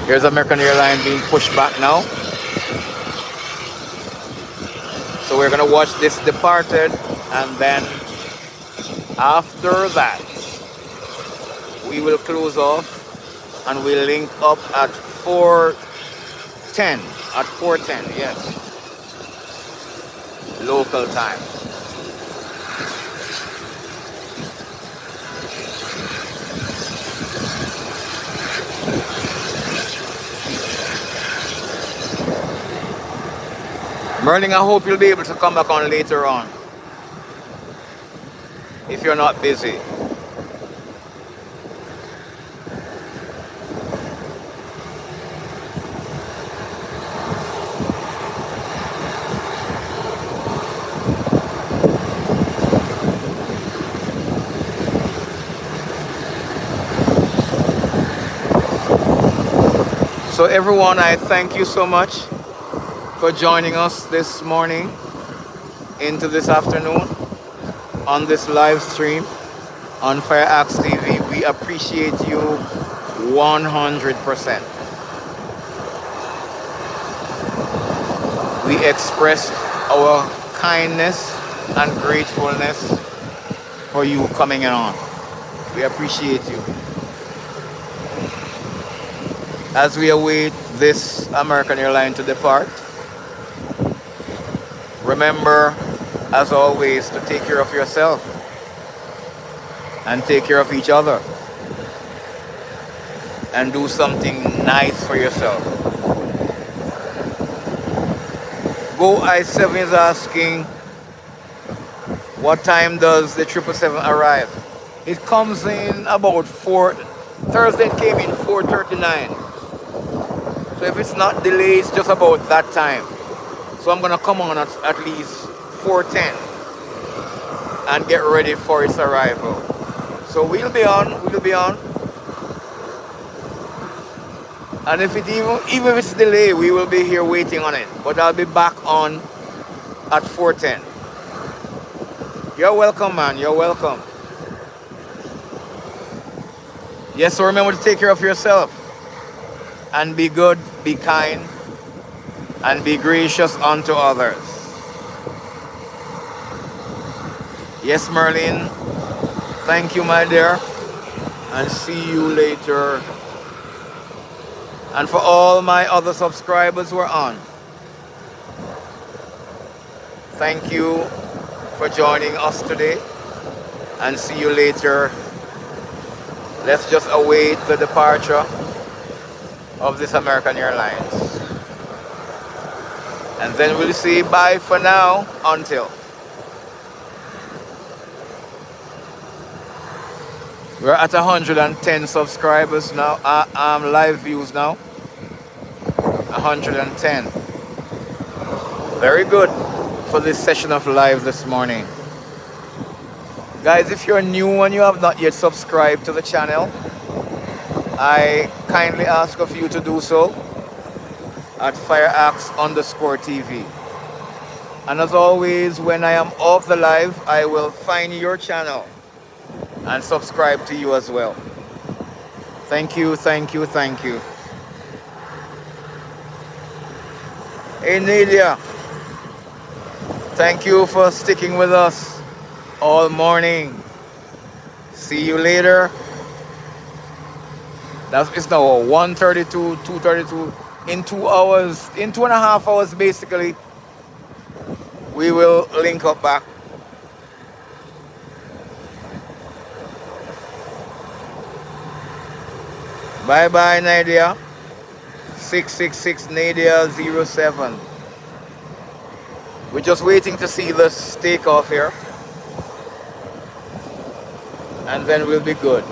Here's American Airlines being pushed back now. So we're gonna watch this Departed, and then after that, we will close off and we'll link up at 4:10. At 4:10, yes. Local time. Merlin, I hope you'll be able to come back on later on. If you're not busy. So everyone, I thank you so much for joining us this morning into this afternoon on this live stream on Fire Axe TV. We appreciate you 100%. We express our kindness and gratefulness for you coming on. We appreciate you. As we await this American airline to depart, remember, as always, to take care of yourself and take care of each other and do something nice for yourself. Go I-7 is asking, what time does the 777 arrive? It comes in about 4. Thursday it came in 4:39. So if it's not delayed, it's just about that time. So I'm gonna come on at least 4:10 and get ready for its arrival. So we'll be on. And if it even if it's delayed, we will be here waiting on it. But I'll be back on at 4:10. You're welcome, man. You're welcome. Yes, so remember to take care of yourself and be good, be kind, and be gracious unto others. Yes, Merlin. Thank you, my dear. And see you later. And for all my other subscribers who are on, thank you for joining us today. And see you later. Let's just await the departure of this American Airlines. And then we'll say bye for now until. We're at 110 subscribers now, live views now. 110. Very good for this session of live this morning. Guys, if you're new and you have not yet subscribed to the channel, I kindly ask of you to do so at FireAxe_TV. And as always, when I am off the live, I will find your channel and subscribe to you as well. Thank you, thank you, thank you. Hey Nadia, thank you for sticking with us all morning. See you later. It's now 1:32, 2:32. In 2 hours, in 2.5 hours basically, we will link up back. Bye bye, Nadia. 666 Nadia 07. We're just waiting to see the takeoff here, and then we'll be good.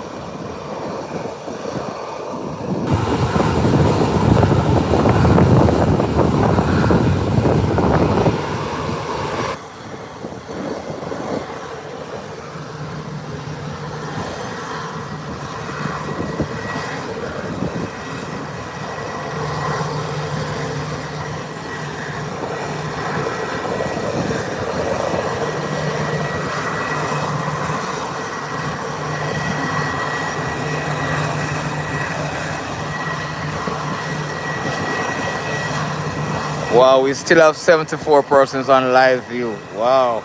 Wow, we still have 74 persons on live view. Wow.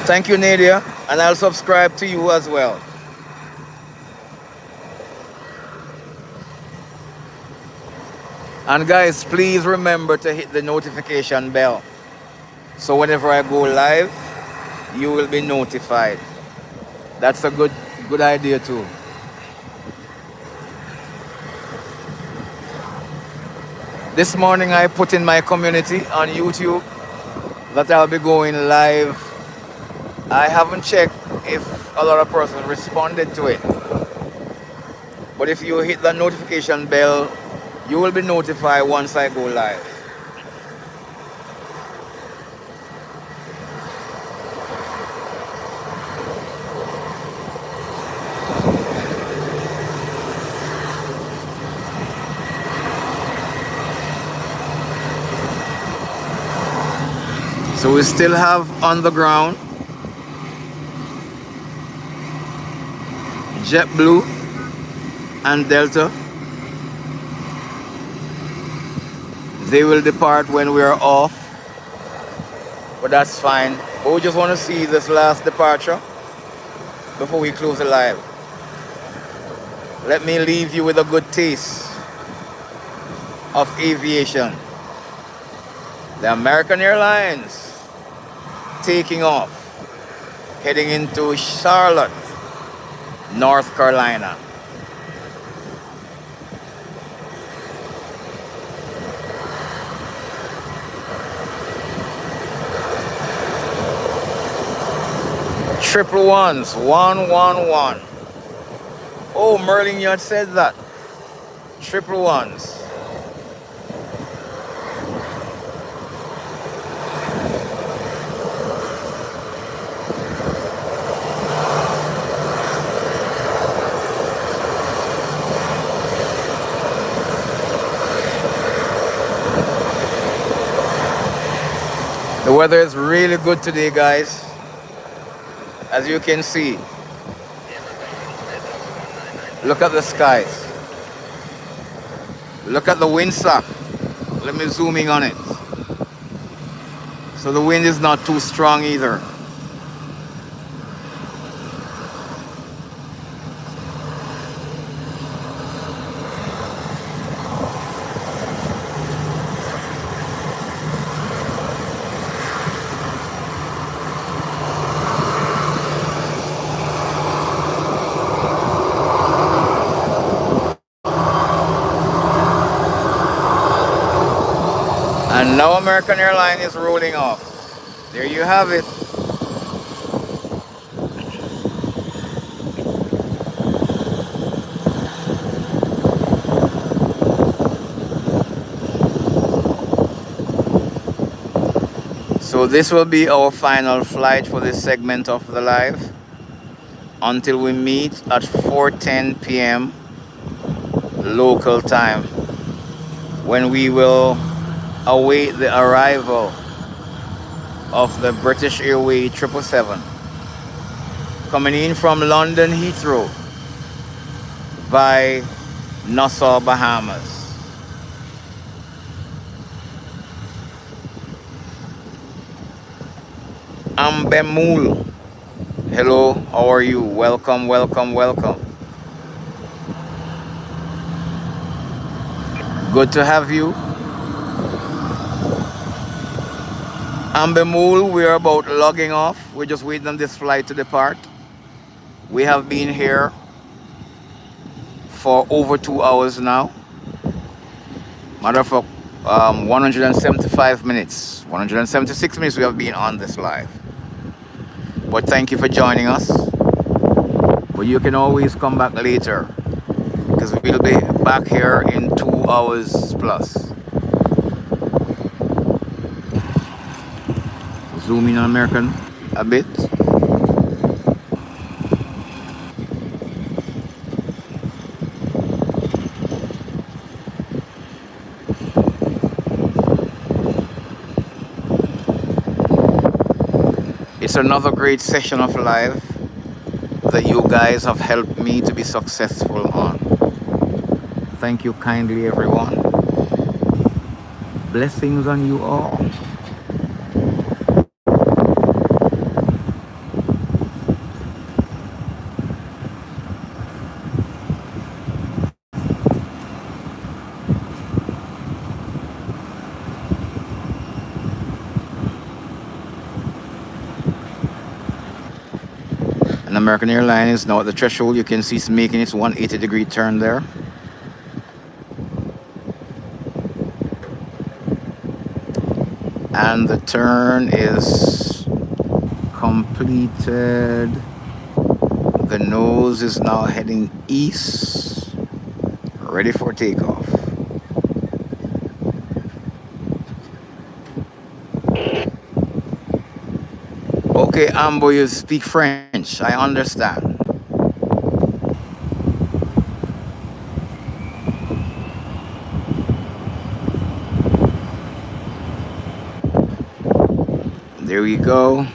Thank you, Nadia, and I'll subscribe to you as well. And guys, please remember to hit the notification bell. So whenever I go live, you will be notified. That's a good idea too. This morning I put in my community on YouTube that I'll be going live. I haven't checked if a lot of persons responded to it. But if you hit the notification bell, you will be notified once I go live. So we still have on the ground JetBlue and Delta. They will depart when we are off, but that's fine. But we just want to see this last departure before we close the live. Let me leave you with a good taste of aviation. The American Airlines taking off, heading into Charlotte, North Carolina. Triple ones, 111. Oh, Merlin, you had said that. Triple ones. The weather is really good today, guys. As you can see, look at the skies. Look at the windsock. Let me zoom in on it. So the wind is not too strong either. And now American Airlines is rolling off. There you have it. So this will be our final flight for this segment of the live until we meet at 4:10 p.m. local time, when we will await the arrival of the British Airways 777 coming in from London Heathrow via Nassau, Bahamas. Ambemul, hello, how are you? Welcome, welcome, welcome. Good to have you. Ambemul, we are about logging off. We're just waiting on this flight to depart. We have been here for over 2 hours now. Matter of fact, 175 minutes, 176 minutes we have been on this live. But thank you for joining us. But you can always come back later, because we'll be back here in 2 hours plus. Zoom in on American a bit. It's another great session of live that you guys have helped me to be successful on. Thank you kindly, everyone. Blessings on you all. And American Airlines is now at the threshold. You can see it's making its 180-degree turn there. And the turn is completed. The nose is now heading east, ready for takeoff. Okay, Ambo, you speak French. I understand. There we go.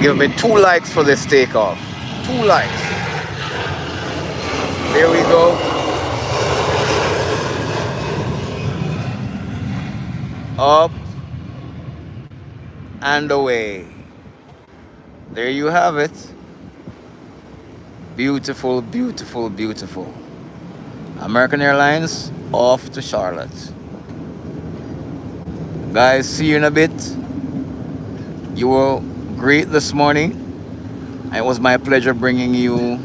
Give me 2 likes for this takeoff. 2 likes. There we go. Up and away. There you have it. Beautiful, beautiful, beautiful. American Airlines off to Charlotte. Guys, see you in a bit. You were great this morning. It was my pleasure bringing you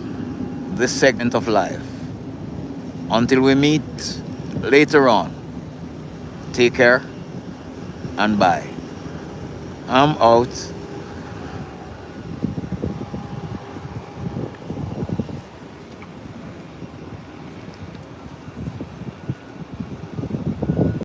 this segment of life. Until we meet later on, take care and bye. I'm out.